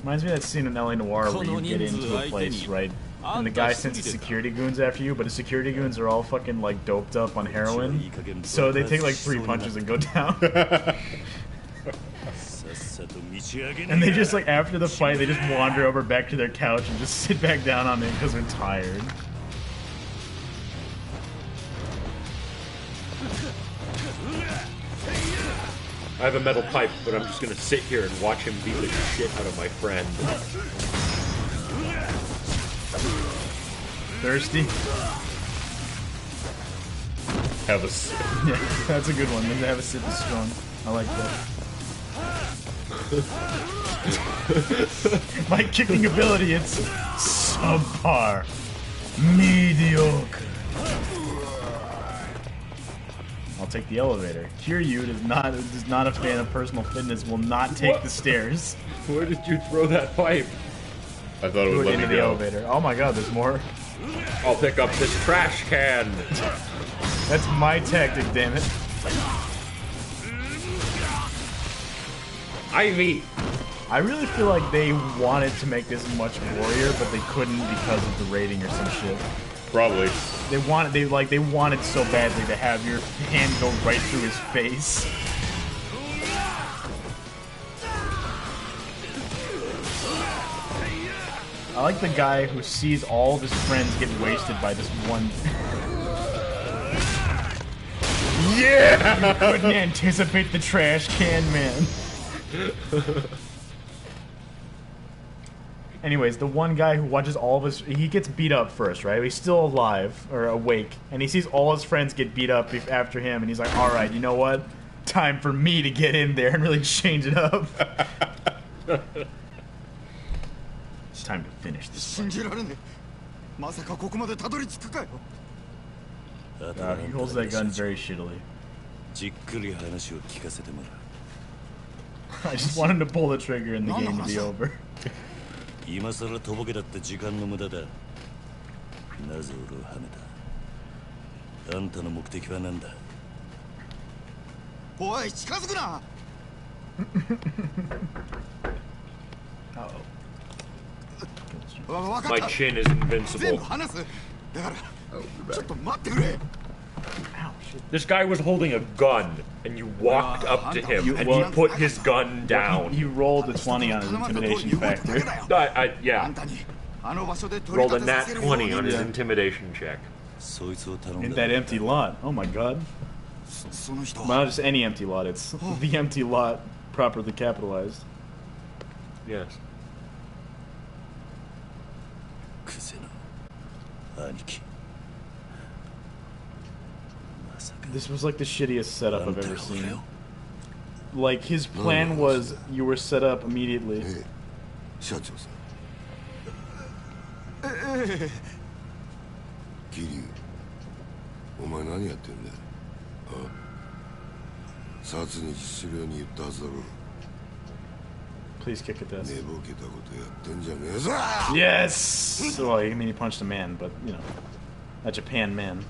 Reminds me of that scene in LA Noire where you get into a place, right? and the guy sends his security goons after you, but his security goons are all fucking like doped up on heroin, so they take like 3 punches and go down. And they just like after the fight, they just wander over back to their couch and just sit back down on it because they're tired. I have a metal pipe, but I'm just gonna sit here and watch him beat the shit out of my friend. Thirsty? Have a sip. Yeah, that's a good one. Maybe have a sip is strong. I like that. My kicking ability, it's subpar. Mediocre. I'll take the elevator. Kiryu is not a fan of personal fitness, will not take the stairs. Where did you throw that pipe? I thought it would let me into the go. elevator. Oh my god, there's more. I'll pick up this trash can. That's my tactic, damn it. Ivy. I really feel like they wanted to make this much gorier, but they couldn't because of the rating or some shit. Probably. They wanted so badly to have your hand go right through his face. I like the guy who sees all of his friends get wasted by this one. Yeah! You couldn't anticipate the trash can, man. Anyways, the one guy who watches all of his... He gets beat up first, right? He's still alive, or awake, and he sees all his friends get beat up after him, and he's like, alright, you know what? Time for me to get in there and really change it up. It's time to finish this fight. He holds that gun very shittily. I just want him to pull the trigger and the game to be over. My chin is invincible. This guy was holding a gun, and you walked up to him, and he put his gun down. He rolled a 20 on his intimidation factor. Yeah. Rolled a nat 20 on his intimidation check. In that empty lot. Oh my god. Well, not just any empty lot, it's the empty lot properly capitalized. Yes. This was like the shittiest setup I've ever seen. Like, his plan was you were set up immediately. Please kick at this. Yes! Well, I mean, he punched a man, but, you know, a Japan man.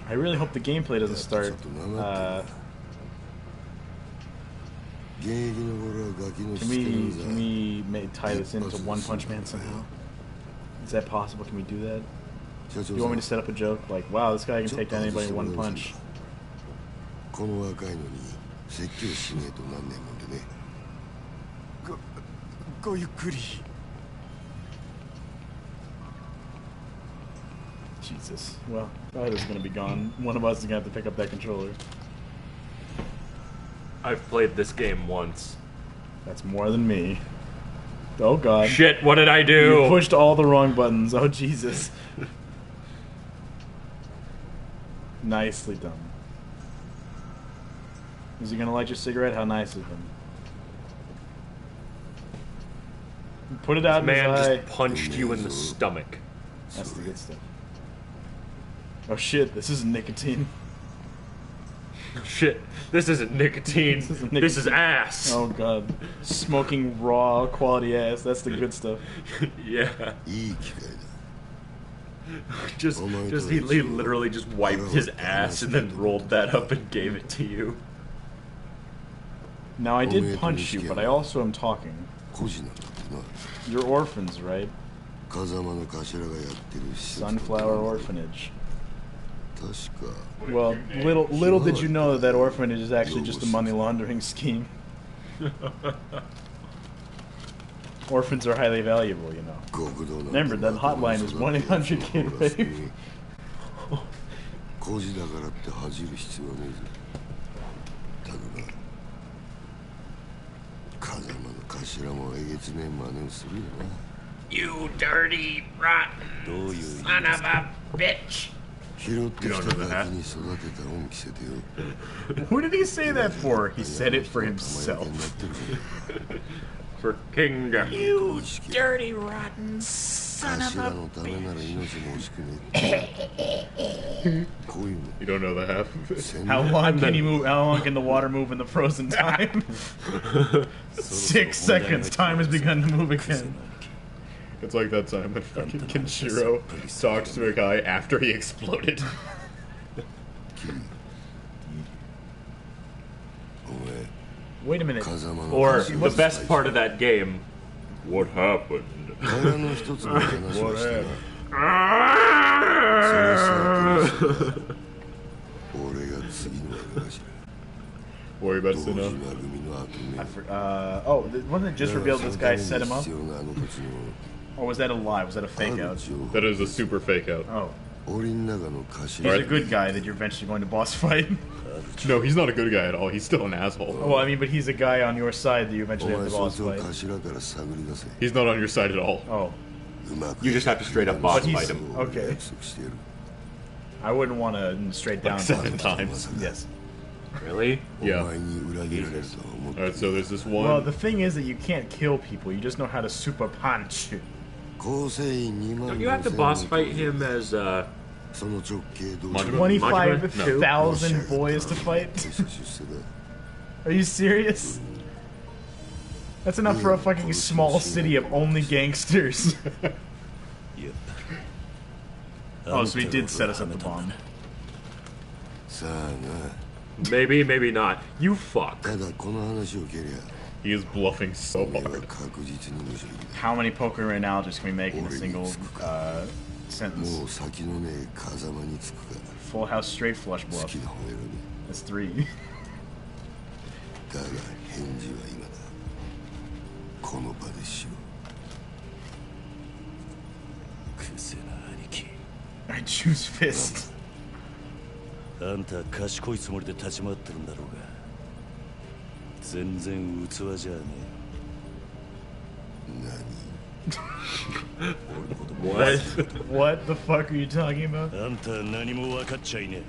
I really hope the gameplay doesn't start. Can we tie this into One Punch Man somehow? Is that possible? Can we do that? You want me to set up a joke? Like, wow, this guy can take down anybody in one punch. Jesus. Well, that is going to be gone. One of us is going to have to pick up that controller. I've played this game once. That's more than me. Oh god. Shit, what did I do? You pushed all the wrong buttons. Oh Jesus. Nicely done. Is he going to light your cigarette? How nice of him. Put it out in his eye. Man just punched you in the stomach. That's the good stuff. Oh shit, this isn't nicotine. Shit, this isn't nicotine. This is ass. Oh god. Smoking raw quality ass. That's the good stuff. Yeah. He literally just wiped his ass and then rolled that up and gave it to you. Now I did punch you, but I also am talking. You're orphans, right? 風間の頭がやってる施設の Sunflower Orphanage. 確か Well, little did you know that orphanage is actually just a money laundering scheme. Orphans are highly valuable, you know. Remember, that hotline is 1-800-KID-RAPE. 孤児だからって恥じる必要はねえぞ。ただな、風間の頭もえげつねえ真似をするよな。You dirty, rotten son of a bitch! 拾ってきたガキに育てた恩着せてよ。 Who did he say that for? He said it for himself. For kingdom. You dirty, rotten son of a You don't know the half of it. How long can he move? How long can the water move in the frozen time? 6 seconds. Time has begun to move again. It's like that time when fucking Kenshiro talks to a guy after he exploded. Wait a minute. Or the best part of that game. What happened? What happened? Worry about Sino. Wasn't it just revealed this guy set him up? Or was that a lie? Was that a fake out? That is a super fake out. Oh. He's a good guy that you're eventually going to boss fight. No, he's not a good guy at all. He's still an asshole. Well, I mean, but he's a guy on your side that you eventually have to boss fight. He's not on your side at all. Oh. You just have to straight up boss fight him. Okay. I wouldn't want to straight down. Like 7 times. Yes. Really? Yeah. Alright, so there's this one. Well, the thing is that you can't kill people. You just know how to super punch. Don't you have to boss fight him as 25,000 boys to fight? Are you serious? That's enough for a fucking small city of only gangsters. Oh, so he did set us up the bomb. Maybe, maybe not. You fuck. He is bluffing so hard. How many poker analogies can we make in a single sentence? Full house straight flush bluff. That's 3. I choose fist. あんた賢いつもりで立ち回ってるんだろうが全然器じゃねえ。What? What the fuck are you talking about? あんた何も分かっちゃいねえ。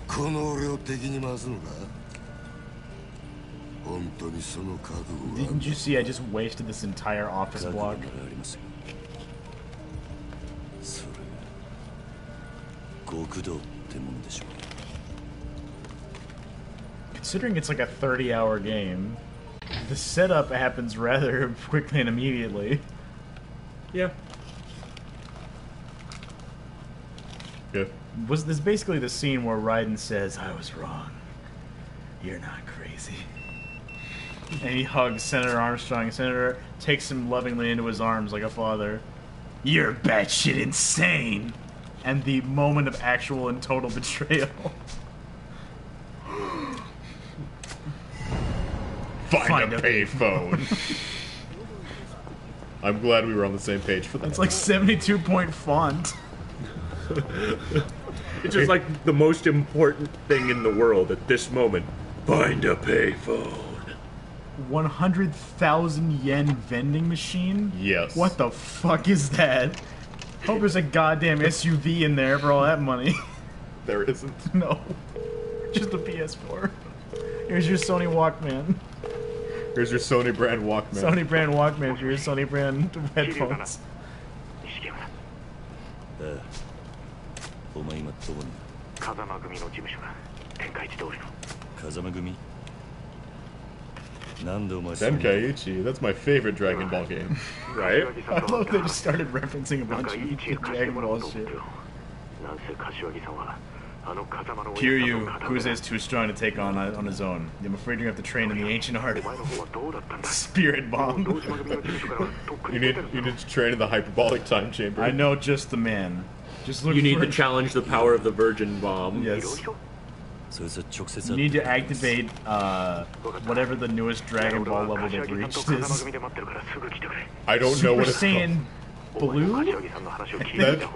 この俺を敵に回すのか本当にその覚悟が Didn't you see I just wasted this entire office block? Considering it's like a 30-hour game, the setup happens rather quickly and immediately. Yeah. Yeah. Was this basically the scene where Raiden says, "I was wrong. You're not crazy." And he hugs Senator Armstrong, and Senator takes him lovingly into his arms like a father. You're batshit insane! And the moment of actual and total betrayal. Find a payphone. I'm glad we were on the same page for that. It's like 72-point font. It's just like the most important thing in the world at this moment. Find a payphone. 100,000 yen vending machine? Yes. What the fuck is that? Hope there's a goddamn SUV in there for all that money. There isn't. No. Just a PS4. Here's your Sony Walkman. Here's your Sony brand Walkman. Sony brand Walkman for your Sony brand headphones. お前今どこに風間組の事務所だ天下一通りの風間組なんでお前 Tenkaichi, that's my favorite Dragon Ball game. Right? I love they just started referencing a bunch of Dragon Ball shit. なんせ柏木さんは Kiryu, Yakuza is too strong to take on his own. I'm afraid you have to train in the ancient art of Spirit Bomb. you need to train in the hyperbolic time chamber. I know just the man. Just look. You need to challenge the power of the Virgin Bomb. Yes. You need to activate whatever the newest Dragon Ball level they've reached is. I don't know what it's Super Saiyan called. Blue?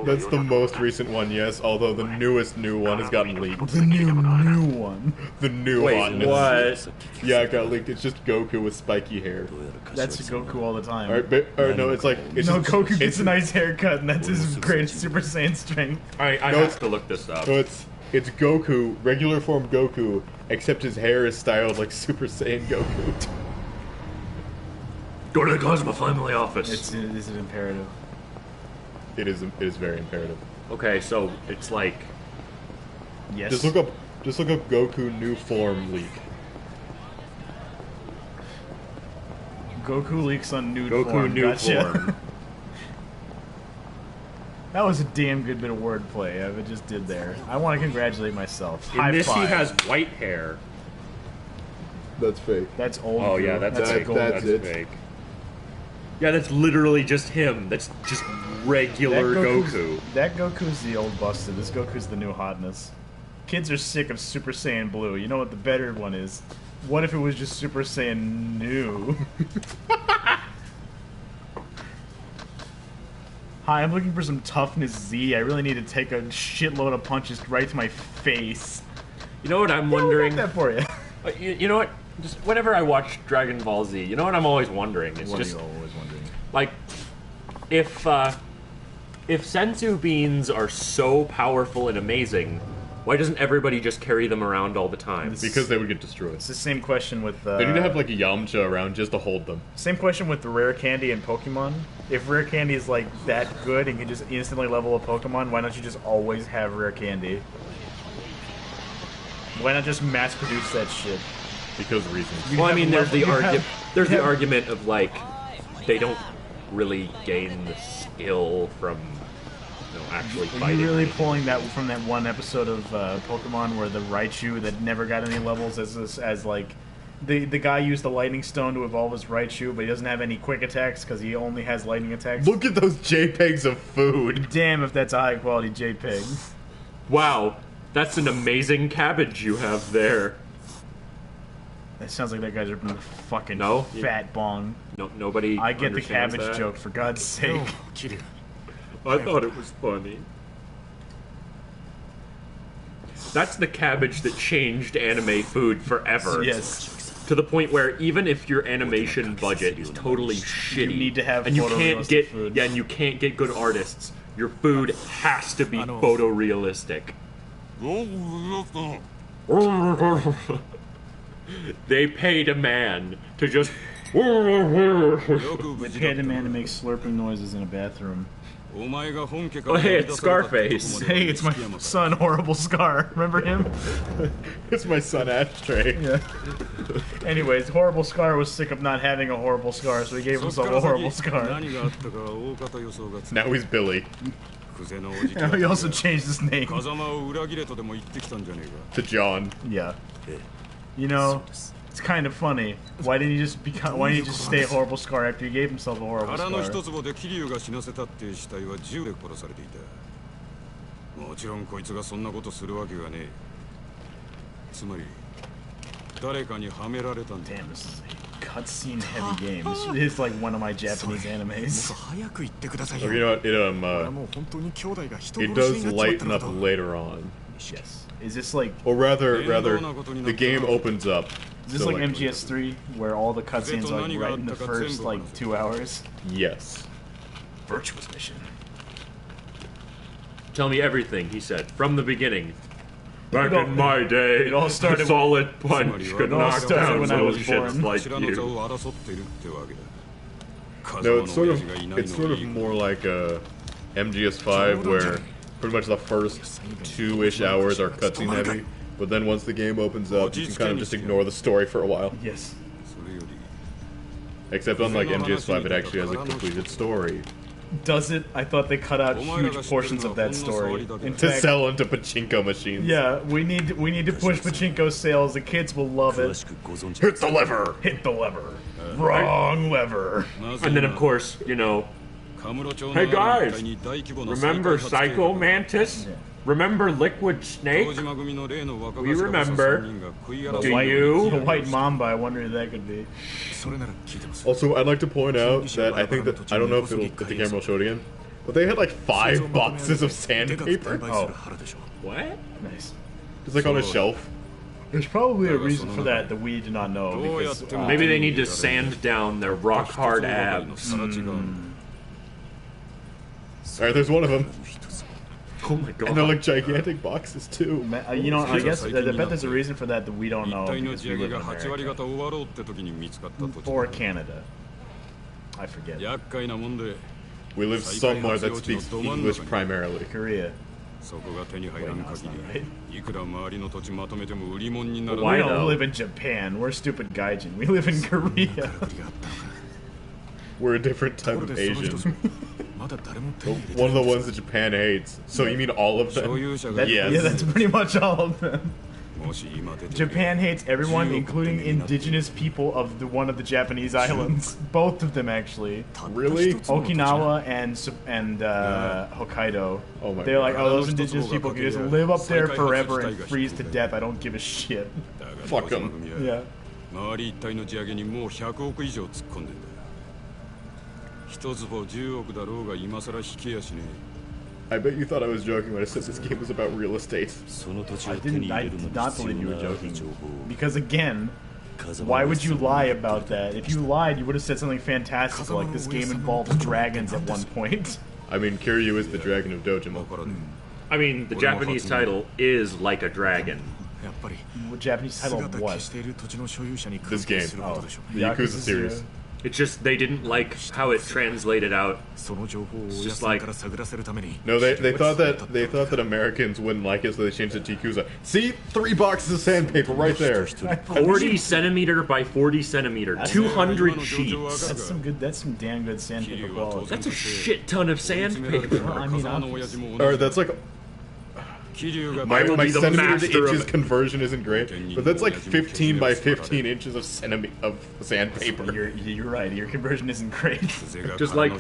That's the most recent one, yes. Although the newest new one has gotten leaked. The new one. The new Wait, hotness. what? Yeah, it got leaked. It's just Goku with spiky hair. That's Goku all the time. No, it's like it's no, just, Goku gets a nice haircut, and that's his greatest Super Saiyan strength. I have to look this up. So it's Goku, regular form Goku, except his hair is styled like Super Saiyan Goku. Go to the Cosmo Family office. It's an imperative. It is very imperative. Okay, so it's like yes. Just look up Goku new form leak. Goku leaks on nude Goku form. new form. That was a damn good bit of wordplay I just did there. I want to congratulate myself. In this, he has white hair. That's fake. That's old. Oh yeah, that's fake. That's fake. Yeah, that's literally just him. That's just regular Goku. That Goku's the old busted. This Goku's the new hotness. Kids are sick of Super Saiyan Blue. You know what the better one is? What if it was just Super Saiyan New? Hi, I'm looking for some toughness Z. I really need to take a shitload of punches right to my face. You know what I'm wondering? I got that for you. You know what? Just whenever I watch Dragon Ball Z, you know what I'm always wondering? It's what just are you always wondering? Like, if senzu beans are so powerful and amazing, why doesn't everybody just carry them around all the time? Because they would get destroyed. It's the same question with... they need to have like a Yamcha around just to hold them. Same question with the rare candy in Pokemon. If rare candy is like that good and can just instantly level a Pokemon, why don't you just always have rare candy? Why not just mass produce that shit? Because reasons. Well, I mean, there's the argument of like they don't really gain the skill from actually fighting. Are you really pulling that from that one episode of Pokemon where the Raichu that never got any levels as like the guy used the lightning stone to evolve his Raichu, but he doesn't have any quick attacks because he only has lightning attacks? Look at those JPEGs of food. Damn, if that's a high quality JPEG. Wow, that's an amazing cabbage you have there. That sounds like that guy's a fucking fat bong. No, nobody. I get the cabbage that. joke, for God's sake. I thought it was funny. That's the cabbage that changed anime food forever. Yes. To the point where even if your animation budget is totally shitty, you need to have and you can't get food. and you can't get good artists, your food has to be photorealistic. They paid a man to just. They paid a man to make slurping noises in a bathroom. Oh, hey, it's Scarface. Hey, it's my son, Horrible Scar. Remember him? It's my son, Ashtray. Yeah. Anyways, Horrible Scar was sick of not having a horrible scar, so he gave himself a horrible scar. Now he's Billy. He also changed his name to John. Yeah. You know, it's kind of funny. Why didn't he just stay a horrible scar after he gave himself a horrible scar? Damn, this is a cutscene heavy game. This is like one of my Japanese animes. You know what? It does lighten up later on. Yes. Is this like... Or rather, the game opens up. Is this like MGS3, where all the cutscenes are like right in the first like 2 hours? Yes. Virtuous mission. Tell me everything, he said, from the beginning. Back in my day, it all started a solid punch could knock down when I was shits like you. No, it's sort of more like a MGS5 where pretty much the first 2-ish hours are cutscene heavy, but then once the game opens up, you can kind of just ignore the story for a while. Yes. Except unlike MGS5, it actually has a completed story. Does it? I thought they cut out huge portions of that story. In To fact, sell into pachinko machines. yeah, we need to push pachinko sales. The kids will love it. Hit the lever. Hit the lever. Wrong lever. And then, of course, you know, hey guys, remember Psycho Mantis? Remember Liquid Snake? We remember. Do you? The white mamba, I wonder who that could be. Also, I'd like to point out that I think that, I don't know if the camera will show it again, but they had like 5 boxes of sandpaper. Oh. What? Nice. Just like on a shelf. There's probably a reason for that we do not know. Because, Maybe they need to sand down their rock hard abs. Alright, there's one of them. Oh my god. And they're like gigantic boxes too. You know, I guess I bet there's a reason for that we don't know. Because we live in America. Or Canada. I forget. We live somewhere that speaks English primarily. Korea. Why We don't though? live in Japan. We're stupid gaijin. We live in Korea. We're a different type of Asian. One of the ones that Japan hates. So you mean all of them? Yes. Yeah, that's pretty much all of them. Japan hates everyone, including indigenous people of one of the Japanese islands. Both of them, actually. Really? Okinawa and Hokkaido. Oh my They're like, God. oh, those indigenous people can just live up there forever and freeze to death. I don't give a shit. Fuck them. Yeah. I bet you thought I was joking when I said this game was about real estate. I did not believe you were joking. Because again, why would you lie about that? If you lied, you would have said something fantastic like this game involves dragons at one point. I mean, Kiryu is the dragon of Dojima. I mean, the Japanese title is like a dragon. What Japanese title of what? This game. Oh, The Yakuza series. It's just they didn't like how it translated out. It's just like No, they thought that Americans wouldn't like it, so they changed it to Yakuza. See, 3 boxes of sandpaper right there. 40 centimeter by 40 centimeter, 200 sheets. That's some damn good sandpaper quality. That's a shit ton of sandpaper. Well, I mean, obviously. Or that's like. My centimeter to inches conversion isn't great, but that's like 15 by 15 inches of sandpaper. You're right. Your conversion isn't great. Just like,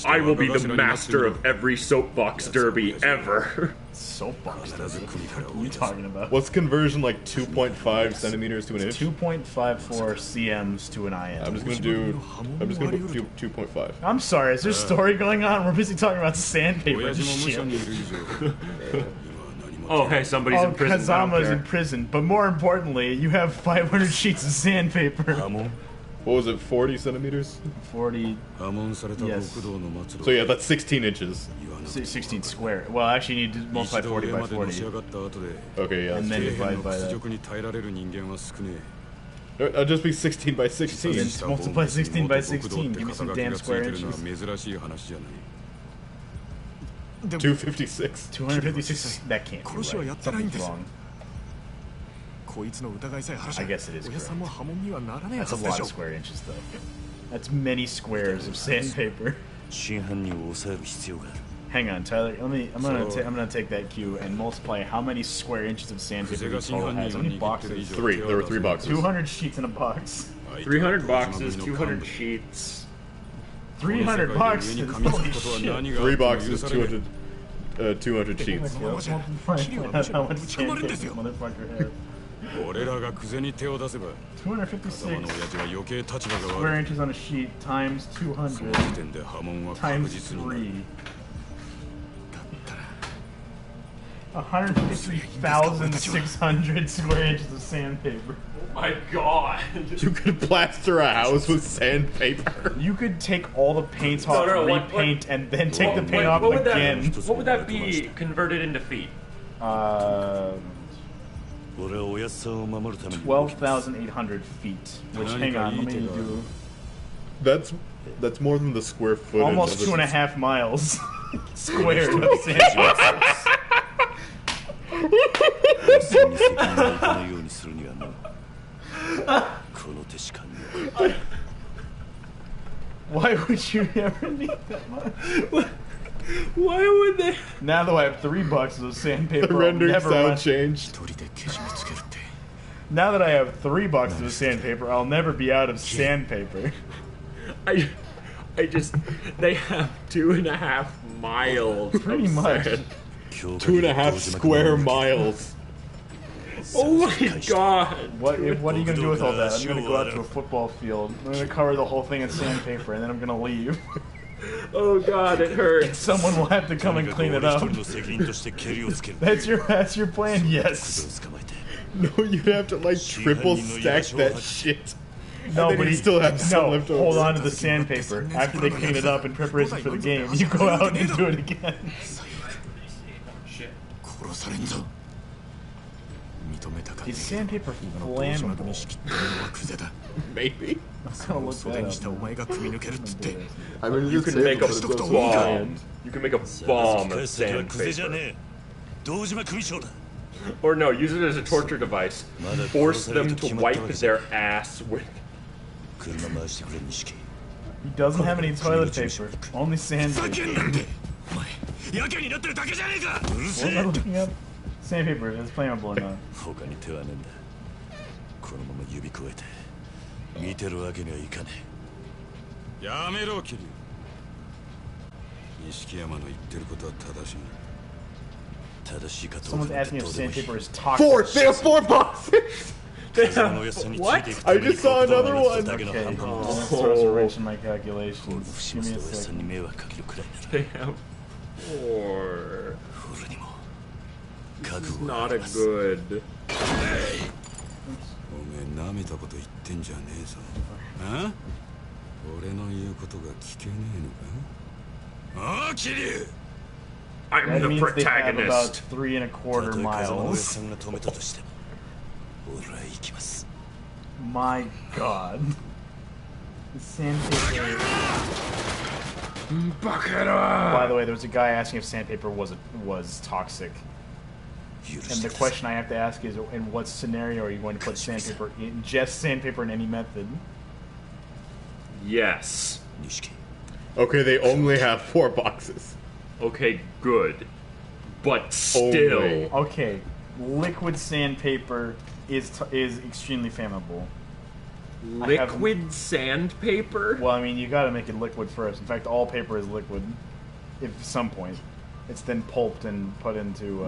I will be the master of every soapbox derby ever. Soapbox derby? What are you talking about? What's conversion like 2.5 centimeters to an inch? 2.54 cms to an IN. I'm just gonna do 2.5. I'm sorry. Is there a story going on? We're busy talking about sandpaper and shit. Oh, hey, somebody's in prison. Kazama's in prison, but more importantly, you have 500 sheets of sandpaper. What was it, 40 centimeters? 40. Yes. So yeah, that's 16 inches. 16 square. Well, actually, you need to multiply 40 by 40. Okay, yeah. And then divide by that. It'll just be 16 by 16. Then multiply 16 by 16. Give me some damn square inches. 256. 256. That can't be right. Something's wrong. I guess it is correct. That's a lot of square inches, though. That's many squares of sandpaper. Hang on, Tyler. I'm gonna take that cue and multiply how many square inches of sandpaper each total has. How many boxes? 3. There were 3 boxes. 200 sheets in a box. 300 boxes, 200 sheets. 300 boxes. Holy shit. 3 boxes, 200 sheets. How much sandpaper this motherfucker has? 256 square inches on a sheet times 200 times 3. 153,600 square inches of sandpaper. Oh my god! You could plaster a house with sandpaper. You could take all the paint off, repaint, and then take the paint off again. What would that be converted into feet? 12,800 feet. Which, hang on, let me do... That's more than the square footage. Almost 2.5 miles squared of sandpaper. Why would you ever need that much? Why would they? Now that I have $3 of sandpaper, The rendering sound run... changed. Now that I have $3 of sandpaper, I'll never be out of sandpaper. I just, they have 2.5 miles. Pretty much. 2.5 square miles. Oh my god. What are you going to do with all that? I'm going to go out to a football field. I'm going to cover the whole thing in sandpaper, and then I'm going to leave. Oh god, it hurts. Someone will have to come and clean it up. That's your plan? Yes. No, you'd have to like triple stack that shit. No, but you still have some left over. Hold on to the sandpaper. After they clean it up in preparation for the game, you go out and do it again. Is sandpaper flammable? Maybe. I'm gonna look that up. I mean, you can make a bomb. You can make a bomb of sandpaper. Or no, use it as a torture device. Force them to wipe their ass with. He doesn't have any toilet paper. Only sandpaper. What am I looking up? Sandpaper, it's flammable or not. 見てるわけにはいかねえ。やめろ、キリュウ。錦山の言ってることは正しい。正しいかどうか。 Someone's asking if sandpaper is toxic. They have 4 boxes! What? I just saw another one! Okay, this throws a wrench in my calculations. Give me a second. They have 4. This is not a good. おめえ舐めたこと言ってんじゃねえぞ。あ？俺の言うことが聞けねえのか？ああ、キリュウ。 I'm That the means they have about protagonist. 3.25 miles. My god. The sandpaper. By the way, there was a guy asking if sandpaper was toxic. And the question I have to ask is, in what scenario are you going to put sandpaper in? Just sandpaper in any method? Yes. Okay, they only have 4 boxes. Okay, good. But still. Only. Okay, liquid sandpaper is extremely flammable. Liquid sandpaper? Well, I mean, you gotta make it liquid first. In fact, all paper is liquid. At some point. It's then pulped and put into,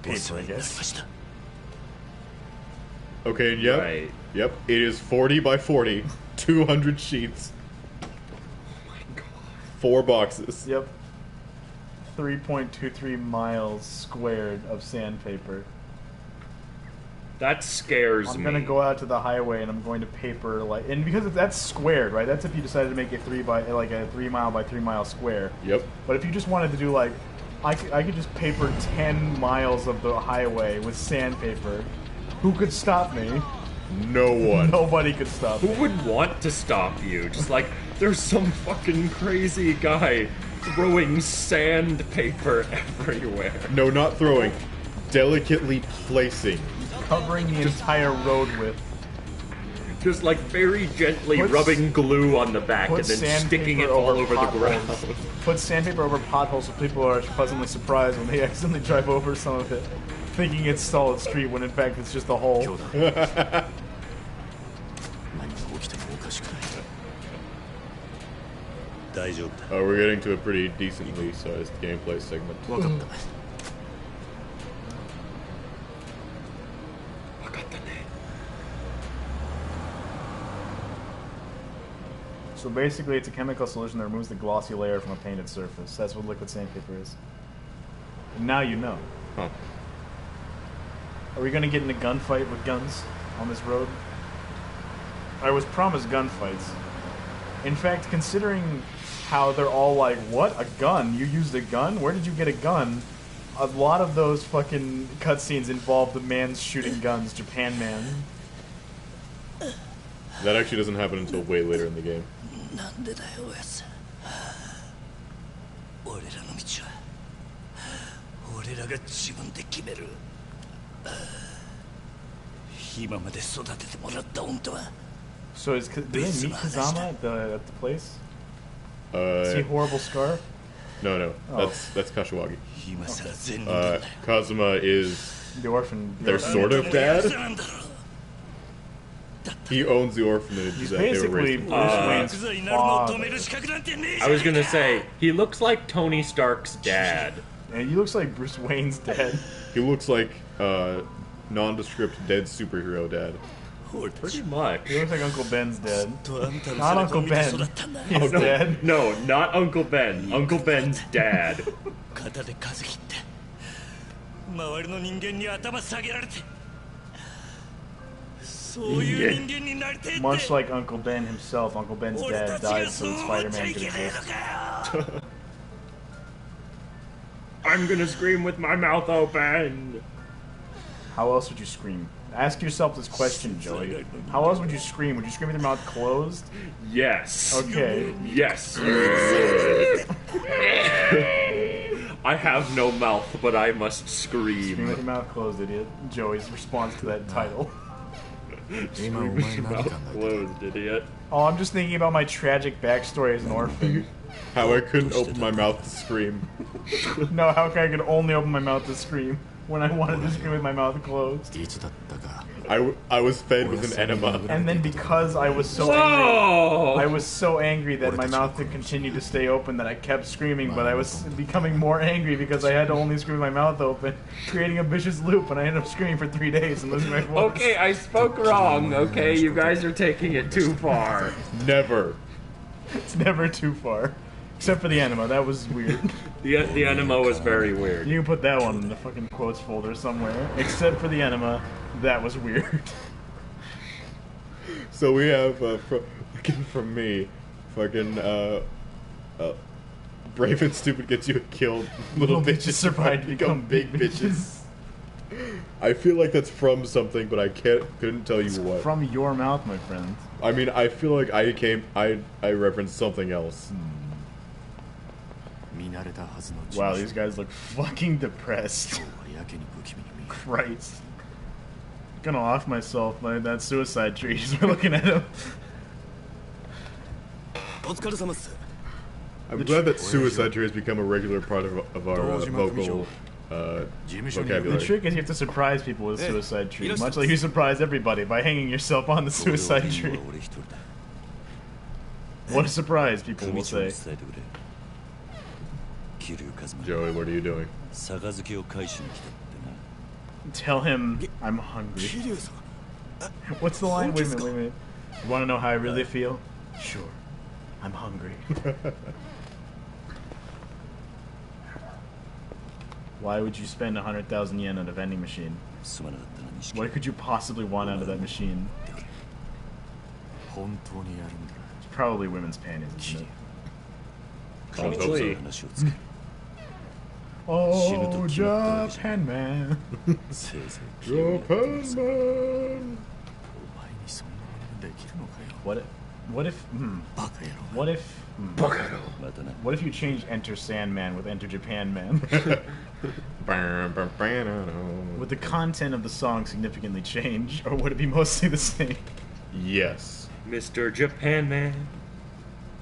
paper, I guess. Okay, yep. Right. Yep, it is 40 by 40. 200 sheets. Oh my god. 4 boxes. Yep. 3.23 miles squared of sandpaper. That scares me. I'm gonna go out to the highway and I'm going to paper and because that's squared, right? That's if you decided to make a 3 mile by 3 mile square. Yep. But if you just wanted to do I could just paper 10 miles of the highway with sandpaper. Who could stop me? No one. Nobody could stop me. Who would want to stop you? Just like, there's some fucking crazy guy throwing sandpaper everywhere. No, not throwing. Delicately placing. Covering the entire road with. Just like very gently rubbing glue on the back and then sticking it all over the ground. Put sandpaper over potholes so people are pleasantly surprised when they accidentally drive over some of it, thinking it's solid street when in fact it's just a hole. Oh, we're getting to a pretty decently sized gameplay segment. So basically it's a chemical solution that removes the glossy layer from a painted surface. That's what liquid sandpaper is. And now you know. Huh. Are we gonna get in a gunfight with guns on this road? I was promised gunfights. In fact, considering how they're all like, what? A gun? You used a gun? Where did you get a gun? A lot of those fucking cutscenes involve the man shooting guns, Japan Man. That actually doesn't happen until way later in the game. So did they meet Kazama at the place? Is he a horrible scar? No. Oh. That's Kashiwagi. Okay. Kazuma is the orphan. Their sort of dad. He owns the orphanage. He's that they were basically raised Bruce Wayne's father. I was gonna say he looks like Tony Stark's dad. Yeah, he looks like Bruce Wayne's dad. He looks like nondescript dead superhero dad. Pretty much. He looks like Uncle Ben's dad. Not Uncle Ben. He's dead. No, not Uncle Ben. Uncle Ben's dad. Much like Uncle Ben himself, Uncle Ben's dad died so Spider-Man could exist. I'm gonna scream with my mouth open. How else would you scream? Ask yourself this question, Joey. How else would you scream? Would you scream with your mouth closed? Yes. Okay. Yes. I have no mouth, but I must scream. Scream with your mouth closed, idiot. Joey's response to that title. Scream with your mouth closed, idiot. Oh, I'm just thinking about my tragic backstory as an orphan. How I couldn't open my mouth to scream. No, how I could only open my mouth to scream when I wanted to scream with my mouth closed. I was fed with an enema. And then because I was so angry, I was so angry that my mouth could continue to stay open that I kept screaming, but I was becoming more angry because I had to only scream with my mouth open, creating a vicious loop, and I ended up screaming for 3 days and losing my voice. Okay, I spoke wrong. Okay, you guys are taking it too far. Never. It's never too far. Except for the enema, that was weird. The enema was very weird. You can put that one in the fucking quotes folder somewhere. Except for the enema, that was weird. So we have, from me, fucking, brave and stupid gets you killed. Little bitches survive to become big bitches. I feel like that's from something, but I couldn't tell you what. From your mouth, my friend. I mean, I feel like I referenced something else. Wow, these guys look fucking depressed. Christ. Gonna off myself by that suicide tree as we're looking at him. I'm glad that suicide tree has become a regular part of our vocal vocabulary. The trick is you have to surprise people with a suicide tree, much like you surprise everybody by hanging yourself on the suicide tree. What a surprise, people will say. Joey, what are you doing? Tell him I'm hungry. What's the line? Wait a minute. You want to know how I really feel? Sure. I'm hungry. Why would you spend 100,000 yen on a vending machine? What could you possibly want out of that machine? It's probably women's panties, isn't it? Probably. Oh, Japan man. Japan man. What if you change Enter Sandman with Enter Japan Man? Would the content of the song significantly change, or would it be mostly the same? Yes. Mr. Japan Man,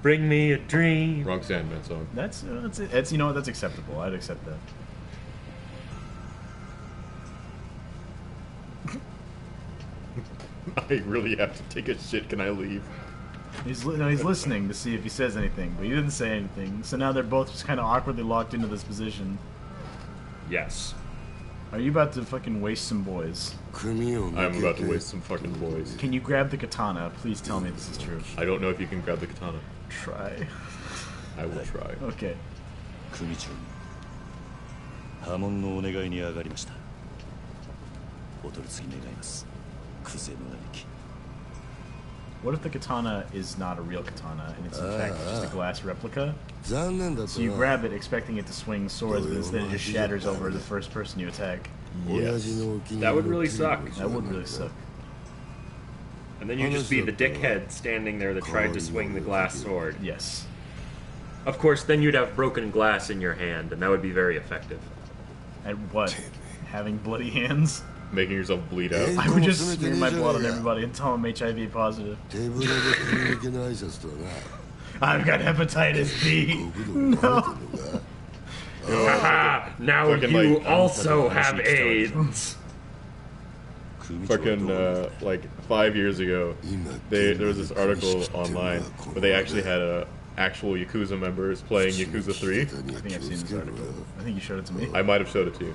bring me a dream. Wrong Sandman song. That's you know what, that's acceptable. I'd accept that. I really have to take a shit. Can I leave? He's listening to see if he says anything, but he didn't say anything. So now they're both just kind of awkwardly locked into this position. Yes. Are you about to fucking waste some boys? I'm about to waste some fucking boys. Can you grab the katana? Please tell me this is true. I don't know if you can grab the katana. Try. I will try. Okay. What if the katana is not a real katana and it's in fact just a glass replica? So you grab it expecting it to swing swords, but instead it just shatters over the first person you attack. Yes. That would really suck. That would really suck. And then you just be the dickhead standing there that tried to swing the glass sword. Yes. Of course, then you'd have broken glass in your hand, and that would be very effective. At what? Having bloody hands? making yourself bleed out. I would just smear my blood on everybody and tell them I'm HIV positive. I've got hepatitis B. No. Now you also have AIDS. Fucking like 5 years ago, there was this article online where they actually had actual Yakuza members playing Yakuza 3. I think I've seen this article. I think you showed it to me. I might have showed it to you.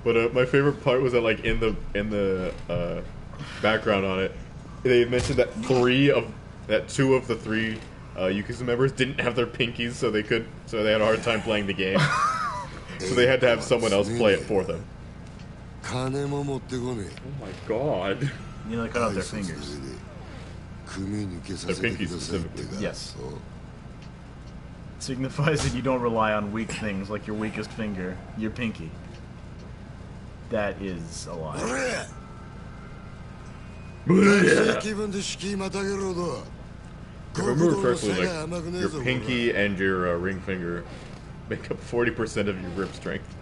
But my favorite part was that like in the background on it, they mentioned that two of the three Yakuza members didn't have their pinkies, so they had a hard time playing the game. So they had to have someone else play it for them. Oh my god. You know, they cut out their fingers. Their pinkies specifically. Yes. Signifies that you don't rely on weak things like your weakest finger, your pinky. That is a lie. If I remember correctly, like, your pinky and your ring finger make up 40% of your grip strength.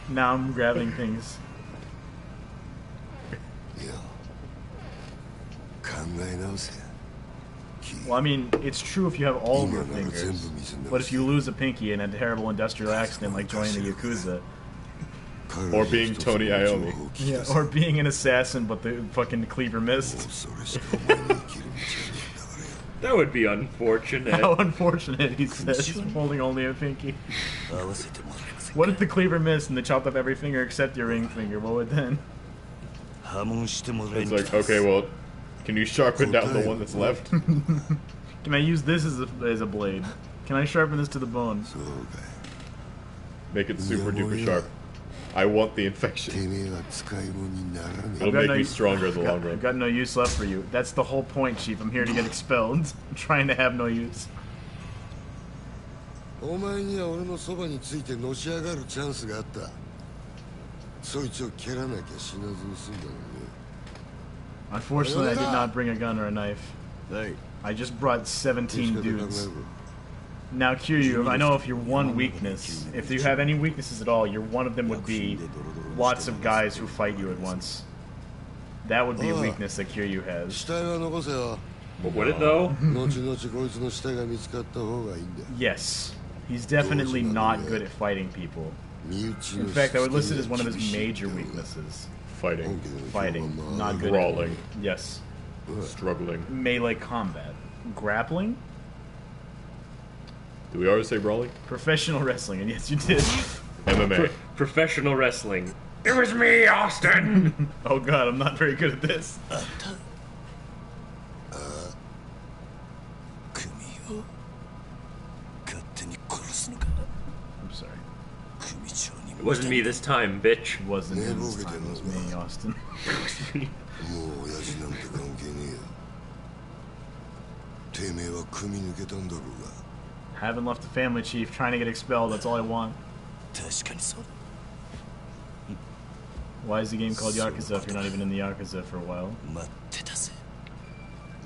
Now I'm grabbing things. Well, I mean, it's true if you have all of your fingers, but if you lose a pinky in a terrible industrial accident like joining the Yakuza, or being Tony Iommi, yeah, or being an assassin but the fucking cleaver missed. That would be unfortunate. How unfortunate, he says, holding only a pinky. What if the cleaver missed and they chopped off every finger except your ring finger? What would then? It's like, okay, well, can you sharpen down the one that's left? Can I use this as a blade? Can I sharpen this to the bone? Make it super duper sharp. I want the infection. It'll make me stronger in the long run. I've got no use left for you. That's the whole point, Chief. I'm here to get expelled. I'm trying to have no use. Unfortunately, I did not bring a gun or a knife. I just brought 17 dudes. Now, Kiryu, I know if you're one weakness, if you have any weaknesses at all, one of them would be lots of guys who fight you at once. That would be a weakness that Kiryu has. But would it though? Yes. He's definitely not good at fighting people. In fact, I would list it as one of his major weaknesses. Fighting. Not good. Brawling. Yes. Struggling. Melee combat. Grappling? Do we always say brawling? Professional wrestling, and yes, you did. MMA. Professional wrestling. It was me, Austin! Oh god, I'm not very good at this. I'm sorry. It wasn't me this time, bitch. It wasn't him this time, it was me, Austin. Haven't left the family, Chief. Trying to get expelled, that's all I want. Why is the game called Yakuza if you're not even in the Yakuza for a while?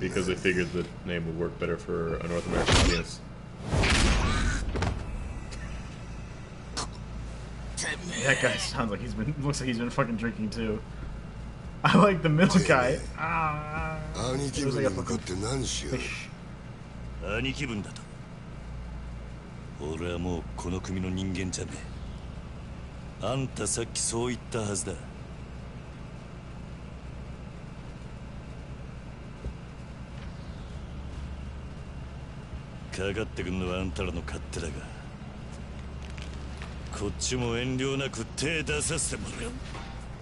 Because they figured the name would work better for a North American audience. That guy sounds like looks like he's been fucking drinking too. I like the middle guy. It was like a fucking fish. 兄貴分だと俺はもうこの組の人間じゃねえあんたさっきそう言ったはずだかかってくんのはあんたらの勝手だがこっちも遠慮なく手出させてもらう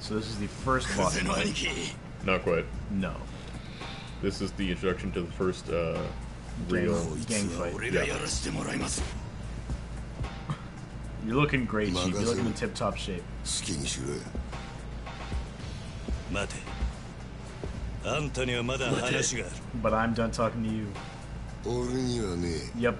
So this is the first boss fight. Not quite. No. This is the introduction to the first real gang fight. Yeah. You're looking great, Chief. You're looking in tip-top shape. But I'm done talking to you. Yep.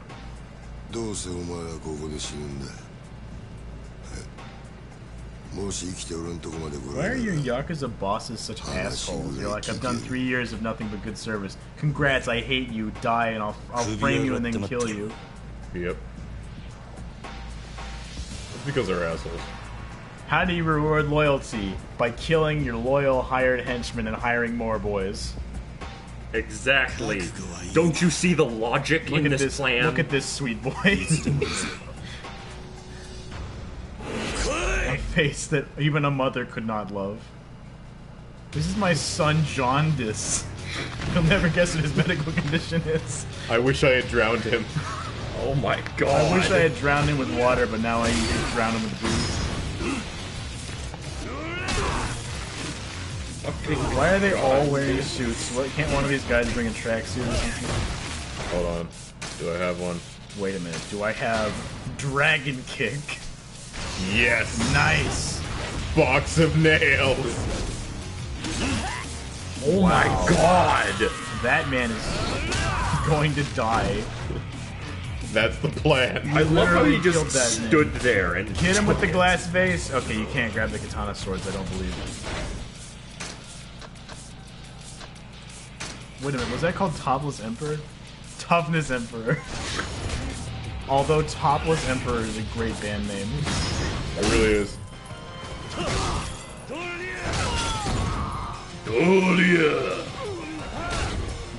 Why are your Yakuza bosses such assholes? You're like, I've done 3 years of nothing but good service. Congrats, I hate you, die, and I'll frame you and then kill you. Yep. It's because they're assholes. How do you reward loyalty? By killing your loyal hired henchmen and hiring more boys. Exactly. Don't you see the logic in this plan? Look at this sweet boy. A face that even a mother could not love. This is my son Jaundice. You'll never guess what his medical condition is. I wish I had drowned him. Oh my god. I wish I had drowned him with water, but now I need to drown him with booze. Why are they all wearing suits? What, can't one of these guys bring a tracksuit or something? Hold on. Do I have one? Wait a minute. Do I have Dragon Kick? Yes! Nice! Box of nails! Oh my god! That man is going to die. That's the plan. I love how he just stood there and hit him with the glass vase. Okay, you can't grab the katana swords, I don't believe. Wait a minute, was that called Topless Emperor? Toughness Emperor. Although Topless Emperor is a great band name. It really is. Dolia!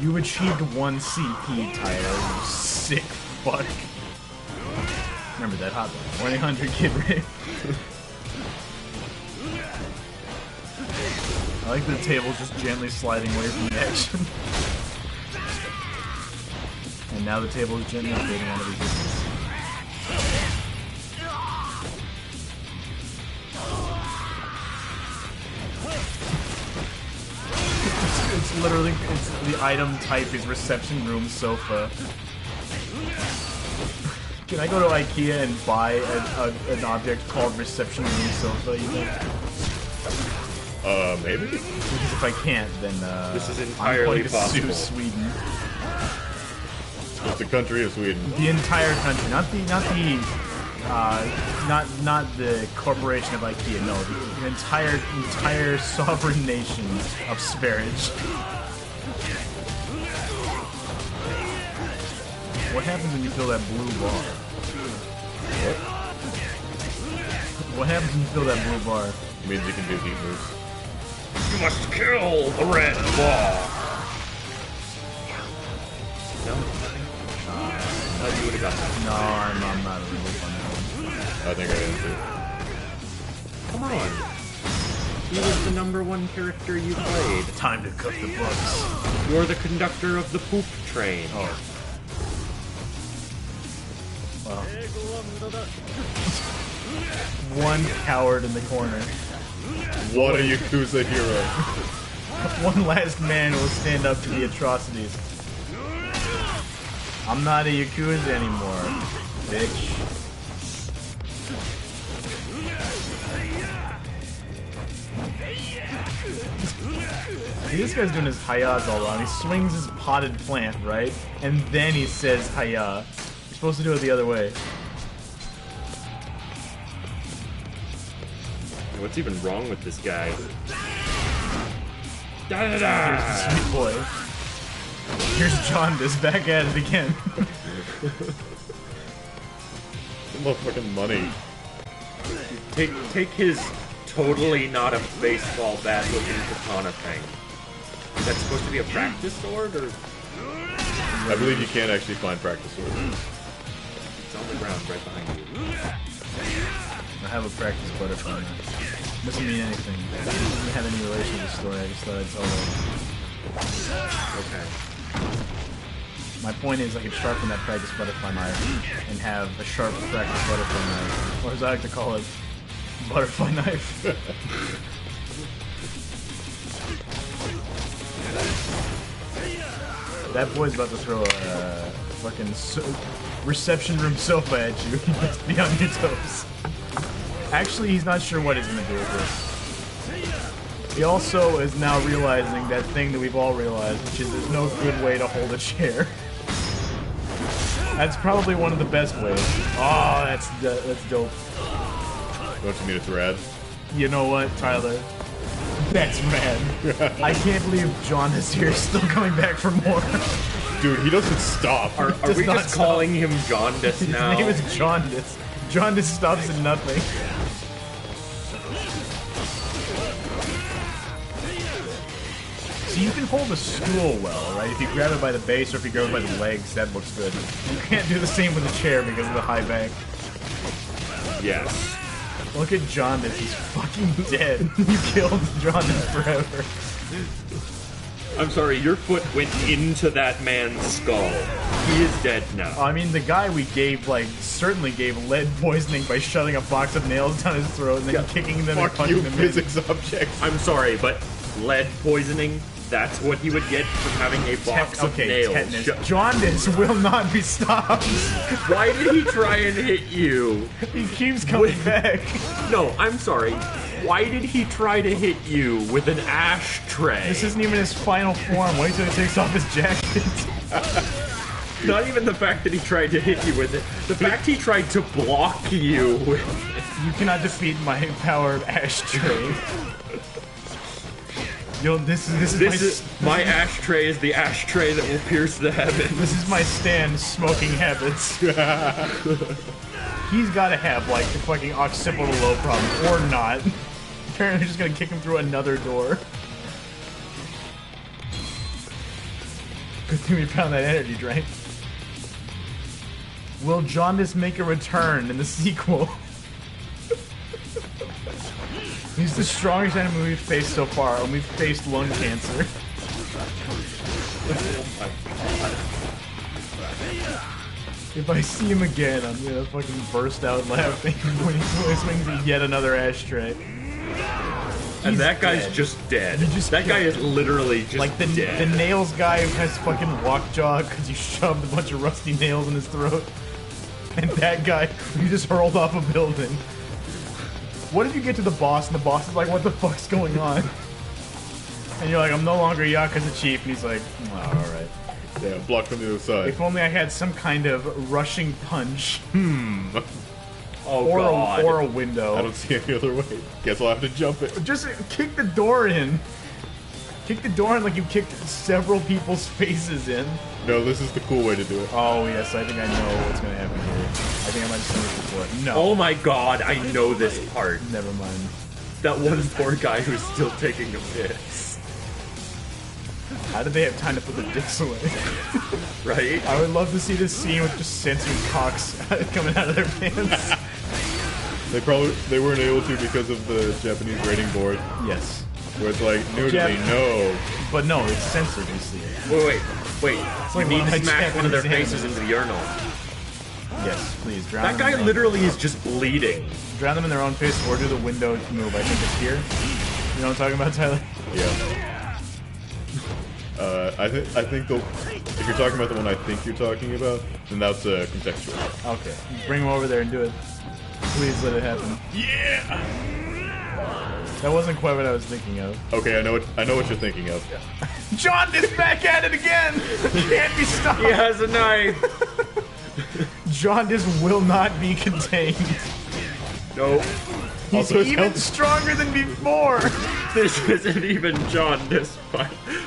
You achieved 1 CP, Tyler, you sick fuck. Remember that hotline. 1-800-KID-RAPE. I like the table just gently sliding away from the action. And now the table is gently fading out of existence. It's literally, the item type is reception room sofa. Can I go to IKEA and buy an object called reception room sofa, you think? Maybe? Because if I can't, then, this is I'm going entirely to possible. sue Sweden. It's the country of Sweden. The entire country, not the corporation of IKEA, no, the entire sovereign nation of Sverige. What happens when you fill that blue bar? What happens when you fill that blue bar? It means you can do heat moves. You must kill the red bar. No. You would have got that. No, I'm not really fun. I think I am too. Come on. He was the #1 character you played. Time to cook the books. You're the conductor of the poop train. Oh. Well. One coward in the corner. What a Yakuza hero. One last man who will stand up to the atrocities. I'm not a Yakuza anymore, bitch. See, this guy's doing his hayas all wrong. He swings his potted plant, right? And then he says haya. You're supposed to do it the other way. What's even wrong with this guy? Here's the sweet boy. Here's Jaundice back at it again. Some motherfucking money. Take his totally not a baseball bat looking katana thing. Is that supposed to be a practice sword, or? I believe you can't actually find practice swords. It's on the ground right behind you. I have a practice butterfly knife. Doesn't mean anything. It doesn't have any relation to the story. I just thought I'd tell them. Okay. My point is I could sharpen that practice butterfly knife and have a sharp practice butterfly knife. Or as I like to call it, butterfly knife. That boy's about to throw a fucking reception room sofa at you. You must be on your toes. Actually, he's not sure what he's going to do with this. He also is now realizing that thing that we've all realized, which is there's no good way to hold a chair. That's probably one of the best ways. Oh, that's dope. Don't you mean it's rad? You know what, Tyler? That's rad. I can't believe John is here, still coming back for more. Dude, he doesn't stop. Are we just calling him Jaundice now? His name is Jaundice. Jaundice stops at nothing. So you can hold a stool well, right? If you grab it by the base or if you grab it by the legs, that looks good. You can't do the same with a chair because of the high back. Yes. Look at Jaundice, he's fucking dead. You killed Jaundice forever. I'm sorry, your foot went into that man's skull. He is dead now. I mean, the guy we gave, like, certainly gave lead poisoning by shoving a box of nails down his throat and then kicking them and punching them in. Physics objects. I'm sorry, but lead poisoning, that's what he would get from having a box of nails. Tetanus. Jaundice will not be stopped. Why did he try and hit you? He keeps coming back. No, I'm sorry. Why did he try to hit you with an ashtray? This isn't even his final form. Wait till he takes off his jacket. Not even the fact that he tried to hit you with it. The fact he tried to block you with it. You cannot defeat my power of ashtray. Yo, this is my ashtray is the ashtray that will pierce the heavens. This is my stand, smoking habits. He's gotta have, like, the fucking occipital lobe problem, or not. Apparently we're just gonna kick him through another door. Good thing we found that energy drink. Will Jaundice make a return in the sequel? He's the strongest enemy we've faced so far, and we've faced lung cancer. Oh my god. If I see him again, I'm gonna fucking burst out laughing when he swings yet another ashtray. And He's that guy's dead. just dead. That guy is literally just like the dead. The nails guy who has fucking lockjaw because you shoved a bunch of rusty nails in his throat. And that guy who just hurled off a building. What if you get to the boss and the boss is like, what the fuck's going on? And you're like, I'm no longer Yakuza chief, and he's like, oh, alright. Yeah, blocked from the other side. If only I had some kind of rushing punch. Oh, God. Or a window. I don't see any other way. Guess I'll have to jump it. Just kick the door in. Kick the door in like you kicked several people's faces in. No, this is the cool way to do it. Oh, yes, I think I know what's gonna happen here. I think I might have seen this before. No. Oh my god, I know this part. Never mind. That one poor guy who's still taking a piss. How did they have time to put the dicks away? Right? I would love to see this scene with just censored cocks coming out of their pants. They weren't able to because of the Japanese rating board. Yes. Where it's like, nudity, no. But no, it's censored, you see. Wait. It's like you need to smash Japanese one of their anime. faces into the urinal. Yes, please, drown That them in guy their literally is just bleeding. Drown them in their own piss or do the window move. I think it's here. You know what I'm talking about, Tyler? Yeah. I think if you're talking about the one I think you're talking about, then that's contextual. Okay. Bring him over there and do it. Please let it happen. Yeah! That wasn't quite what I was thinking of. Okay, I know what you're thinking of. Jaundice back at it again! Can't be stopped! He has a knife! Jaundice will not be contained. Nope. He's even stronger than before! This isn't even Jaundice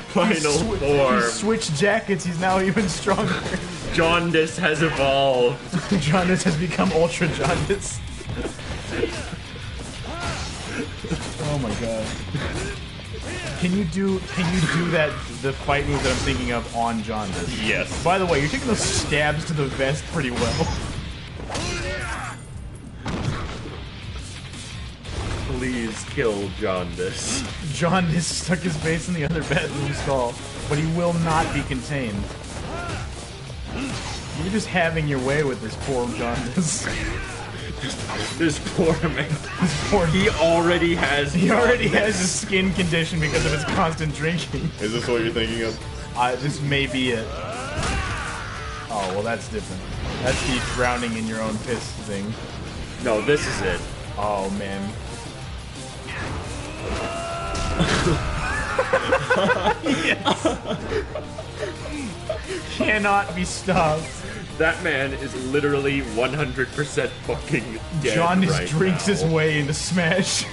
final form. He's switched jackets, he's now even stronger. Jaundice has evolved. Jaundice has become Ultra Jaundice. Oh my god. Can you do the fight move that I'm thinking of on Jaundice? Yes. By the way, you're taking those stabs to the vest pretty well. Please kill Jaundice. Jaundice stuck his face in the other bedroom stall, but he will not be contained. You're just having your way with this poor Jaundice. This poor man. He already has a skin condition because of his constant drinking. Is this what you're thinking of? This may be it. Oh, well, that's different. That's the drowning in your own piss thing. No, this is it. Oh, man. Yes. Cannot be stopped. That man is literally 100% fucking dead. Jaundice right drinks now. his way into Smash.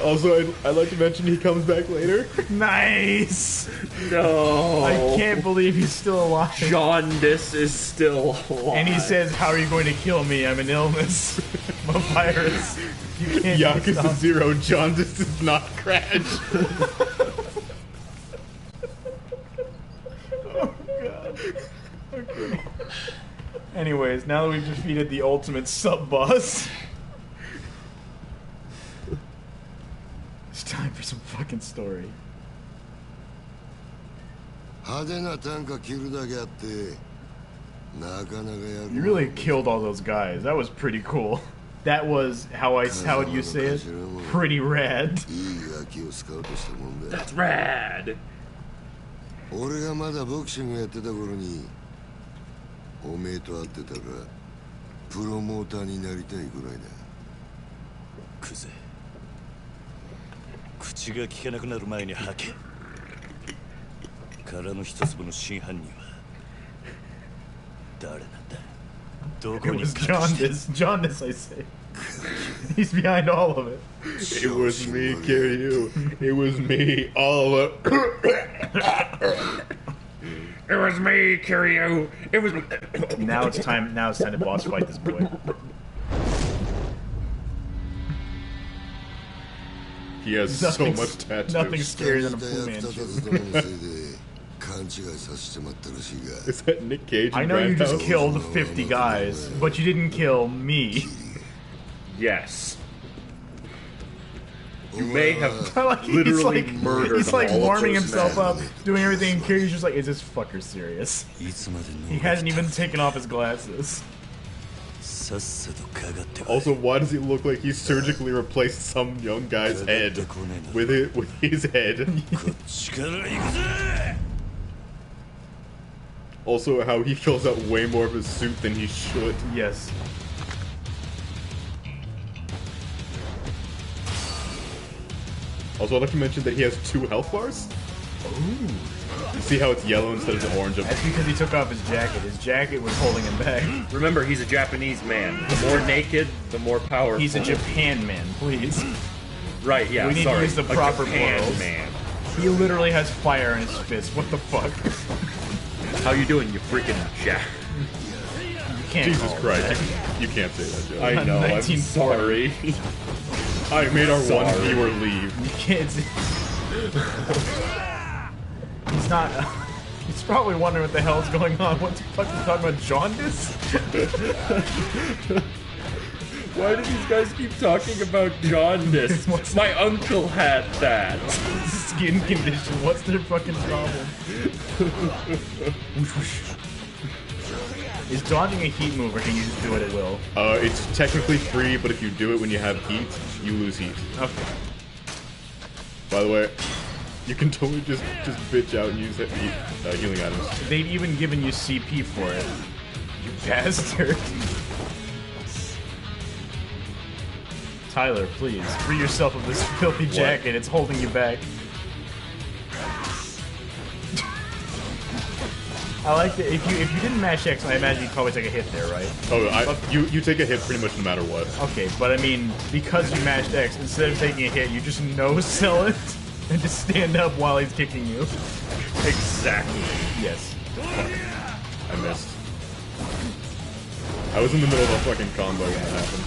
Also, I'd like to mention he comes back later. Nice! No. I can't believe he's still alive. Jaundice is still alive. And he says, how are you going to kill me? I'm an illness. I'm a virus. You can't Yakuza 0, Jaundice does not crash. Oh, God. Okay. Anyways, now that we've defeated the ultimate sub-boss, it's time for some fucking story. You really killed all those guys. That was pretty cool. That was, how would you say it? Pretty rad. That's rad. 俺がまだボクシングやってた頃におめえと会ってたらプロモーターになりたいぐらいだ。クゼ、口が聞けなくなる前に吐け。殻の一粒の真犯人は誰なんだ。どこに隠して。 It was Jaundice, I say. He's behind all of it. It was me, Kiryu. It was me, all of it. It was me, Kiryu. It was me. Now it's time to boss fight this boy. He has so much tattoos. Nothing scarier than a Fu Manchu. Is that Nick Cage? I know you just killed 50 guys, but you didn't kill me. Yes. You may have like, literally he's like, murdered. He's like all warming of himself up, doing everything, and Kiryu's just like, is this fucker serious? He hasn't even taken off his glasses. Also, why does he look like he surgically replaced some young guy's head with his head? Also, how he fills out way more of his suit than he should. Yes. Also, I'd like to mention that he has 2 health bars. Ooh. You see how it's yellow instead of orange? That's because he took off his jacket. His jacket was holding him back. Remember, he's a Japanese man. The more naked, the more powerful. He's a Japan man, please. Right, yeah, we need to use the proper plurals. Man. He literally has fire in his fist. What the fuck? How you doing, you freaking jack? You can't. Jesus Christ. You can't say that, Joe. I know, I'm sorry. I made our one viewer leave. You can't. He's not. He's probably wondering what the hell's going on. What the fuck is he talking about? Jaundice? Why do these guys keep talking about jaundice? My uncle had that. Skin condition. What's their fucking problem? Is dodging a heat move, or can you just do it at will? It's technically free, but if you do it when you have heat, you lose heat. Okay. By the way, you can totally just bitch out and use healing items. They've even given you CP for it. You bastard. Tyler, please, free yourself of this filthy jacket. It's holding you back. I like that. If you didn't mash X, I imagine you'd probably take a hit there, right? Oh, you take a hit pretty much no matter what. Okay, but I mean, because you mashed X, instead of taking a hit, you just no-sell it and just stand up while he's kicking you. Exactly. Yes. I missed. I was in the middle of a fucking combo when that happened.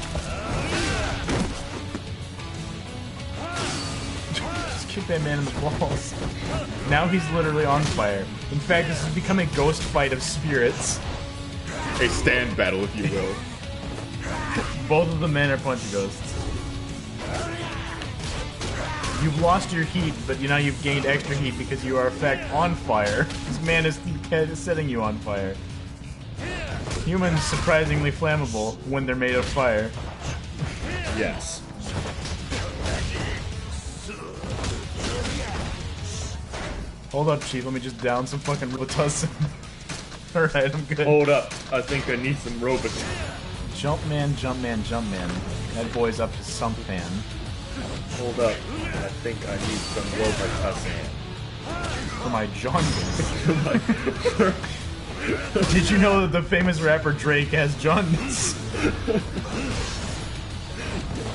Just kick that man in the balls. Now he's literally on fire. In fact, this has become a ghost fight of spirits. A stand battle, if you will. Both of the men are punch ghosts. You've lost your heat, but now you've gained extra heat because you are, in fact, on fire. This man is setting you on fire. Humans surprisingly flammable when they're made of fire. Yes. Hold up, Chief. Let me just down some fucking Robitussin. Alright, I'm good. Hold up. I think I need some Robitussin. Jumpman, Jumpman, Jumpman. That boy's up to something. Hold up. I think I need some Robitussin. For my jaundice. Did you know that the famous rapper Drake has jaundice?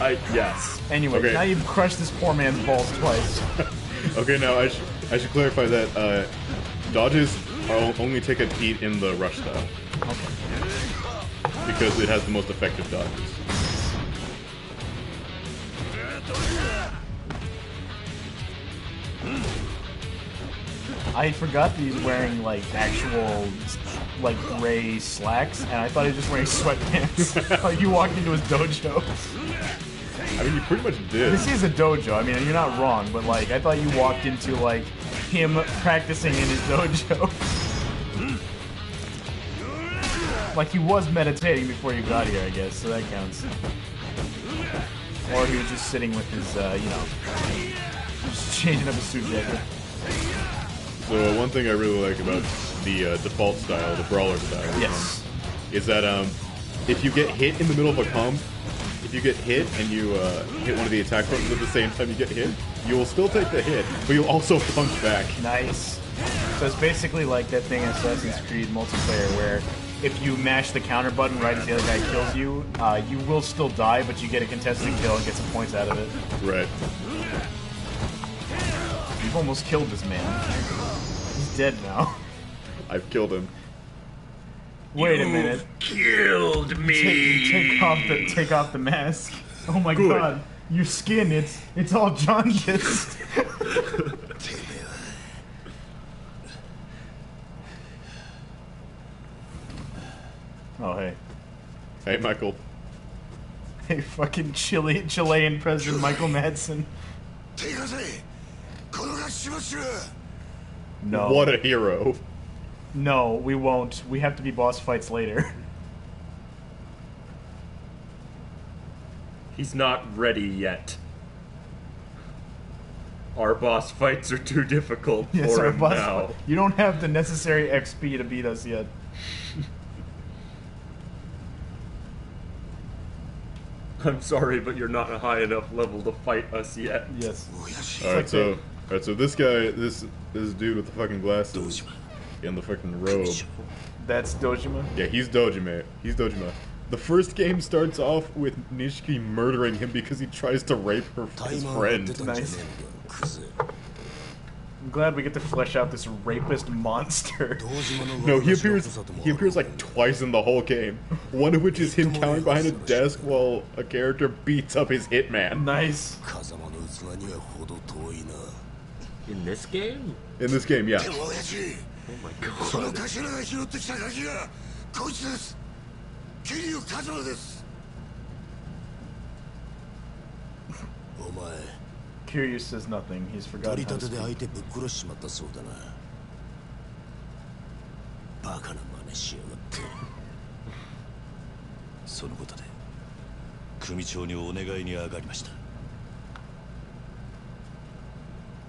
Yes. Anyway, Okay. now you've crushed this poor man's balls twice. Okay, now I should clarify that dodges only take a beat in the rush style. Okay. Because it has the most effective dodges. I forgot that he's wearing like actual like gray slacks, and I thought he was just wearing sweatpants. Like you walked into his dojo. I mean, you pretty much did. This is a dojo. I mean, you're not wrong, but like I thought you walked into like him practicing in his dojo. Like he was meditating before you got here, I guess, so that counts. Or he was just sitting with his, you know, just changing up his suit jacket. So one thing I really like about the default style, the brawler style, yes, is that if you get hit in the middle of a comp, if you get hit and you hit one of the attack buttons at the same time you get hit, you will still take the hit, but you'll also punch back. Nice. So it's basically like that thing in Assassin's Creed multiplayer where if you mash the counter button right as the other guy kills you, you will still die, but you get a contested kill and get some points out of it. Right. You've almost killed this man. He's dead now. I've killed him. Wait a minute. Killed me. Take off the mask. Oh my god. Your skin, it's all jaundiced. Oh hey. Hey Michael. Hey fucking Chilean President Michael Madsen. No. What a hero. No, we won't. We have to be boss fights later. He's not ready yet. Our boss fights are too difficult for him now. You don't have the necessary XP to beat us yet. I'm sorry, but you're not a high enough level to fight us yet. Yes. Alright, so this guy, this dude with the fucking glasses and the fucking robe. That's Dojima? Yeah, he's Dojima. He's Dojima. The first game starts off with Nishiki murdering him because he tries to rape his friend. Nice. I'm glad we get to flesh out this rapist monster. No, he appears like twice in the whole game. One of which is him cowering behind a desk while a character beats up his hitman. Nice. In this game? In this game, yeah. Oh my god. Kiryu says nothing. He's forgotten how to speak.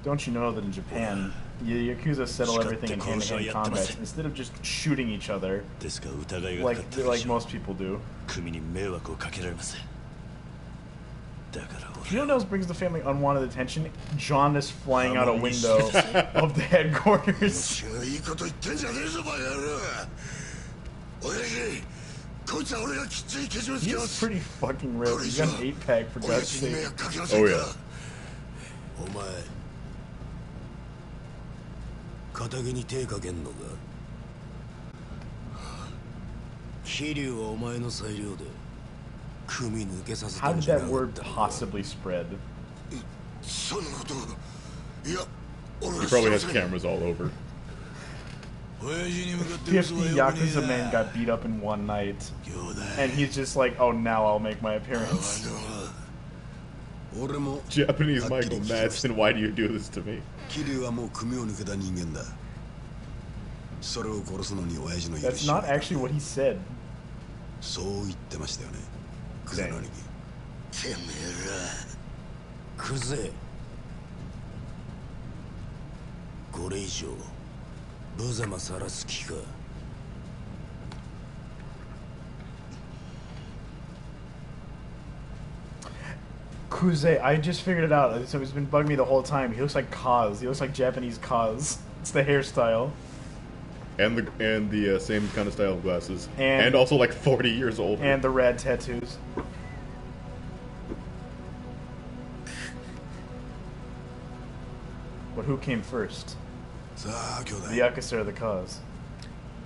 Don't you know that in Japan, Yakuza settle everything in hand-to-hand combat instead of just shooting each other like most people do. You know what else brings the family unwanted attention? Jaundice flying out a window of the headquarters. He's pretty fucking ripped. He's got an 8-pack for God's sake. Oh yeah. 肩毛に手かけんのか飛竜はお前の裁量で組抜けさせた How ん did じゃ that なかっ word た possibly spread? そんなこといや He probably has cameras all over. 50 Yakuza men got beat up in one night, and he's just like, oh, now I'll make my appearance. Japanese Michael Madsen, why do you do this to me? 桐生はもう組を抜けた人間だそれを殺すのに親父の許 That's し not actually what he said. そう言ってましたよねクゼの兄貴てめえらクゼこれ以上無様さらす気か Kuze, I just figured it out. So it's been bugging me the whole time. He looks like Kaz. He looks like Japanese Kaz. It's the hairstyle. And the same kind of style of glasses. And also like 40 years old. And the rad tattoos. But who came first? The Yakuza or the cause?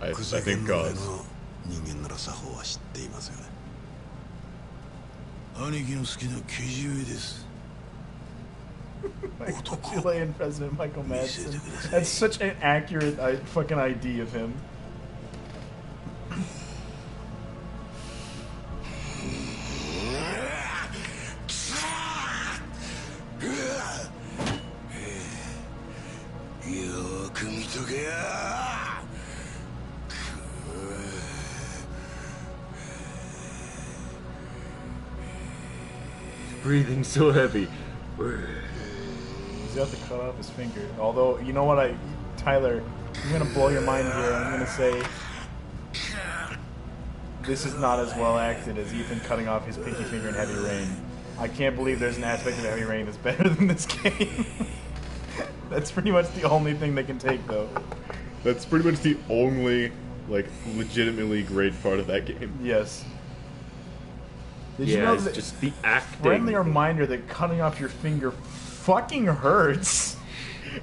I think cause. 人間なら作法は知っていますが兄貴の好きなけじめです Chilean President Michael Madsen. That's such an accurate fucking ID of him. Breathing so heavy. He's got to cut off his finger. Although, you know what, Tyler, I'm gonna blow your mind here. I'm gonna say this is not as well acted as Ethan cutting off his pinky finger in Heavy Rain. I can't believe there's an aspect of Heavy Rain that's better than this game. That's pretty much the only thing they can take, though. That's pretty much the only, like, legitimately great part of that game. Yes. Did you know that just the acting. Friendly reminder that cutting off your finger fucking hurts.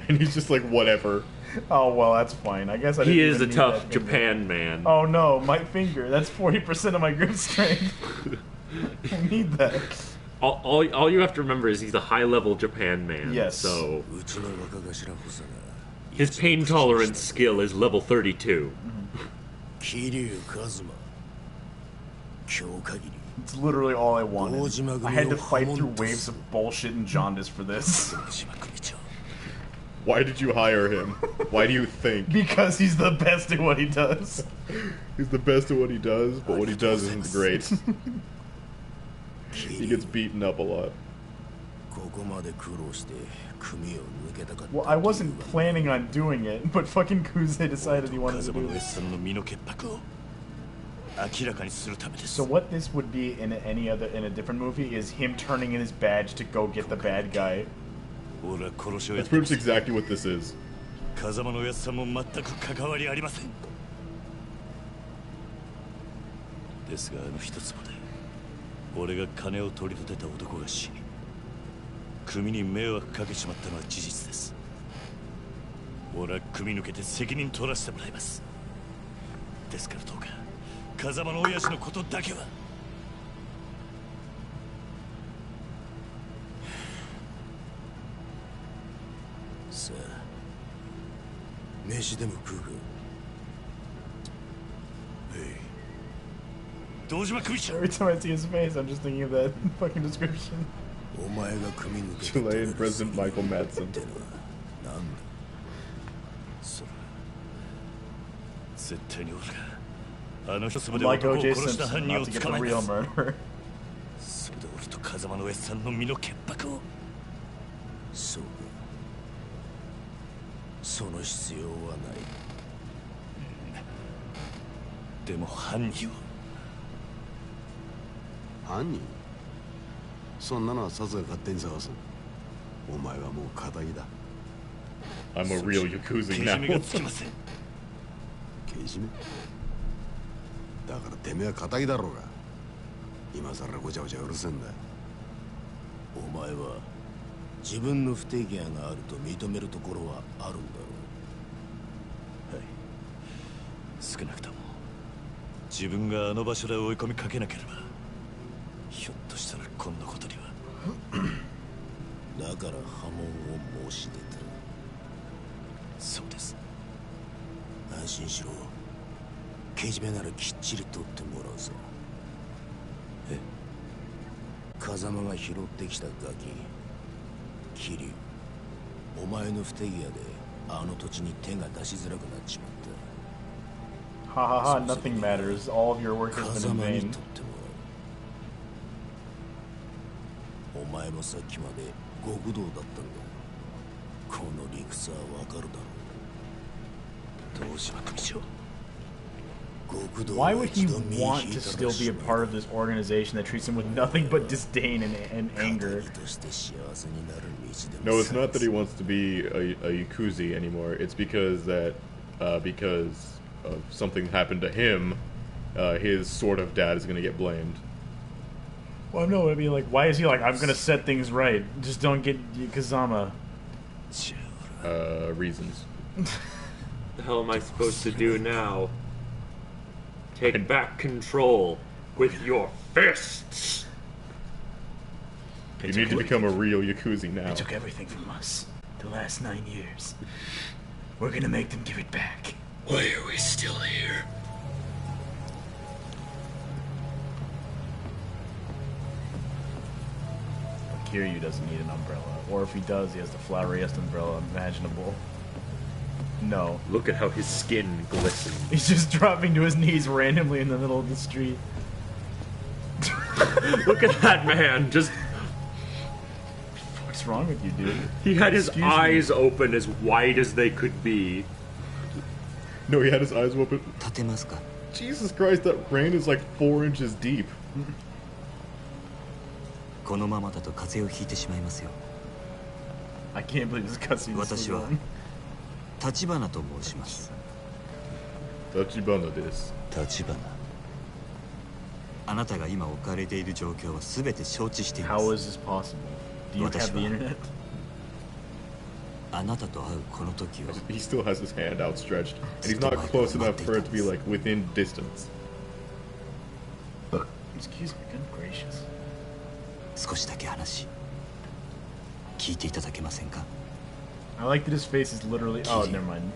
And he's just like, whatever. Oh, well, that's fine. I guess I didn't He is even a need tough that Japan man. Oh no, my finger. That's 40% of my grip strength. I need that. All you have to remember is he's a high-level Japan man. Yes. So his pain tolerance skill is level 32. It's literally all I wanted. I had to fight through waves of bullshit and jaundice for this. Why did you hire him? Why do you think? Because he's the best at what he does. He's the best at what he does, but what he does isn't great. He gets beaten up a lot. Well, I wasn't planning on doing it, but fucking Kuze decided he wanted to do it. So what this would be in a different movie is him turning in his badge to go get the bad guy. That's pretty much exactly what this is. 風間のやつさんも全く関わりありません。ですが一坪で俺が金を取り立てた男が死に組に迷惑かけちまったのは事実です。俺は組抜けて責任取らせてもらいます。ですからどうか風間の親父のことだけは。さあ、飯でも食うか。Every time I see his face, I'm just thinking of that fucking description. Chilean President Michael Madsen. Like O.J. Simpson, not to get the real murderer. それで俺と風間の親さんの身の潔白を。そうか。その必要はない。でも犯人は。犯人？そんなのはさすが勝手に探す。お前はもう仇だ。I'm a real Yakuza now. けじめ？だからてめえは仇だろうが。今さらごちゃごちゃうるせえんだ。お前は自分の不手際があると認めるところはあるんだろう。はい。少なくとも自分があの場所で追い込みかけなければ。ひょっとしたらこんなことにはだから波紋を申し出た。そうです。安心しろ。けじめならきっちり取ってもらうぞ。え？風間が拾ってきたガキ桐生、お前の不手際であの土地に手が出しづらくなっちまった。Ha ha ha, nothing matters. All of your work has been in vain. お前もさっきまで極道だったんだ。この理屈はわかるだろう。どうしま組長。Why would he want to still be a part of this organization that treats him with nothing but disdain and anger? No, it's not that he wants to be a Yakuza anymore. It's because that because of something happened to him, his sort of dad is going to get blamed. Well, no, I mean, like, why is he like, I'm gonna set things right, just don't get Kazama? reasons. The hell am I supposed to do now? Take back control with your fists. You need to become a real Yakuza now. They took everything from us the last 9 years. We're gonna make them give it back. Why are we still here? Kiryu doesn't need an umbrella. Or if he does, he has the floweriest umbrella imaginable. No. Look at how his skin glistens. He's just dropping to his knees randomly in the middle of the street. Look at that man, just... What's wrong with you, dude? He had his eyes open as wide as they could be. No, he had his eyes open. Jesus Christ, that rain is like 4 inches deep. I can't believe this cutscene is so long. Tachibana desu. あなたが今置かれている状況は全て承知しています。 How is this possible? Do you have the internet? あなたと会うこの時を He still has his hand outstretched, and he's not close enough for it to be like within distance. Excuse me, good gracious. 少しだけ話聞いていただけませんか I like that his face is literally... Oh, never mind.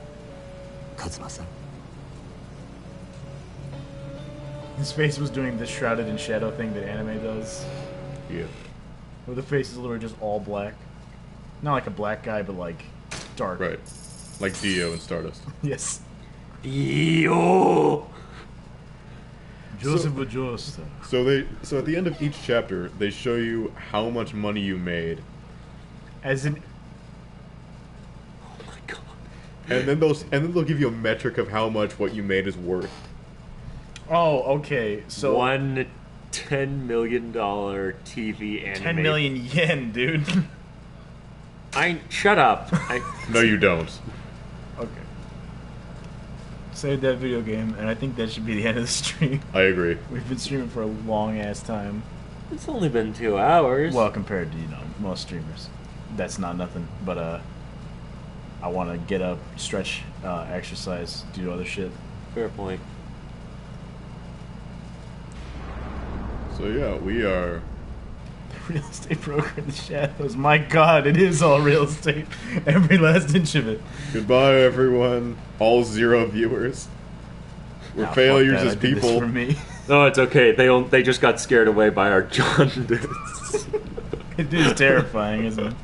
カズマさん His face was doing the shrouded in shadow thing that anime does. Yeah. Where the face is literally just all black. Not like a black guy, but like dark. Right. Like Dio in Stardust. Yes. Dio! Joseph Joestar. So at the end of each chapter, they show you how much money you made. As in... Oh my god. And then they'll give you a metric of how much what you made is worth. Oh, okay. So one $10 million TV anime. 10 million yen, dude. Shut up. No, you don't. Okay. Save that video game, and I think that should be the end of the stream. I agree. We've been streaming for a long ass time. It's only been 2 hours. Well, compared to most streamers, that's not nothing. But I want to get up, stretch, exercise, do other shit. Fair point. So yeah, we are... Real estate broker in the shadows. My god, it is all real estate. Every last inch of it. Goodbye, everyone. All 0 viewers. We're failures as people. For me. No, it's okay. They just got scared away by our jaundice. It is terrifying, isn't it?